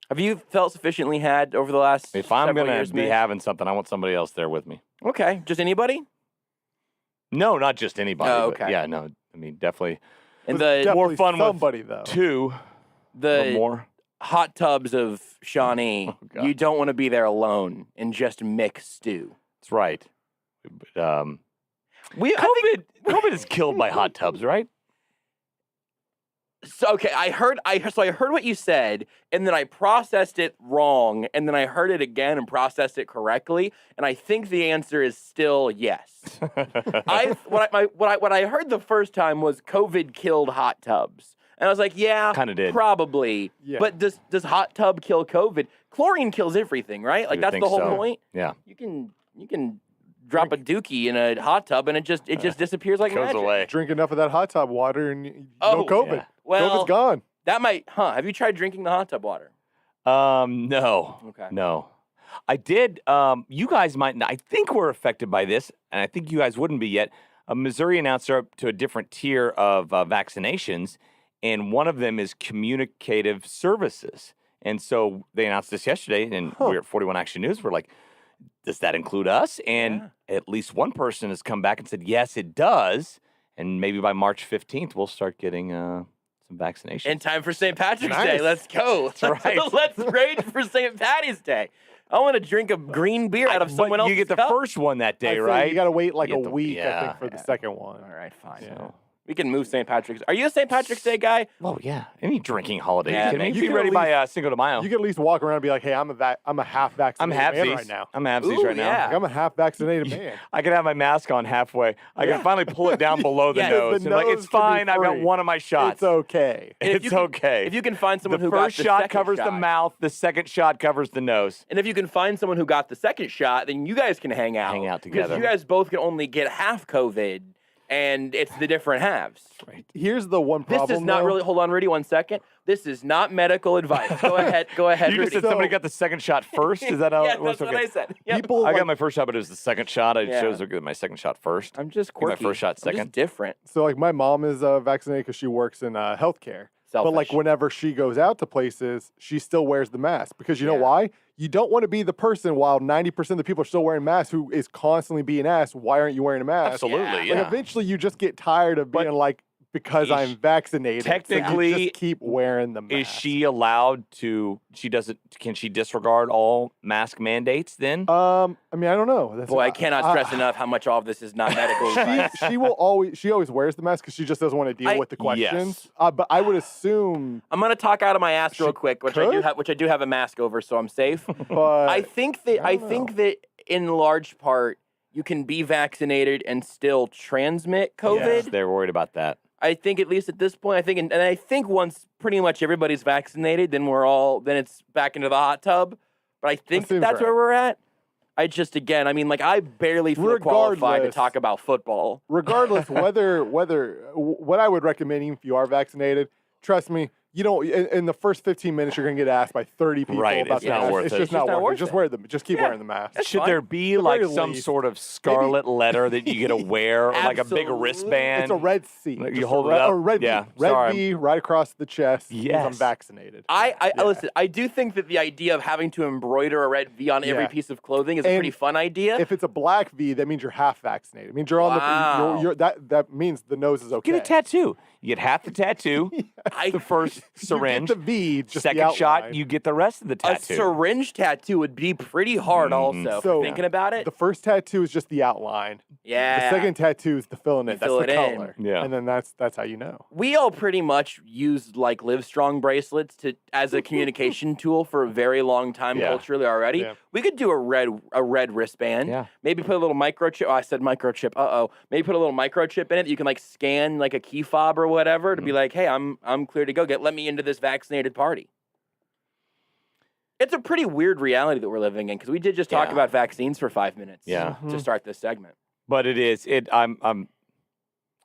Have you felt sufficiently had over the last If I'm going to be having something, I want somebody else there with me. Okay. Just anybody? No, not just anybody. Oh, but okay. yeah, no. I mean, definitely. And the more fun somebody, with though. Two. The more. Hot tubs of Shawnee. You don't want to be there alone and just mix stew. That's right. But, COVID is killed by hot tubs, right? So okay, I heard what you said, and then I processed it wrong, and then I heard it again and processed it correctly, and I think the answer is still yes. What I heard the first time was COVID killed hot tubs, and I was like, yeah, kind of did, probably. Yeah. But does hot tub kill COVID? Chlorine kills everything, right? Like that's the whole point. Yeah, you can drop a dookie in a hot tub and it just disappears like goes magic. away. Drink enough of that hot tub water and no COVID. Yeah. Well, COVID's gone. That might, Have you tried drinking the hot tub water? No. Okay. No. I did. You guys might not. I think we're affected by this, and I think you guys wouldn't be yet. Missouri announced they're up to a different tier of vaccinations, and one of them is communicative services. And so they announced this yesterday, and we're at 41 Action News. We're like, does that include us? And at least one person has come back and said, yes, it does. And maybe by March 15th, we'll start getting some vaccinations. In time for St. Patrick's Day. Let's go. That's right. Let's rage for St. Patty's Day. I want to drink a green beer out of someone else's You get the cup. first one that day, I right? You got to wait like You a get the- week, I yeah. think, for the second one. All right, fine. Yeah. We can move St. Patrick's. Are you a St. Patrick's Day guy? Oh, yeah. Any drinking holiday. Yeah, you can man. make You be can ready at by Cinco de Mayo. You can at least walk around and be like, hey, I'm a half vaccinated man right now. I'm halfsies Ooh, right now. yeah. Like, I'm a half vaccinated man. I can have my mask on halfway. I can finally pull it down below the Yes. nose. The and like, nose it's can be fine. I've got free. one of my shots. It's okay. And if It's you can- okay. If you can find someone the who got first the shot second covers the shot. mouth, the second shot covers the nose. And if you can find someone who got the second shot, then you guys can hang out. Hang out Because together. you guys both can only get half COVID, and it's the different halves. Right. Here's the one problem. This is not though. really. Hold on, Rudy, 1 second. This is not medical advice. Go ahead. Go ahead, You just Rudy. said somebody got the second shot first? Is that how Yeah, it works? that's what I said. Yep. People I like, got my first shot, but it was the second shot. I Yeah. chose to get my second shot first. I'm just Get my quirky. first shot I'm second. just different. so like my mom is vaccinated because she works in healthcare. Selfish. But like whenever she goes out to places, she still wears the mask because you know Yeah. why? You don't want to be the person while 90% of the people are still wearing masks who is constantly being asked, why aren't you wearing a mask? Absolutely, Like yeah. eventually you just get tired of being like, because I'm vaccinated. so you technically, just keep wearing the mask. Is she allowed to? Can she disregard all mask mandates then? I mean, I don't know. That's, Boy, I cannot stress enough how much all of this is not medical advice. she always wears the mask because she just doesn't want to deal with the questions. Yes. But I would assume. I'm gonna talk out of my ass real quick, which could? I do have a mask over, so I'm safe. But I think that in large part you can be vaccinated and still transmit COVID. Yes, they're worried about that. I think at least at this point, and I think once pretty much everybody's vaccinated, then it's back into the hot tub. But I think seems that's right. where we're at. I barely feel qualified to Regardless- talk about football. regardless what I would recommend, even if you are vaccinated, trust me, you don't. In the first 15 minutes, you're gonna get asked by 30 people Right, about it's the not mask. worth It's it. just not worth it. Just keep wearing the mask. Should fine. there be At the like very some least. sort of scarlet letter that you get to wear, or like a big Absolutely. wristband? It's a red C. Like, Just you a hold it red, up? A red Yeah, V. Red sorry. V right across the chest. means I'm Yes. vaccinated. Listen. I do think that the idea of having to embroider a red V on every Yeah. piece of clothing is a And pretty fun idea. If it's a black V, that means you're half vaccinated. It means you're on Wow. the. That means the nose is okay. Get a tattoo. You get half the tattoo, the first syringe. You get the V, just the second shot, outline. you get the rest of the A tattoo. syringe tattoo would be pretty hard, also. So thinking about it, The first tattoo is just the outline. yeah. The second tattoo is the filling in. You That's fill the it in. color. Yeah. And then that's how you know. We all pretty much used like Livestrong bracelets as a communication tool for a very long time Yeah. culturally already. Yeah. We could do a red wristband. Yeah. Maybe put a little microchip. Oh, I said microchip. Maybe put a little microchip in it. You can like scan like a key fob or whatever to be like, hey, I'm clear to go. Let me into this vaccinated party. It's a pretty weird reality that we're living in because we did just talk Yeah. about vaccines for 5 minutes. Yeah. To start this segment. But it is. I'm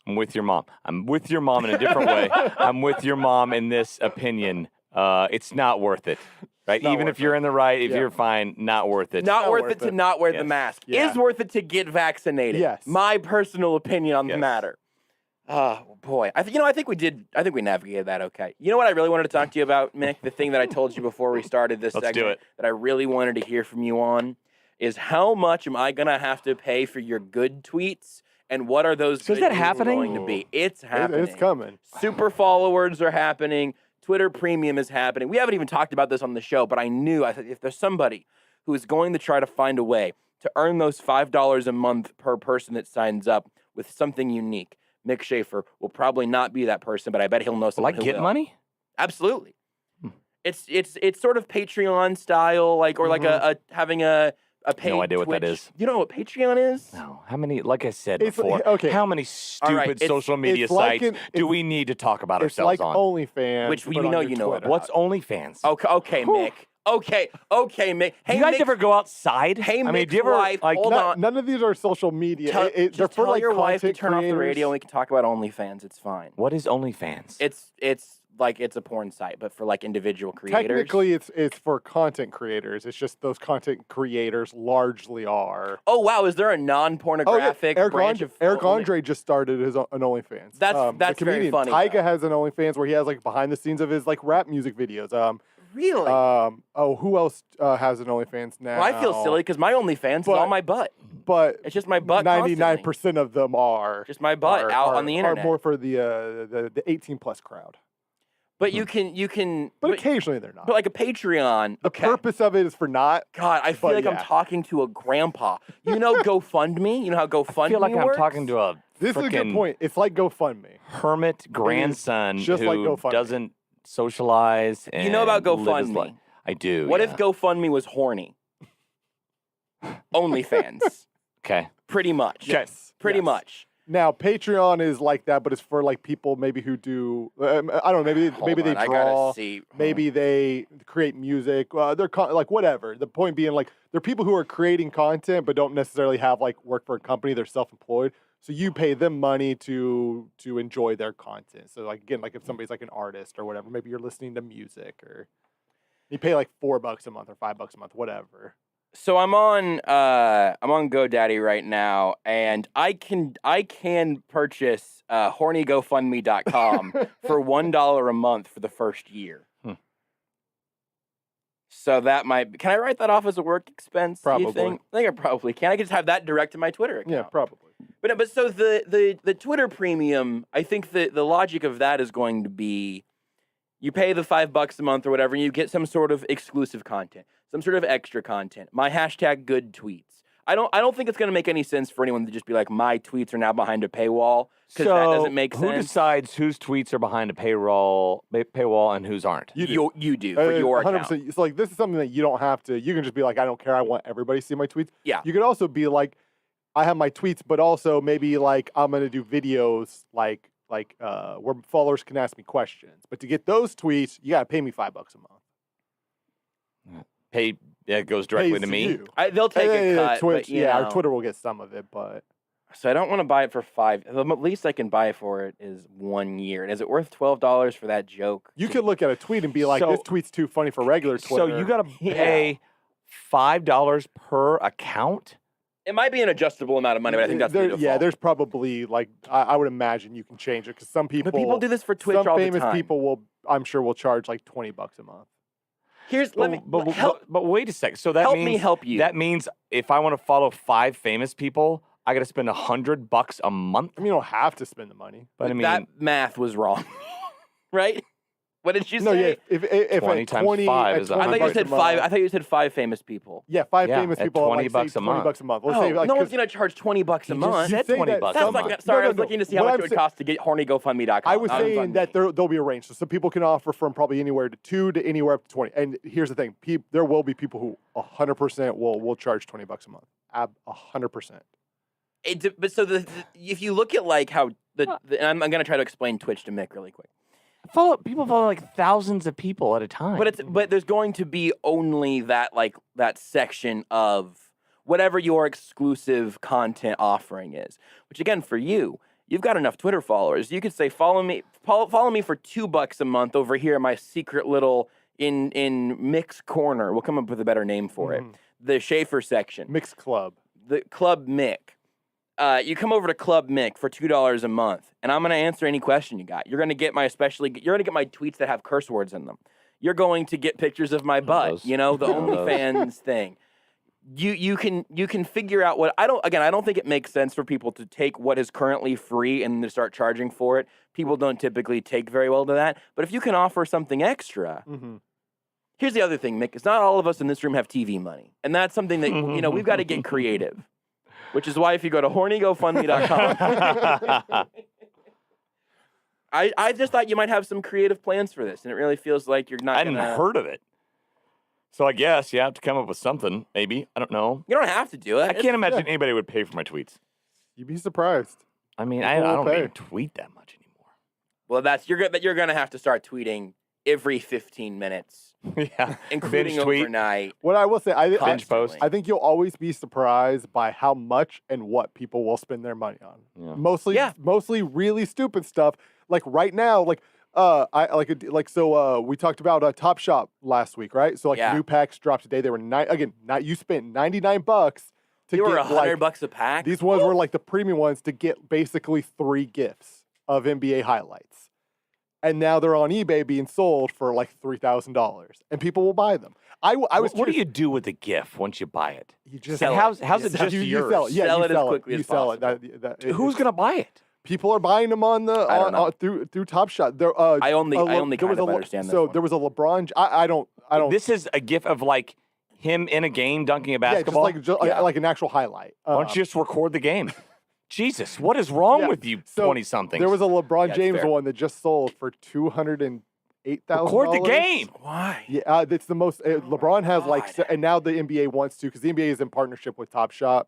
with your mom. I'm with your mom in a different way. I'm with your mom in this opinion. It's not worth it. Right? Not Even worth if you're in the right, if Yeah. you're fine, not worth it. Not worth it to not wear the Yes. mask. Yeah. Is worth it to get vaccinated. Yes. My personal opinion on the Yes. matter. Oh boy, I think we navigated that okay. You know what I really wanted to talk to you about, Mick? The thing that I told you before we started this Let's do segment it. that I really wanted to hear from you on is how much am I gonna have to pay for your good tweets, and what are those So is good that tweets happening? going to be? It's happening. It's coming. Super followers are happening. Twitter Premium is happening. We haven't even talked about this on the show, but I thought if there's somebody who is going to try to find a way to earn those $5 a month per person that signs up with something unique, Mick Shaffer will probably not be that person, but I bet he'll know someone Like who get will. money? Absolutely. It's sort of Patreon style, like or like a having a paid No idea what that Twitch. is. You know what Patreon is? No. How many? Like I said It's- before. okay. How many stupid right, it's- social media it's like sites do we need to talk about It's ourselves like on? OnlyFans. Which we but know on your you know Twitter. about. What's OnlyFans? Okay, Mick. Okay, Mick. Hey, Do you guys Mick, ever go outside? Hey, I mean, Mick's do you ever wife, like? hold on. None of these are social media. They're Just for tell like your wife to content turn off the creators. radio and we can talk about OnlyFans. It's fine. What is OnlyFans? It's like it's a porn site, but for like individual creators. Technically, it's for content creators. It's just those content creators largely are. Oh wow, is there a non-pornographic branch of Eric Andre just started an OnlyFans. That's the comedian very funny. Tyga has an OnlyFans where he has like behind the scenes of his like rap music videos. Really? Who else has an OnlyFans now? Well, I feel silly because my OnlyFans is all my butt. But it's just my butt. 99% of them are just my butt out on the internet. Are more for the 18+ crowd. But you can. But occasionally they're not. But like a Patreon. The purpose of it is for not. God, I feel like I'm talking to a grandpa. You know GoFundMe? You know how GoFundMe I feel like works? I'm talking to a This is a good point. It's like GoFundMe. hermit grandson just who like GoFundMe. doesn't socialize. And You know about live his GoFundMe? life. I do. What yeah. if GoFundMe was horny? OnlyFans. Okay. Pretty much. Yes. Pretty much. Now Patreon is like that, but it's for like people maybe who do I don't know, maybe they on, I gotta draw, see. maybe they create music. They're like whatever. The point being like they're people who are creating content but don't necessarily have like work for a company. They're self-employed, so you pay them money to enjoy their content. So like again, like if somebody's like an artist or whatever, maybe you're listening to music or you pay like $4 a month or $5 a month, whatever. So I'm on GoDaddy right now, and I can purchase hornygofundme.com for $1 a month for the first year. So that might. Can I write that off as a work expense? Probably. You think? I think I probably can. I could just have that direct to my Twitter account. Yeah, probably. But so the Twitter premium, I think the logic of that is going to be, you pay the $5 a month or whatever, and you get some sort of exclusive content, some sort of extra content. My hashtag good tweets. I don't think it's going to make any sense for anyone to just be like, my tweets are now behind a paywall, because that doesn't make sense. Who decides whose tweets are behind a paywall and whose aren't? You do for your account. 100%. It's like this is something that you don't have to. You can just be like, I don't care. I want everybody to see my tweets. Yeah. You could also be like, I have my tweets, but also maybe like I'm going to do videos like where followers can ask me questions. But to get those tweets, you got to pay me $5 a month. It goes directly Pays to me. you. They'll take a cut. Twitch, but, you know. our Twitter will get some of it, but. So I don't want to buy it for $5. The least I can buy for it is 1 year. And is it worth $12 for that joke? You could look at a tweet and be like, this tweet's too funny for regular Twitter. So you got to pay $5 per account? It might be an adjustable amount of money, but I think that's the default. Yeah, there's probably like I would imagine you can change it because some people. But people do this for Twitch some all the famous time. people I'm sure will charge like $20 a month. But wait a second. So that help means me help you. That means if I want to follow 5 famous people, I got to spend $100 a month. I mean, you don't have to spend the money. But I mean, that math was wrong, right? What did you say? No, yeah. If 20 times 5 is I thought you said 5. I thought you said 5 famous people. Yeah, 5 famous at people. $20 like, say a month. $20 a month. Let's Oh, say, like, no one's gonna charge $20 a month. said You say $20 that- a That's month. like, sorry, I was No, looking to see what how much I'm it would saying- cost to get hornygofundme.com. I was saying that they'll be a range. So some people can offer from probably anywhere to 2 to anywhere up to 20. And here's the thing: there will be people who 100% will charge $20 a month. 100%. But so if you look at like how and I'm gonna try to explain Twitch to Mick really quick. People follow like thousands of people at a time. But there's going to be only that section of whatever your exclusive content offering is. Which again, for you've got enough Twitter followers. You could say follow me for $2 a month over here in my secret little in Mick's corner. We'll come up with a better name for it. The Shaffer section. Mick's Club. The Club Mick. You come over to Club Mick for $2 a month, and I'm gonna answer any question you got. You're gonna get my tweets that have curse words in them. You're going to get pictures of my butt. The OnlyFans thing. You can figure out what I don't think it makes sense for people to take what is currently free and to start charging for it. People don't typically take very well to that. But if you can offer something extra. Here's the other thing, Mick. It's not all of us in this room have TV money, and that's something that we've got to get creative. Which is why if you go to hornygofundme.com, I just thought you might have some creative plans for this, and it really feels like you're not. I hadn't heard of it. So I guess you have to come up with something, maybe. I don't know. You don't have to do it. I can't imagine anybody would pay for my tweets. You'd be surprised. I mean, I don't even tweet that much anymore. Well, you're going to have to start tweeting every 15 minutes. Yeah, including overnight. What I will say, I think you'll always be surprised by how much and what people will spend their money on. Yeah. Mostly really stupid stuff. Like right now, like We talked about Top Shop last week, right? So Yeah. new packs dropped today. They were you spent $99 to They were get $100 a pack. These ones were like the premium ones to get basically 3 gifts of NBA highlights. And now they're on eBay being sold for like $3,000, and people will buy them. What do you do with the GIF once you buy it? You just and how's it just you yours? sell it. Yeah, Sell you it as sell quickly You as sell it. possible. Who's gonna buy it? People are buying them on the through Top Shot. I only kind of understand this So one. there was a LeBron. I don't. This is a GIF of like him in a game dunking a Yeah, basketball. like an actual highlight. Why don't you just record the game? Jesus, what is wrong with you, 20-somethings? There was a LeBron That's James fair. one that just sold for $208,000. Record the game. Why? Yeah, it's the most. LeBron has and now the NBA wants to because the NBA is in partnership with Top Shot.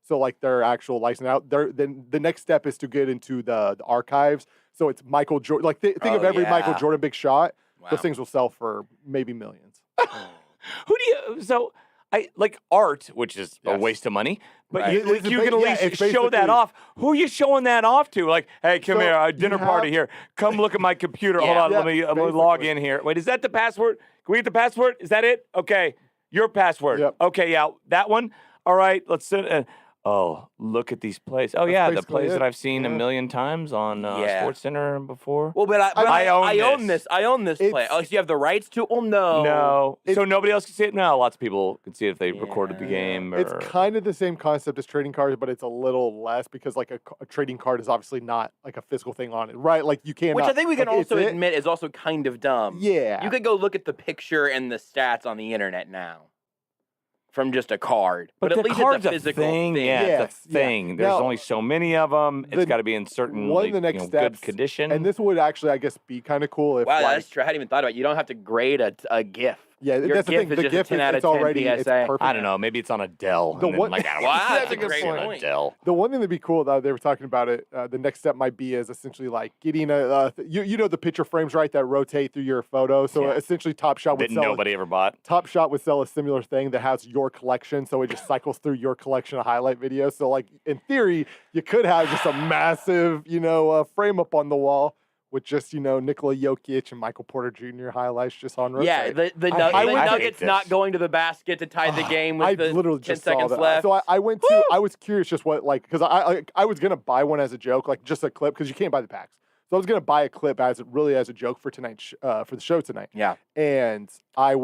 So like their actual license out. Then the next step is to get into the archives. So it's Michael Jordan. Like think of every Michael Jordan big shot. Wow. Those things will sell for maybe millions. Who do you? So I like art, which is a waste of money. But Right. you can at least it's show that basically- off. Who are you showing that off to? Like, hey, come So here, a you dinner party have- here. Come look at my computer. Hold on, let me log in here. Wait, is that the password? Can we get the password? Is that it? Okay, your password. Yep. Okay, yeah, that one. All right, let's sit. Oh, look at these plays. Oh, That's yeah, the basically plays it. that I've seen a Yeah. million times on Sports Center before. Well, but I own this. I own this It's- play. Oh, so you have the rights to? Well, no. No. So nobody else can see it? No, lots of people can see it if they recorded the game. Or... It's kind of the same concept as trading cards, but it's a little less because like a trading card is obviously not like a physical thing on it, right? Like you can't. Which I think we can like, also it's it. admit is also kind of dumb. Yeah. You could go look at the picture and the stats on the internet now from just a card. But at the least card's it's a physical thing. thing. Yeah, Yes, it's a thing. yeah. There's Now, only so many of them. It's got to be in certain one of the next good steps, condition. And this would actually, I guess, be kind of cool if Wow, like, that's true. I hadn't even thought about it. You don't have to grade a GIF. Yeah, Your that's the GIF thing. is The just GIF a 10 out of it's 10 already it's PSA. perfect. I don't know. Maybe it's on a Dell. The and then, one- like, I don't Wow, know. that's a It's great on point. Dell. The one thing that'd be cool though, they were talking about it. The next step might be is essentially like getting you know the picture frames right that rotate through your photo. So essentially, Top Shot would That sell. nobody ever bought. Top Shot would sell a similar thing that has your collection, so it just cycles through your collection of highlight videos. So like in theory, you could have just a massive frame up on the wall with just Nikola Jokic and Michael Porter Jr. highlights just on rotate. Yeah, the Nuggets not going to the basket to tie the game with I the literally 10 just saw seconds that. left. So I was curious just what because I was gonna buy one as a joke, like just a clip because you can't buy the packs. So I was gonna buy a clip as a joke for tonight for the show tonight. Yeah. And I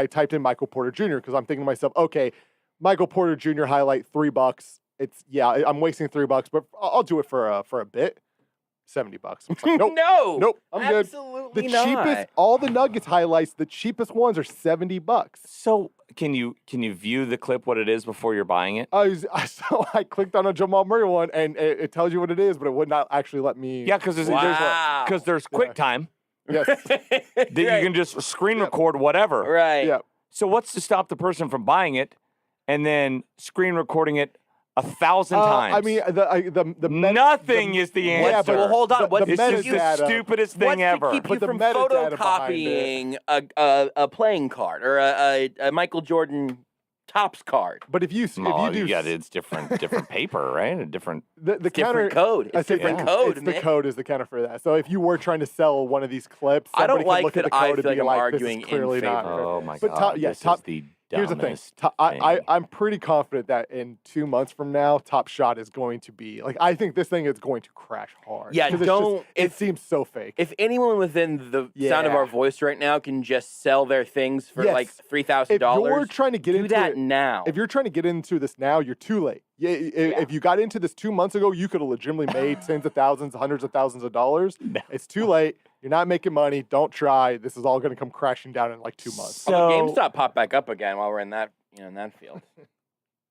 typed in Michael Porter Jr. because I'm thinking to myself, okay, Michael Porter Jr. highlight $3. I'm wasting $3, but I'll do it for a bit. $70. I'm like, nope. Nope. I'm good. Absolutely The not. cheapest, all the Nuggets highlights, the cheapest ones are $70. So can you view the clip what it is before you're buying it? So I clicked on a Jamal Murray one and it tells you what it is, but it would not actually let me. Yeah, because there's QuickTime. Yes. That you can just screen record whatever. Right. Yeah. So what's to stop the person from buying it and then screen recording it 1,000 times? I mean, nothing is the answer. Yeah, but well, hold on. What's This is the stupidest thing ever. What's to keep you But the from metadata behind photocopying a playing card or a Michael Jordan Topps card? But if you do, it's different paper, right? A different the counter different code. It's different code. It's the code is the counter for that. So if you were trying to sell one of these clips, I don't somebody could like look at that the I code feel and like be I'm like, arguing this is clearly in not. favor. Oh my But God! This is the Here's the thing. dumbest thing. I'm pretty confident that in 2 months from now, Top Shot is going to be like. I think this thing is going to crash hard. Yeah, 'Cause it seems so fake. If anyone within the sound of Yeah. our voice right now can just sell their things for Yes. like If $3,000, you're trying to get do into that it now. If you're trying to get into this now, you're too late. Yeah, if you got into this 2 months ago, you could have legitimately made tens of thousands, hundreds of thousands of dollars. No. It's too late. You're not making money. Don't try. This is all going to come crashing down in like 2 months. So GameStop pop back up again while we're in that field.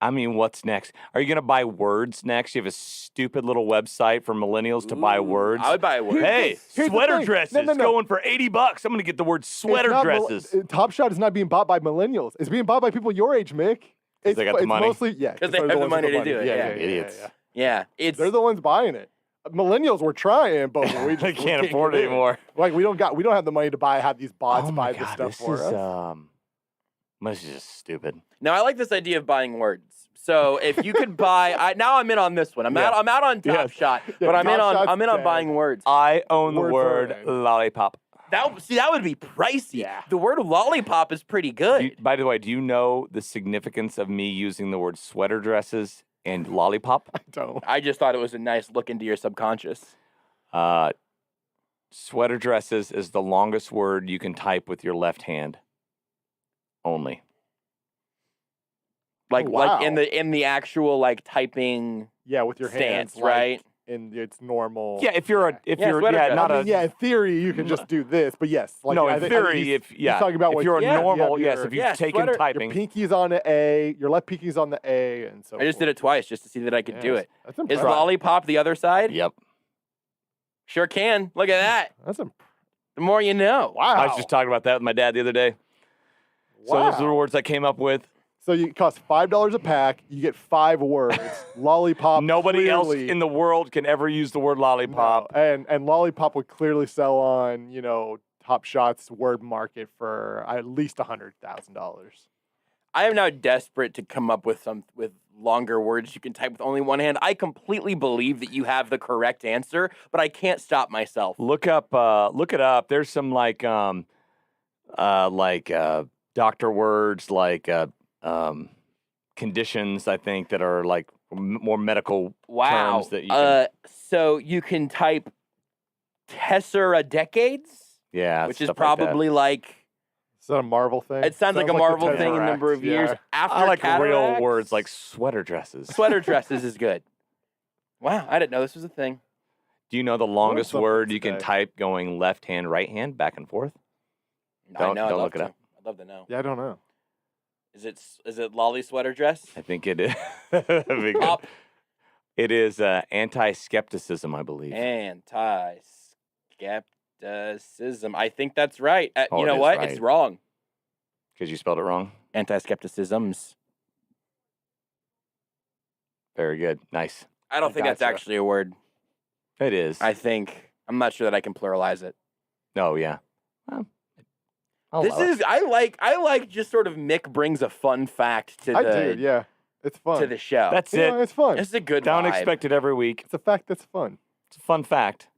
I mean, what's next? Are you going to buy words next? You have a stupid little website for millennials to buy words. I would buy words. Hey, Here's the sweater thing. dresses No. going for $80. I'm going to get the word sweater dresses. Top Shot is not being bought by millennials. It's being bought by people your age, Mick. They got the money? Mostly, Because they have the money to do it. Yeah, idiots. Yeah, they're the ones buying it. Millennials were trying, but we just They can't we afford get it in. anymore. Like we don't have the money to have these bots buy this stuff this for is, us. This is just stupid. Now, I like this idea of buying words. So if you could buy, now I'm in on this one. I'm out on Top Shot, but I'm in on buying words. I own the word Word lollipop. That would be pricey. Yeah. The word lollipop is pretty good. By the way, do you know the significance of me using the word sweater dresses and lollipop? I don't. I just thought it was a nice look into your subconscious. Sweater dresses is the longest word you can type with your left hand. Only. Like in the actual like typing. Yeah, with your stance, hands, right? In its normal. Yeah, if you're in theory you can just do this, but yes, like no, in theory, he's talking about if you're a normal, yes, if you've taken typing, your pinky's on the A, your left pinky's on the A, and so. I just did it twice just to see that I could do it. That's Is impressive. lollipop the other side? Yep. Sure can. Look at that. That's the more you know. Wow. I was just talking about that with my dad the other day. So those are the words I came up with. So it costs $5 a pack. You get 5 words. Lollipop. Nobody else in the world can ever use the word lollipop. No. And lollipop would clearly sell on, Top Shot's word market for at least $100,000. I am now desperate to come up with longer words you can type with only one hand. I completely believe that you have the correct answer, but I can't stop myself. Look it up. There's some doctor words conditions, I think, that are like more medical terms that you can... So you can type decades? Yeah, which is probably like... Is that a Marvel thing? It sounds like a Marvel thing in a number of years. After I like cataracts, real words like sweater dresses. Sweater dresses is good. Wow, I didn't know this was a thing. Do you know the longest word you can type going left hand, right hand, back and forth? I know. Don't look it up. I'd love to know. Yeah, I don't know. Is it lolly sweater dress? I think it is. It is anti-skepticism, I believe. Anti-skepticism. I think that's right. Oh, you know what? Right. It's wrong. Because you spelled it wrong? Anti-skepticisms. Very good. Nice. I don't think that's actually a word. It is. I'm not sure that I can pluralize it. Oh, yeah. Well, I like just sort of Mick brings a fun fact to yeah. It's fun. to the show. That's it. It's fun. This is a good Don't vibe. expect it every week. It's a fact that's fun. It's a fun fact.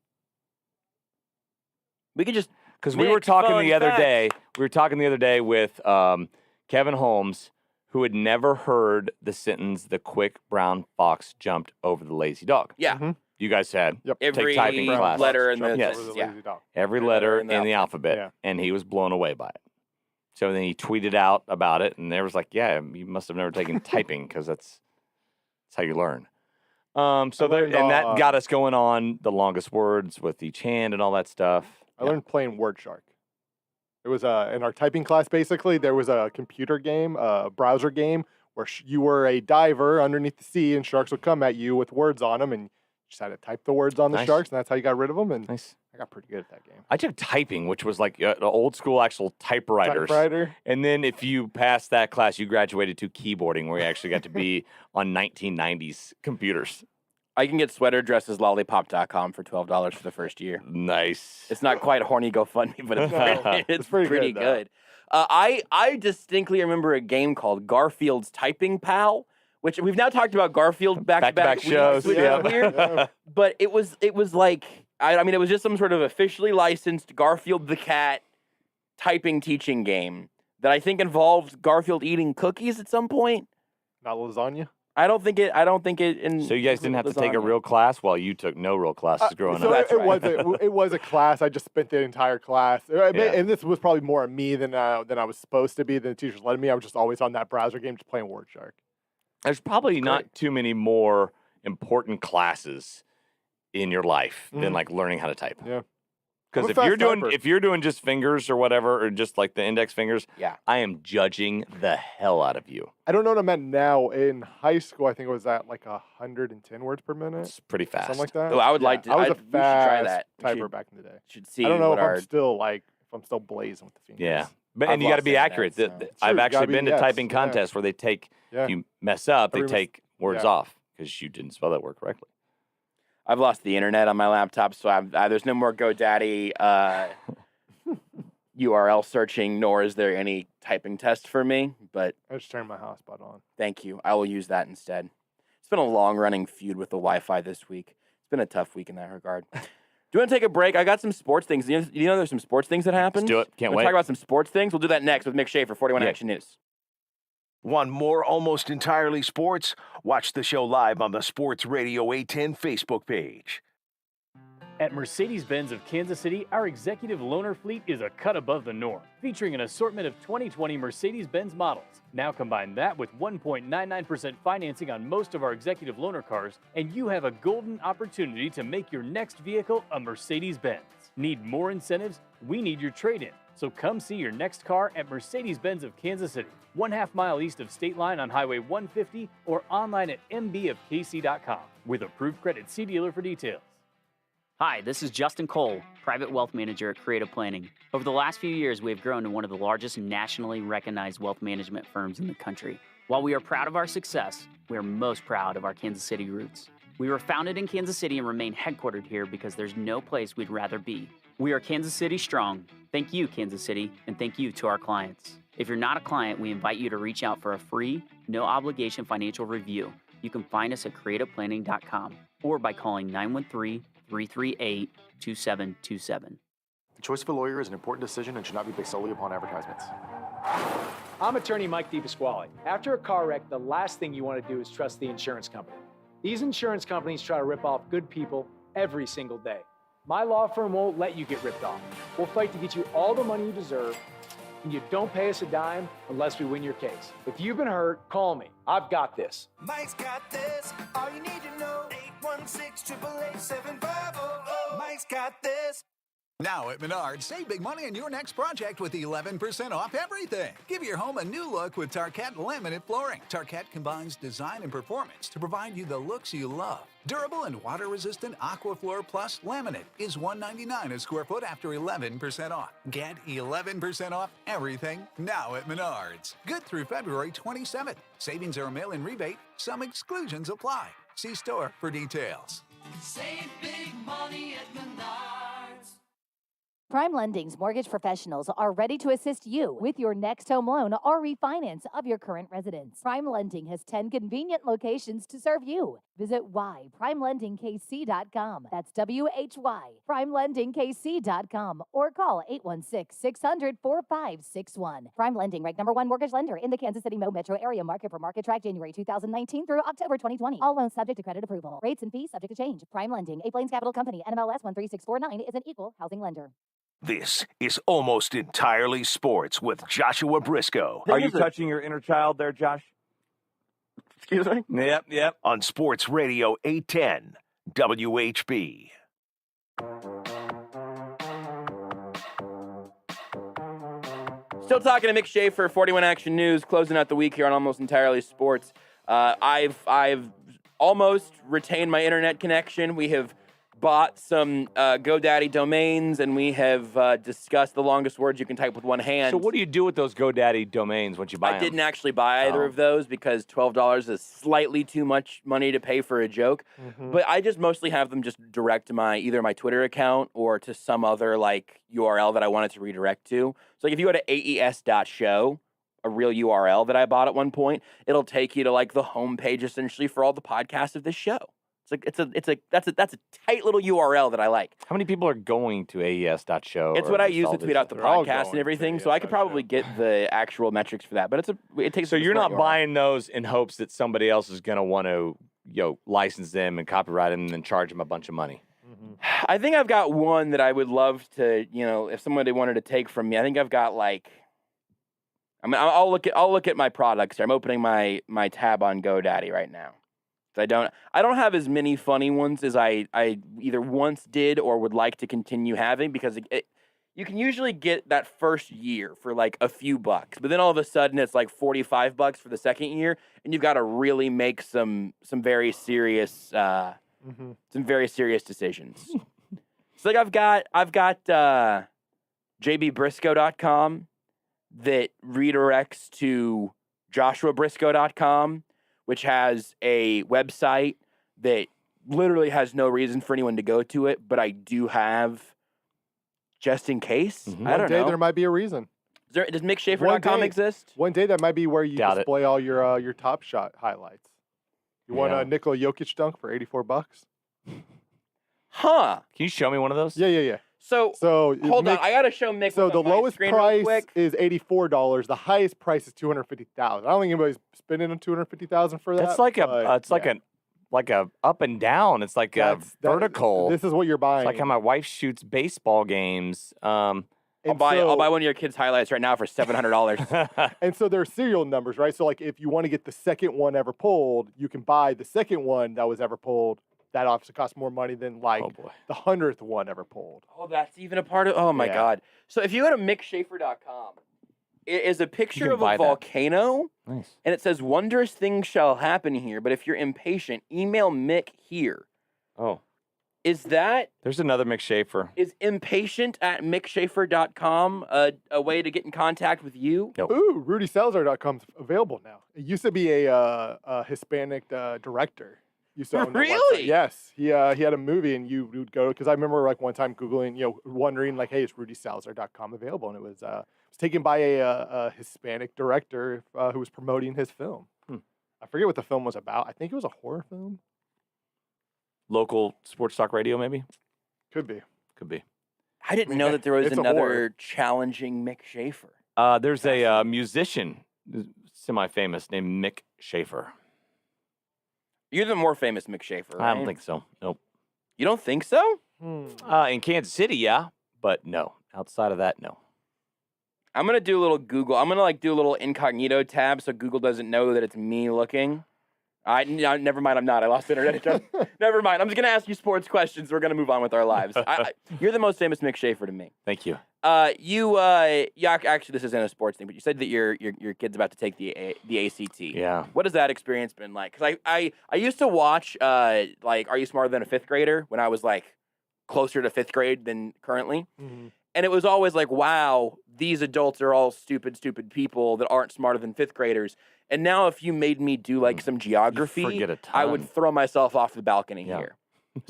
We could just because we were talking the other day. We were talking the other day with Kevin Holmes, who had never heard the sentence "the quick brown fox jumped over the lazy dog." Yeah. Mm-hmm. You guys had every take typing class. letter in the every letter in the alphabet, and he was blown away by it. So then he tweeted out about it, and there was like, "Yeah, you must have never taken typing because that's how you learn." That got us going on the longest words with each hand and all that stuff. I learned playing Word Shark. It was in our typing class. Basically, there was a computer game, a browser game, where you were a diver underneath the sea, and sharks would come at you with words on them, and just had to type the words on the sharks, and that's how you got rid of them. And I got pretty good at that game. I took typing, which was like the old school actual typewriters. Typewriter. And then if you passed that class, you graduated to keyboarding, where you actually got to be on 1990s computers. I can get sweater dresses lollipop.com for $12 for the first year. Nice. It's not quite horny GoFundMe, but it's pretty good. I distinctly remember a game called Garfield's Typing Pal, which we've now talked about Garfield back-to-back shows. Weird. But it was like it was just some sort of officially licensed Garfield the Cat typing teaching game that I think involved Garfield eating cookies at some point. Not lasagna? I don't think it. So you guys didn't have to take a real class while you took no real classes growing up. It was a class. I just spent the entire class, and this was probably more of me than I was supposed to be. Than the teachers letting me. I was just always on that browser game, just playing Word Shark. There's probably not too many more important in your life than like learning how to type. Yeah. Because if you're doing just fingers or whatever, or just like the index fingers, I am judging the hell out of you. I don't know what I'm at now. In high school, I think it was at like 110 words per minute. It's pretty fast. Something like that. Oh, I would like to. I was a we should try that. typer back in the day. Should see. I don't know what if I'm still blazing with the fingers. Yeah. And you got to be accurate. I've actually been to typing contests where they take, if you mess up, they take words off because you didn't spell that word correctly. I've lost the internet on my laptop, so there's no more GoDaddy URL searching, nor is there any typing test for me, but I just turned my hotspot on. thank you. I will use that instead. It's been a long-running feud with the Wi-Fi this week. It's been a tough week in that regard. Do you want to take a break? I got some sports things. You know there's some sports things that happened? Let's do it. Can't We'll wait. talk about some sports things. We'll do that next with Mick Shaffer, 41 Action News. Want more Almost Entirely Sports? Watch the show live on the Sports Radio 810 Facebook page. At Mercedes-Benz of Kansas City, our executive loaner fleet is a cut above the norm, featuring an assortment of 2020 Mercedes-Benz models. Now combine that with 1.99% financing on most of our executive loaner cars, and you have a golden opportunity to make your next vehicle a Mercedes-Benz. Need more incentives? We need your trade-in. So come see your next car at Mercedes-Benz of Kansas City, 1/2 mile east of State Line on Highway 150, or online at mbofkc.com. With approved credit, see dealer for details. Hi, this is Justin Cole, Private Wealth Manager at Creative Planning. Over the last few years, we have grown to one of the largest nationally recognized wealth management firms in the country. While we are proud of our success, we are most proud of our Kansas City roots. We were founded in Kansas City and remain headquartered here because there's no place we'd rather be. We are Kansas City strong. Thank you, Kansas City, and thank you to our clients. If you're not a client, we invite you to reach out for a free, no-obligation financial review. You can find us at creativeplanning.com or by calling 913-338-2727. The choice of a lawyer is an important decision and should not be based solely upon advertisements. I'm attorney Mike DePasquale. After a car wreck, the last thing you want to do is trust the insurance company. These insurance companies try to rip off good people every single day. My law firm won't let you get ripped off. We'll fight to get you all the money you deserve, and you don't pay us a dime unless we win your case. If you've been hurt, call me. I've got this. Mike's got this. All you need to know, 816-888-7500. Mike's got this. Now at Menards, save big money on your next project with 11% off everything. Give your home a new look with Tarkett laminate flooring. Tarkett combines design and performance to provide you the looks you love. Durable and water-resistant Aquafloor Plus laminate is $199 a square foot after 11% off. Get 11% off everything now at Menards. Good through February 27th. Savings are a mail-in rebate. Some exclusions apply. See store for details. Save big money at Menards. Prime Lending's mortgage professionals are ready to assist you with your next home loan or refinance of your current residence. Prime Lending has 10 convenient locations to serve you. Visit whyprimelendingkc.com. That's WHY, primelendingkc.com, or call 816-600-4561. Prime Lending, ranked #1 mortgage lender in the Kansas City metro area market for market track January 2019 through October 2020. All loans subject to credit approval. Rates and fees subject to change. Prime Lending, a Plains Capital Company, NMLS 13649, is an equal housing lender. This is Almost Entirely Sports with Joshua Brisco. Are you touching your inner child there, Josh? Excuse me? Yep. On Sports Radio 810 WHB. Still talking to Mick Shaffer, 41 Action News, closing out the week here on Almost Entirely Sports. I've almost retained my internet connection. We have bought some GoDaddy domains, and we have discussed the longest words you can type with one hand. So what do you do with those GoDaddy domains once you buy them? I didn't actually buy either of those because $12 is slightly too much money to pay for a joke. Mm-hmm. But I just mostly have them just direct to either my Twitter account or to some other like URL that I wanted to redirect to. So like if you go to aes.show, a real URL that I bought at one point, it'll take you to like the homepage essentially for all the podcasts of this show. That's a tight little URL that I like. How many people are going to aes.show? It's what I use to tweet out the podcast and everything, so I could probably get the actual metrics for that. But it takes. So you're not buying those in hopes that somebody else is going to want to, license them and copyright them and then charge them a bunch of money. I think I've got one that I would love to, if somebody wanted to take from me. I think I've got I'll look at my products here. I'm opening my tab on GoDaddy right now. I don't have as many funny ones as I either once did or would like to continue having, because you can usually get that first year for like a few bucks, but then all of a sudden it's like $45 for the second year, and you've got to really make some very serious decisions. So like I've got jbbrisco.com that redirects to joshuabrisco.com, which has a website that literally has no reason for anyone to go to it, but I do have just in case. I One don't day know. there might be a reason. Does MickShaffer.com exist? One day that might be where you Doubt it. display all your Top Shot highlights. You want a Nikola Jokic dunk for $84? Huh? Can you show me one of those? Yeah. So hold on, I gotta show Mick. So what's the on my lowest screen real price quick. is $84. The highest price is $250,000. I don't think anybody's spending $250,000 for that. That's like it's like yeah. a up and down. It's like a vertical. This is what you're buying. It's like how my wife shoots baseball games. I'll buy one of your kids' highlights right now for $700. And so there are serial numbers, right? So like if you want to get the second one ever pulled, you can buy the second one that was ever pulled. That obviously costs more money than like the 100th one ever pulled. Oh, that's even a part of. Oh my God! So if you go to MickShaffer.com, it is a picture of a volcano, Nice. and it says "Wondrous things shall happen here." But if you're impatient, email Mick here. Oh, is that? There's another Mick Shaffer. Is impatient@MickShaffer.com a way to get in contact with you? Nope. Ooh, RudySalazar.com's available now. It used to be a Hispanic director. Used to own the website. Really? Yes. He had a movie, and you would go because I remember like one time Googling, wondering like, hey, is RudySalazar.com available? And it was taken by a Hispanic director who was promoting his film. I forget what the film was about. I think it was a horror film. Local sports talk radio, maybe. Could be. I didn't know that there was it's a another horror. challenging Mick Shaffer. There's a musician, semi-famous, named Mick Shaffer. You're the more famous Mick Shaffer, right? I don't think so. Nope. You don't think so? In Kansas City, yeah, but no. Outside of that, no. I'm gonna do a little Google. I'm gonna do a little incognito tab so Google doesn't know that it's me looking. Never mind. I'm not. I lost internet. Never mind. I'm just gonna ask you sports questions. We're gonna move on with our lives. You're the most famous Mick Shaffer to me. Thank you. Actually, this isn't a sports thing, but you said that your kid's about to take the ACT. Yeah. What has that experience been like? Because I used to watch Are You Smarter Than a Fifth Grader when I was like closer to fifth grade than currently, and it was always like, wow, these adults are all stupid people that aren't smarter than fifth graders. And now, if you made me do like some geography, forget a I would ton. throw myself off the balcony here.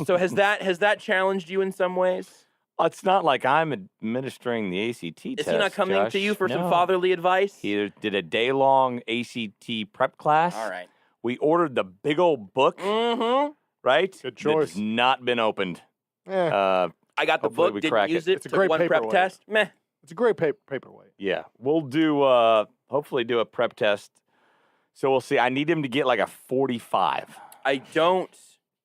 So has that challenged you in some ways? It's not like I'm administering the ACT test. Is he not coming Josh. to you for some No. fatherly advice? He did a day-long ACT prep class. All right. We ordered the big old book. Mm-hmm. Right? Good choice. It's not been opened. Eh. I got the Hopefully book, we didn't crack use it. it, It's a took great one prep paperweight. test. Meh. It's a great paperweight. Yeah. We'll do, hopefully do a prep test. So we'll see. I need him to get like a 45. I don't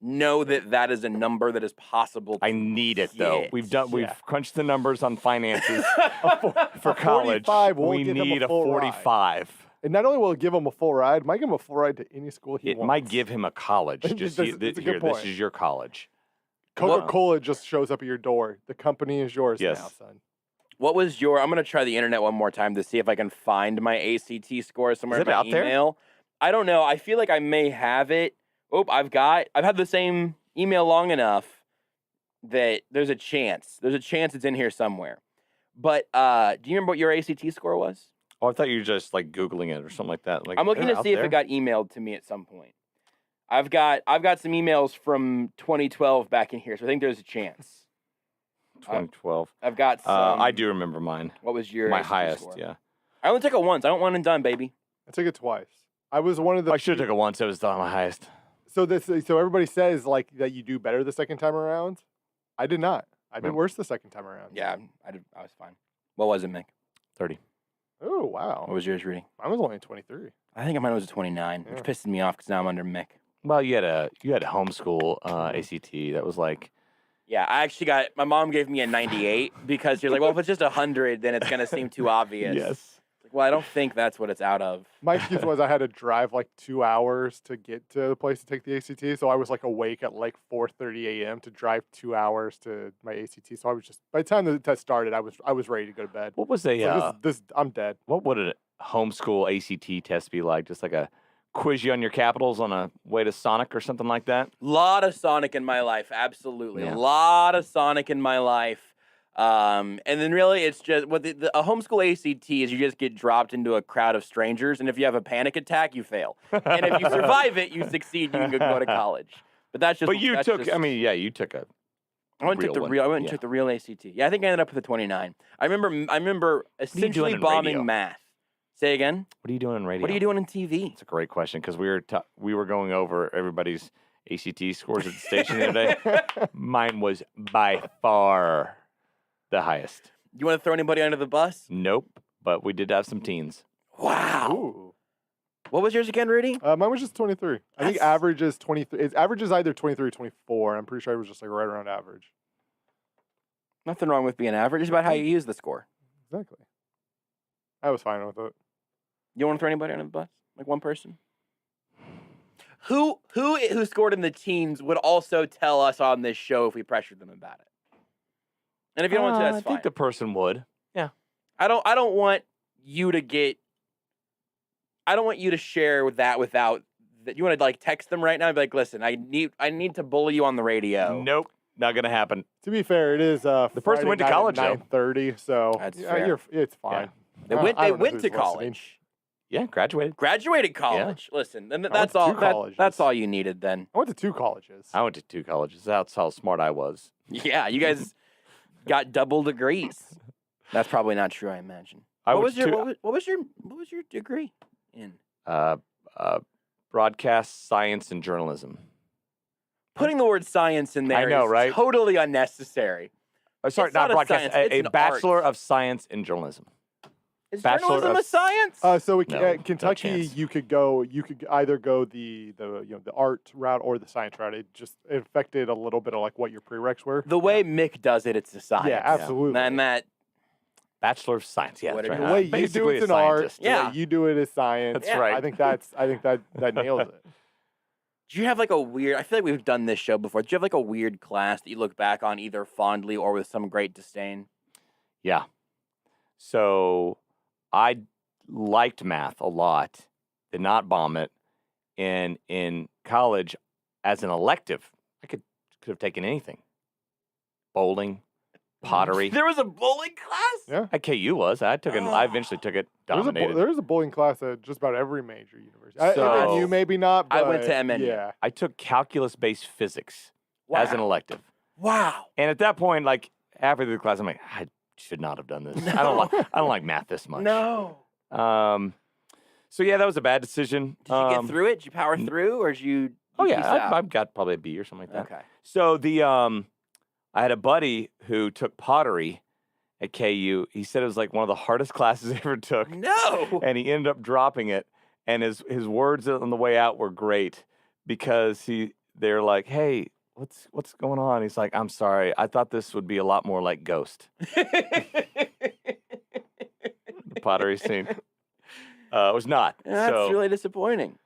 know that is a number that is possible. I need it though. get. We've crunched the numbers on finances for A college. 45 will We give him a need a full ride. 45. And not only will it give him a full ride, it might give him a full ride to any school he It wants. might give him a college. Just That's a good here, point. this is your college. Coca-Cola just shows up at your door. The company is yours Yes. now, son. What was your? I'm gonna try the internet one more time to see if I can find my ACT score somewhere Is in it my out there? email. I don't know. I feel like I may have it. I've had the same email long enough that there's a chance. There's a chance it's in here somewhere. But do you remember what your ACT score was? Oh, I thought you were just like Googling it or something like that. Like I'm looking they're to out see if there. it got emailed to me at some point. I've got some emails from 2012 back in here, so I think there's a chance. 2012. I've got some. I do remember mine. What was your My ACT highest, score? yeah. I only took it once. I don't want it done, baby. I took it twice. I was one of the. I should have took it once. It was my highest. So everybody says like that you do better the second time around. I did not. I did worse the second time around. Yeah, I was fine. What was it, Mick? 30. Oh wow. What was yours, Rudy? Mine was only 23. I think mine was a 29, which pisses me off because now I'm under Mick. Well, you had homeschool ACT. That was like. Yeah, I actually my mom gave me a 98 because she was like, well, if it's just 100, then it's going to seem too obvious. Yes. Like, well, I don't think that's what it's out of. My excuse was I had to drive like 2 hours to get to the place to take the ACT. So I was like awake at like 4:30 a.m. to drive 2 hours to my ACT. So I was just by the time the test started, I was ready to go to bed. What was a So this I'm dead. What would a homeschool ACT test be like? Just like a quiz you on your capitals on a way to Sonic or something like that? Lot of Sonic in my life, absolutely. Yeah. A lot of Sonic in my life. And then really it's just what a homeschool ACT is. You just get dropped into a crowd of strangers, and if you have a panic attack, you fail. And if you survive it, you succeed. You can go to college. But that's just. But you that's took. just- I mean, yeah, you took a I went and took the real ACT. Yeah, I think I ended up with a 29. I remember essentially bombing math. Say again? What are you doing in radio? What are you doing in TV? It's a great question because we were going over everybody's ACT scores at the station the other day. Mine was by far the highest. You want to throw anybody under the bus? Nope, but we did have some teens. Wow. Ooh. What was yours again, Rudy? Mine was just 23. I think average is 23. Its average is either 23 or 24. I'm pretty sure it was just like right around average. Nothing wrong with being average. It's about how you use the score. Exactly. I was fine with it. You want to throw anybody under the bus? Like one person? Who scored in the teens would also tell us on this show if we pressured them about it. And if you don't want to, that's fine. I think the person would. Yeah. I don't want you to get. I don't want you to share that without that. You want to like text them right now and be like, "Listen, I need to bully you on the radio." Nope, not gonna happen. To be fair, it is the person went to college, at 9:30, so that's fair. It's fine. Yeah. They went to college. Yeah, graduated. Graduated college. Yeah. Listen, that's all. That's all you needed then. I went to 2 colleges. I went to 2 colleges. That's how smart I was. Yeah, you guys got double degrees. That's probably not true. I imagine. What was your degree in? Broadcast science and journalism. Putting the word science in there I know, is right? totally unnecessary. Sorry, not broadcast. A bachelor of science in journalism. Is journalism a science? So No, at Kentucky, no chance. you could either go the art route or the science route. It affected a little bit of like what your prereqs were. The way Mick does it, it's a science. Yeah, absolutely. And that Bachelor of Science. Yeah, that's right. The way you do it's an art. Yeah. The way you do it is science. That's right. I think that nails it. Do you have like a weird? I feel like we've done this show before. Do you have like a weird class that you look back on either fondly or with some great disdain? Yeah. So I liked math a lot. Did not bomb it. And in college, as an elective, I could have taken anything. Bowling, pottery. There was a bowling class? Yeah. At KU was. I eventually took it. Dominated. There's a bowling class at just about every major university. So- you maybe not. But I went to MNU. Yeah. I took calculus-based physics as an elective. Wow. And at that point, like halfway through the class, I'm like, I should not have done this. No. I don't like math this much. No. So yeah, that was a bad decision. Did you get through it? Did you power through, or did you? Oh yeah, I've got probably a B or something like that. Okay. So I had a buddy who took pottery at KU. He said it was like one of the hardest classes he ever took. No. And he ended up dropping it. And his words on the way out were great because they're like, "Hey, what's going on?" He's like, "I'm sorry. I thought this would be a lot more like Ghost." The pottery scene. It was not. That's really disappointing.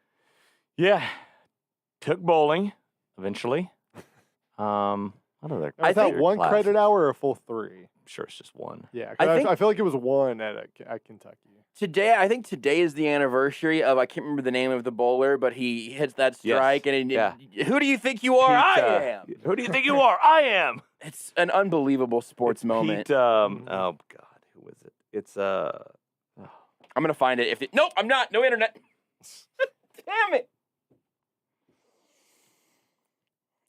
Yeah. Took bowling eventually. What other? I thought one classes? credit hour or a full 3. I'm sure it's just one. Yeah, I I feel like it was 1 at Kentucky. I think today is the anniversary of, I can't remember the name of the bowler, but he hits that strike and who do you think you are? I am. Who do you think you are? I am. It's an unbelievable sports moment. Pete, oh God, who was it? It's I'm gonna find it. Nope, I'm not. No internet. Damn it.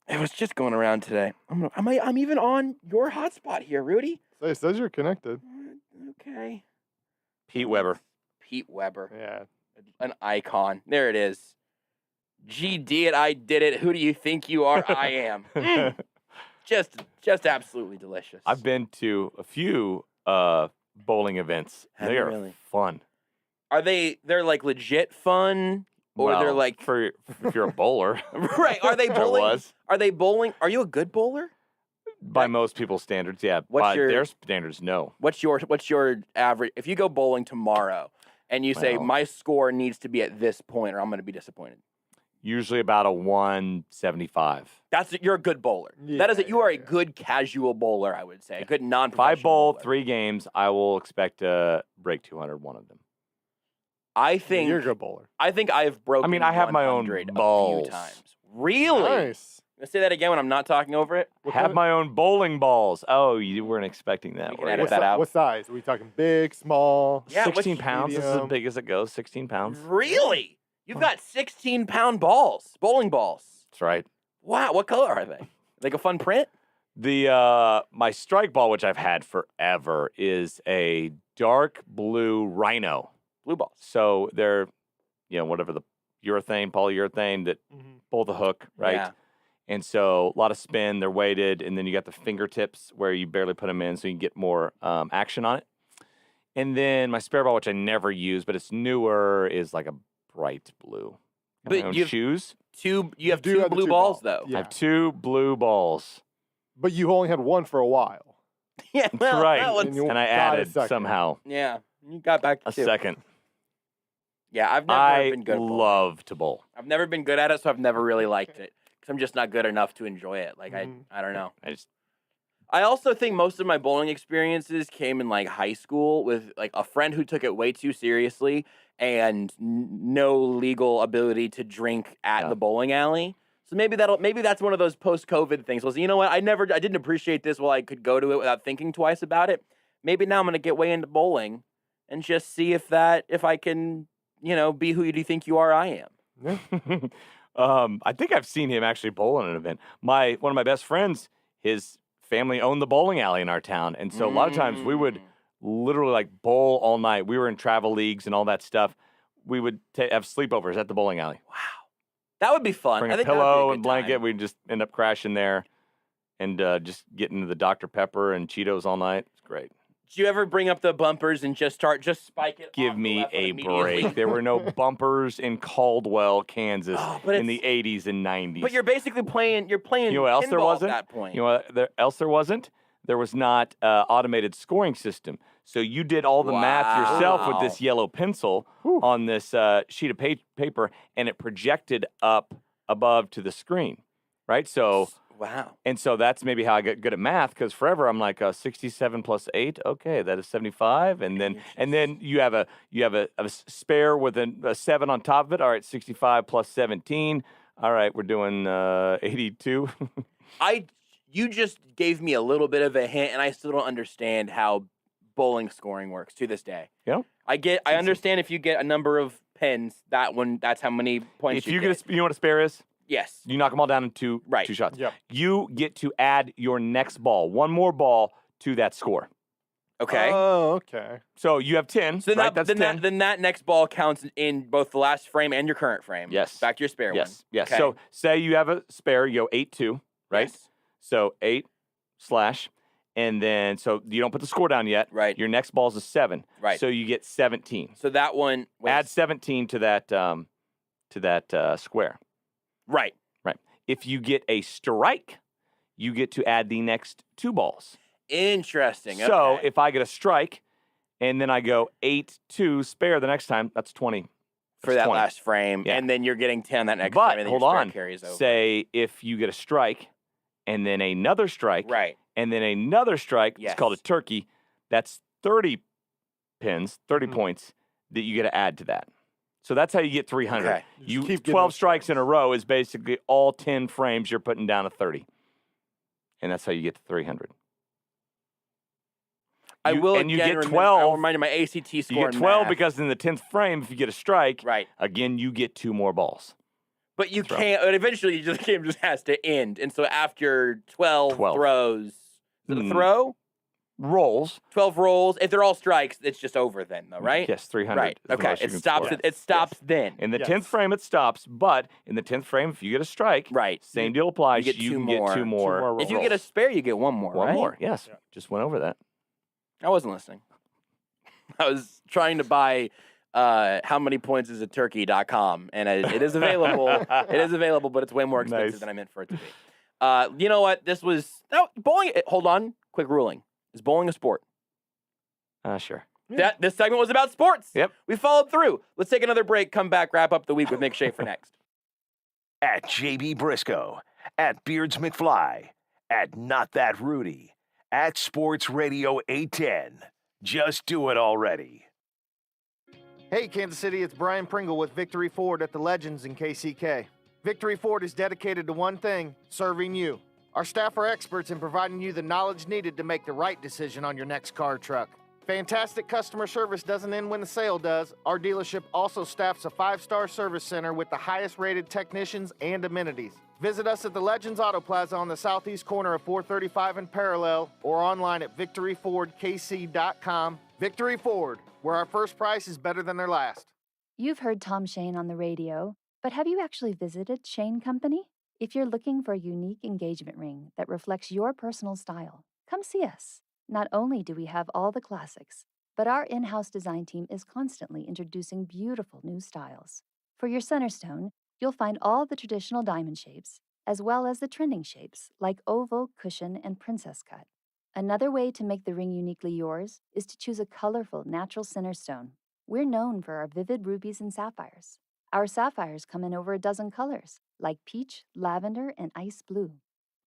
It was just going around today. I'm even on your hotspot here, Rudy. It says you're connected. Okay. Pete Weber. Pete Weber. Yeah. An icon. There it is. GD it, I did it. Who do you think you are? I am. Just absolutely delicious. I've been to a few bowling events. They are really? fun. They're like legit fun? Or they're like if you're a bowler. Right. Are they bowling? was. Are they bowling? Are you a good bowler? By most people's standards, yeah. What's By their standards, no. What's your average? If you go bowling tomorrow and you say my score needs to be at this point or I'm going to be disappointed. Usually about a 175. You're a good bowler. Yeah, you are a good casual bowler, I would say. A good If non-professional I bowl bowler. 3 games, I will expect to break 200 one of them. I think You're a good bowler. I think I've broken. I mean, I have my own 100 a balls. few times. Really? Nice. Let's say that again when I'm not talking over it. Have my own bowling balls. Oh, you weren't expecting that. We can were edit you? that out. What size? Are we talking big, small? Yeah, 16 pounds. This is as medium? big as it goes. 16 pounds. Really? You've got 16-pound balls, bowling balls. That's right. Wow, what color are they? Like a fun print? My strike ball, which I've had forever, is a dark blue Rhino. Blue balls. So they're, whatever the polyurethane that pull the hook, right? Yeah. And so a lot of spin, they're weighted, and then you got the fingertips where you barely put them in so you can get more action on it. And then my spare ball, which I never use, but it's newer, is like a bright blue. But you have shoes. You have two blue balls, though. I have 2 blue balls. But you only had one for a while. Yeah, That's right. that one's- And I got a added second. somehow Yeah, you got back a to second. Yeah, I've never been good at bowling. love to bowl. I've never been good at it, so I've never really liked it. Because I'm just not good enough to enjoy it. Like, I don't know. I also think most of my bowling experiences came in, like, high school with, like, a friend who took it way too seriously and no legal ability to drink at the bowling alley. So maybe that's one of those post-COVID things. Was, you know what? I didn't appreciate this while I could go to it without thinking twice about it. Maybe now I'm going to get way into bowling and just see if I can, be who you think you are, I am. I think I've seen him actually bowl in an event. One of my best friends, his family owned the bowling alley in our town, and so a lot of times we would literally like bowl all night. We were in travel leagues and all that stuff. We would have sleepovers at the bowling alley. Wow, that would be fun. Bring I a think that would be pillow good and blanket. time. We'd just end up crashing there, and just get into the Dr. Pepper and Cheetos all night. It's great. Did you ever bring up the bumpers and just spike it? Give me a break. There were no bumpers in Caldwell, Kansas in the 80s and 90s. But you're basically playing. You're playing. You know what else there pinball wasn't? At that point. You know what else there wasn't? There was not automated scoring system. So you did all the math yourself with this yellow pencil on this sheet of paper, and it projected up above to the screen, right? So wow. And so that's maybe how I got good at math, because forever I'm like 67 plus 8. Okay, that is 75, and then you have a spare with a 7 on top of it. All right, 65 plus 17. All right, we're doing 82. You just gave me a little bit of a hint, and I still don't understand how bowling scoring works to this day. Yeah. I understand if you get a number of pins, that's how many points If you get you know what a spare is? Yes. You knock them all down in two shots. Yep. You get to add your next ball, one more ball to that score. Okay. Oh, okay. So you have 10, So right? That's 10. then that next ball counts in both the last frame and your current frame. Yes. Back to your spare one. Yes. Okay. So say you have a spare, you go 8-2, right? Yes. So 8 slash, and then so you don't put the score down yet. Right. Your next ball is a 7. Right. So you get 17. So that one Add 17 to that square. Right. Right. If you get a strike, you get to add the next 2 balls. Interesting. So okay. if I get a strike, and then I go 8-2 spare the next time, that's 20. For that last frame, and then you're getting 10 that next frame, and then hold your spare on. carries over. Say if you get a strike, and then another strike, right, and then another strike, yes. It's called a turkey. That's 30 pins, 30 points that you get to add to that. So that's how you get 300. Okay. You keep 12 strikes in a row is basically all 10 frames you're putting down a 30, and that's how you get to 300. I will and you again get remember, 12. I'll remind you my ACT score. You get in 12 math. because in the 10th frame, if you get a strike, right, again you get 2 more balls. But you can't. But eventually, the game just has to end, and so after 12 throws, is it a throw? Rolls. 12 rolls. If they're all strikes, it's just over then, though, right? Yes, 300. Right. is the Okay. most you It can stops. score. It stops then. In the 10th frame, it stops, but in the 10th frame, if you get a strike, right, same deal applies. You get two can more. get 2 more. If you get a spare, you get 1 more. One right? more, yes. Yeah. Just went over that. I wasn't listening. I was trying to buy how many points is a turkey.com, and it is available. It is available, but it's way more expensive than I meant for it to be. You know what? Bowling. Hold on. Quick ruling. Is bowling a sport? Sure. This segment was about sports. Yep. We followed through. Let's take another break, come back, wrap up the week with Mick Shaffer next. At JB Brisco, at Beards McFly, at Not That Rudy, at Sports Radio 810. Just do it already. Hey, Kansas City, it's Brian Pringle with Victory Ford at the Legends in KCK. Victory Ford is dedicated to one thing, serving you. Our staff are experts in providing you the knowledge needed to make the right decision on your next car or truck. Fantastic customer service doesn't end when the sale does. Our dealership also staffs a 5-star service center with the highest rated technicians and amenities. Visit us at the Legends Auto Plaza on the southeast corner of 435 and Parallel or online at victoryfordkc.com. Victory Ford, where our first price is better than their last. You've heard Tom Shane on the radio, but have you actually visited Shane Company? If you're looking for a unique engagement ring that reflects your personal style, come see us. Not only do we have all the classics, but our in-house design team is constantly introducing beautiful new styles. For your center stone, you'll find all the traditional diamond shapes, as well as the trending shapes like oval, cushion, and princess cut. Another way to make the ring uniquely yours is to choose a colorful, natural center stone. We're known for our vivid rubies and sapphires. Our sapphires come in over a dozen colors, like peach, lavender, and ice blue.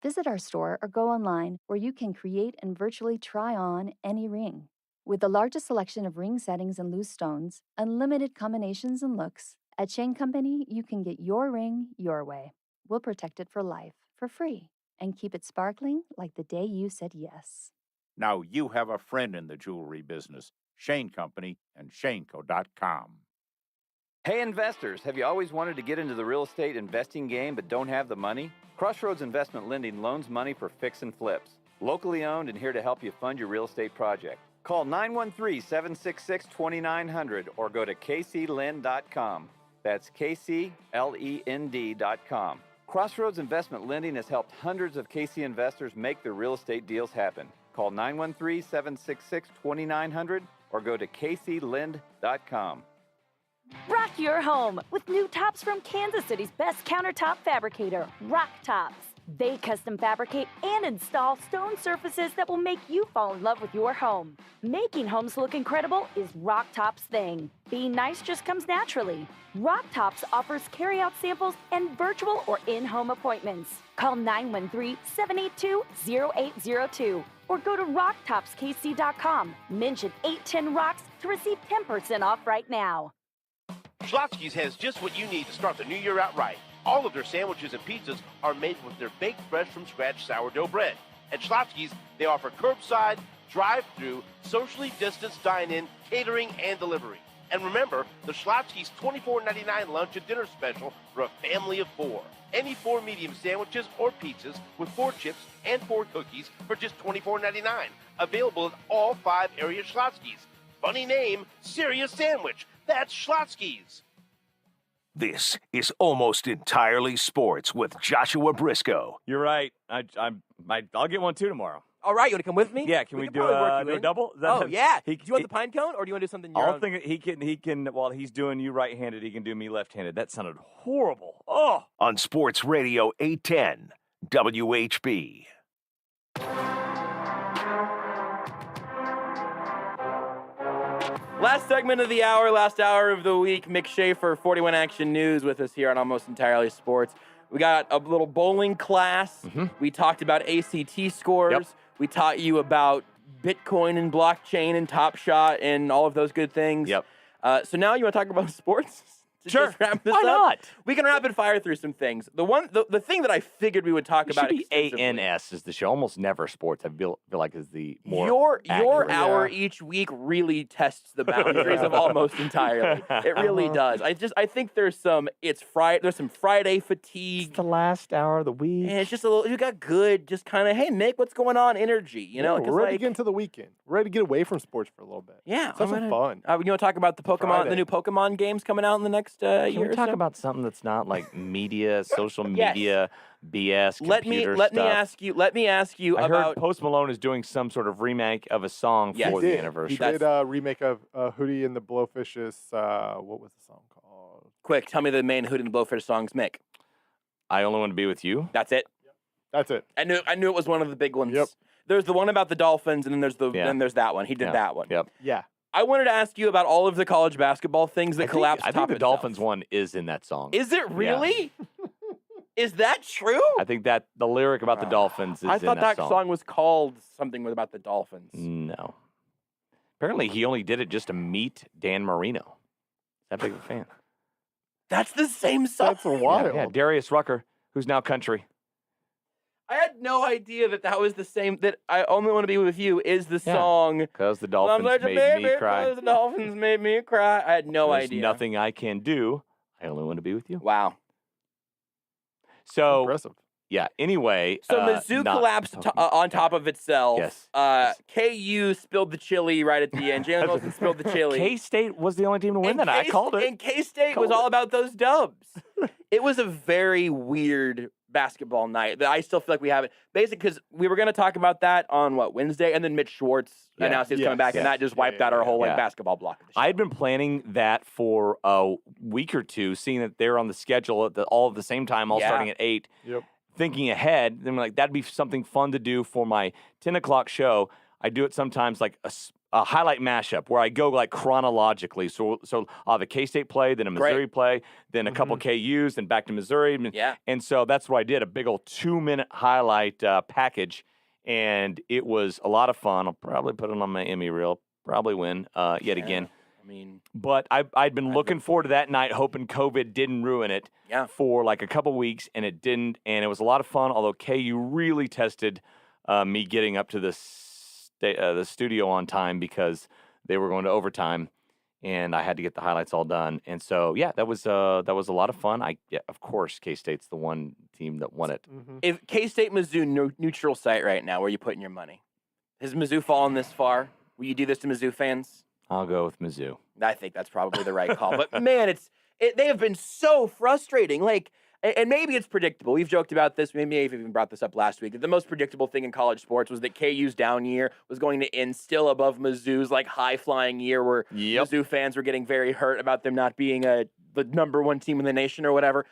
Visit our store or go online where you can create and virtually try on any ring. With the largest selection of ring settings and loose stones, unlimited combinations and looks, at Shane Company, you can get your ring your way. We'll protect it for life, for free, and keep it sparkling like the day you said yes. Now you have a friend in the jewelry business. Shane Company and shaneco.com. Hey investors, have you always wanted to get into the real estate investing game but don't have the money? Crossroads Investment Lending loans money for fix and flips. Locally owned and here to help you fund your real estate project. Call 913-766-2900 or go to kclend.com. That's kclend.com. Crossroads Investment Lending has helped hundreds of KC investors make their real estate deals happen. Call 913-766-2900 or go to kclend.com. Rock your home with new tops from Kansas City's best countertop fabricator, Rock Tops. They custom fabricate and install stone surfaces that will make you fall in love with your home. Making homes look incredible is Rock Tops' thing. Being nice just comes naturally. Rock Tops offers carry-out samples and virtual or in-home appointments. Call 913-782-0802 or go to rocktopskc.com. Mention 810 Rocks to receive 10% off right now. Schlotzsky's has just what you need to start the new year out right. All of their sandwiches and pizzas are made with their baked fresh from scratch sourdough bread. At Schlotzsky's, they offer curbside, drive-through, socially distanced dine-in, catering, and delivery. And remember, the Schlotzsky's $24.99 lunch and dinner special for a family of 4. Any 4 medium sandwiches or pizzas with 4 chips and 4 cookies for just $24.99. Available at all 5 area Schlotzsky's. Funny name, serious sandwich. That's Schlotzsky's. This is Almost Entirely Sports with Joshua Brisco. You're right. I'll get one too tomorrow. All right, you want to come with me? Yeah, can we do probably a double? Oh, yeah. Do you want the pine cone, or do you want to do something your I'll own? think he can, while he's doing you right-handed, he can do me left-handed. That sounded horrible. Oh! On Sports Radio 810, WHB. Last segment of the hour, last hour of the week. Mick Shaffer, 41 Action News, with us here on Almost Entirely Sports. We got a little bowling class. Mm-hmm. We talked about ACT scores. Yep. We taught you about Bitcoin and blockchain and Top Shot and all of those good things. Yep. So now you want to talk about sports? To Sure. just wrap this Why up? not? We can rapid fire through some things. The thing that I figured we would talk It about should be extensively- ANS is the show. Almost never sports. I feel like is the more Your accurate. hour each week really tests the boundaries of Almost Entirely. It really does. I think there's some Friday fatigue. It's the last hour of the week. And it's just a little, you got good, just kind of, hey, Mick, what's going on energy? You know, we're ready to get into the weekend. We're ready to get away from sports for a little bit. Yeah. Let's have some fun. You want to talk about the Friday. the new Pokemon games coming out in the next Can year we or talk so? about something that's not like media, social Yes. media, BS, Let me computer let stuff? me ask you I about heard Post Malone is doing some sort of remake of a song Yes. for He the did. anniversary. He did a remake of Hootie and the Blowfish's, what was the song called? quick. Tell me the main Hood and Blowfish songs, Mick. I Only Want to Be With You. That's it. That's it. I knew it was one of the big ones. Yep. There's the one about the Dolphins, and then there's then there's that one. He did Yeah. that one. Yep. Yeah. I wanted to ask you about all of the college basketball things that collapsed. I think the Dolphins one is in that song. Is it really? Is that true? I think that the lyric about the Dolphins is I in thought that song was called something about the Dolphins. No. Apparently, he only did it just to meet Dan Marino. That big of a fan. That's the same song. That's wild. Yeah, Darius Rucker, who's now country. I had no idea that was the same. That I Only Want to Be With You is the song. Because the Dolphins I'm made me cry. The Dolphins made me cry. I had no There's idea. nothing I can do. I only want to be with you. Wow. So Impressive. Yeah. Anyway, So Mizzou collapsed on top of itself. Yes. KU spilled the chili right at the end. Jalen Wilson spilled the chili. K-State was the only team to win that. I called it. And K-State was all about those dubs. It was a very weird basketball night that I still feel like we haven't. Basically, because we were going to talk about that on, Wednesday? And then Mitch Schwartz announced he's coming back, and that just wiped out our whole basketball block. I had been planning that for a week or two, seeing that they're on the schedule all at the same time, all starting at 8. Yep. Thinking ahead, then like that'd be something fun to do for my 10 o'clock show. I do it sometimes like a highlight mashup where I go like chronologically. So I'll have a K-State play, then a Missouri play, then a couple KUs, then back to Missouri. And so that's what I did, a big old 2-minute highlight package. And it was a lot of fun. I'll probably put it on my Emmy reel, probably win yet again. But I'd been looking forward to that night, hoping COVID didn't ruin it for like a couple weeks, and it didn't. And it was a lot of fun, although KU really tested me getting up to the studio on time because they were going to overtime, and I had to get the highlights all done. And so, that was a lot of fun. Of course, K-State's the one team that won it. If K-State Mizzou neutral site right now, where are you putting your money? Has Mizzou fallen this far? Will you do this to Mizzou fans? I'll go with Mizzou. I think that's probably the right call. But man, they have been so frustrating. Like, and maybe it's predictable. We've joked about this. Maybe I've even brought this up last week. That the most predictable thing in college sports was that KU's down year was going to end still above Mizzou's like high flying year, where Mizzou fans were getting very hurt about them not being the number one team in the nation or whatever.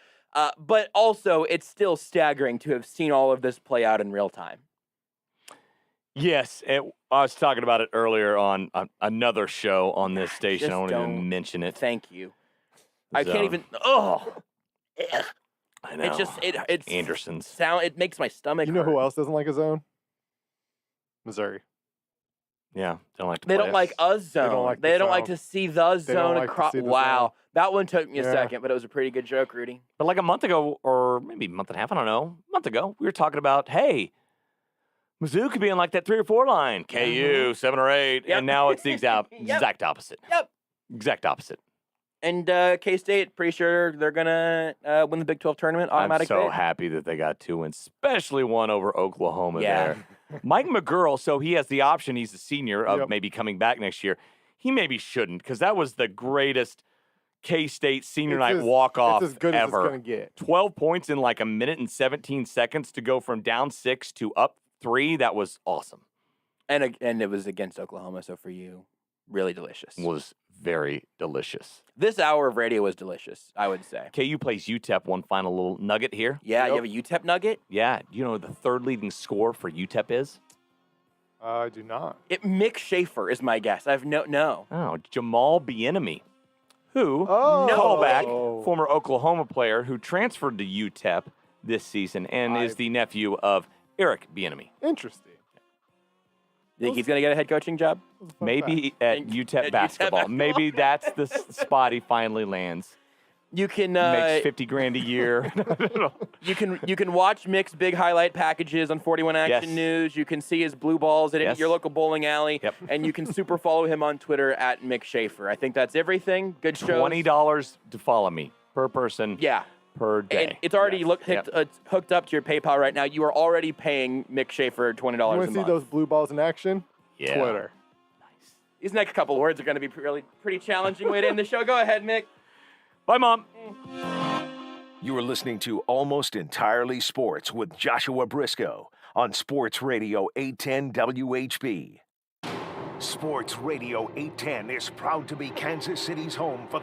But also, it's still staggering to have seen all of this play out in real time. Yes, I was talking about it earlier on another show on this station. I won't even mention it. Thank you. I can't even. Oh, I know. It's Anderson's It makes my stomach. You know hurt. who else doesn't like a zone? Missouri. Yeah, don't like to They play don't it. like a zone. They don't like to see the zone across. Wow, that one took me a second, but it was a pretty good joke, Rudy. But like a month ago, or maybe a month and a half, I don't know. A month ago, we were talking about, hey, Mizzou could be in like that 3 or 4 line, KU 7 or 8, and now it's the exact opposite. Exact opposite. And K-State, pretty sure they're gonna win the Big 12 tournament. Automatic. I'm so bid. happy that they got 2 wins, especially one over Oklahoma there. Mike McGurl, so he has the option. He's a senior of maybe coming back next year. He maybe shouldn't, because that was the greatest K-State senior night walk-off it's as good ever. as it's gonna get. 12 points in like a minute and 17 seconds to go from down 6 to up 3. That was awesome. And it was against Oklahoma, so for you, really delicious. Was very delicious. This hour of radio was delicious, I would say. KU plays UTEP. One final little nugget here. Yeah, you have a UTEP nugget? Yeah. Do you know the 3rd leading scorer for UTEP is? I do not. Mick Shaffer is my guess. I have no. Oh, Jamal Bieniemy, who callback, former Oklahoma player who transferred to UTEP this season and is the nephew of Eric Bieniemy. Interesting. Think he's going to get a head coaching job? Maybe at UTEP basketball. Maybe that's the spot he finally lands. You can makes $50,000 a year. You can watch Mick's big highlight packages on 41 Action News. You can see his blue balls at your local bowling alley, and you can super follow him on Twitter at Mick Shaffer. I think that's everything. Good shows. $20 to follow me per person. Yeah. Per day. And it's already hooked up to your PayPal right now. You are already paying Mick Shaffer $20 a month. You want to see those blue balls in action? Yeah. Twitter. These next couple words are going to be pretty challenging way to end the show. Go ahead, Mick. Bye, Mom. You are listening to Almost Entirely Sports with Joshua Brisco on Sports Radio 810 WHB. Sports Radio 810 is proud to be Kansas City's home for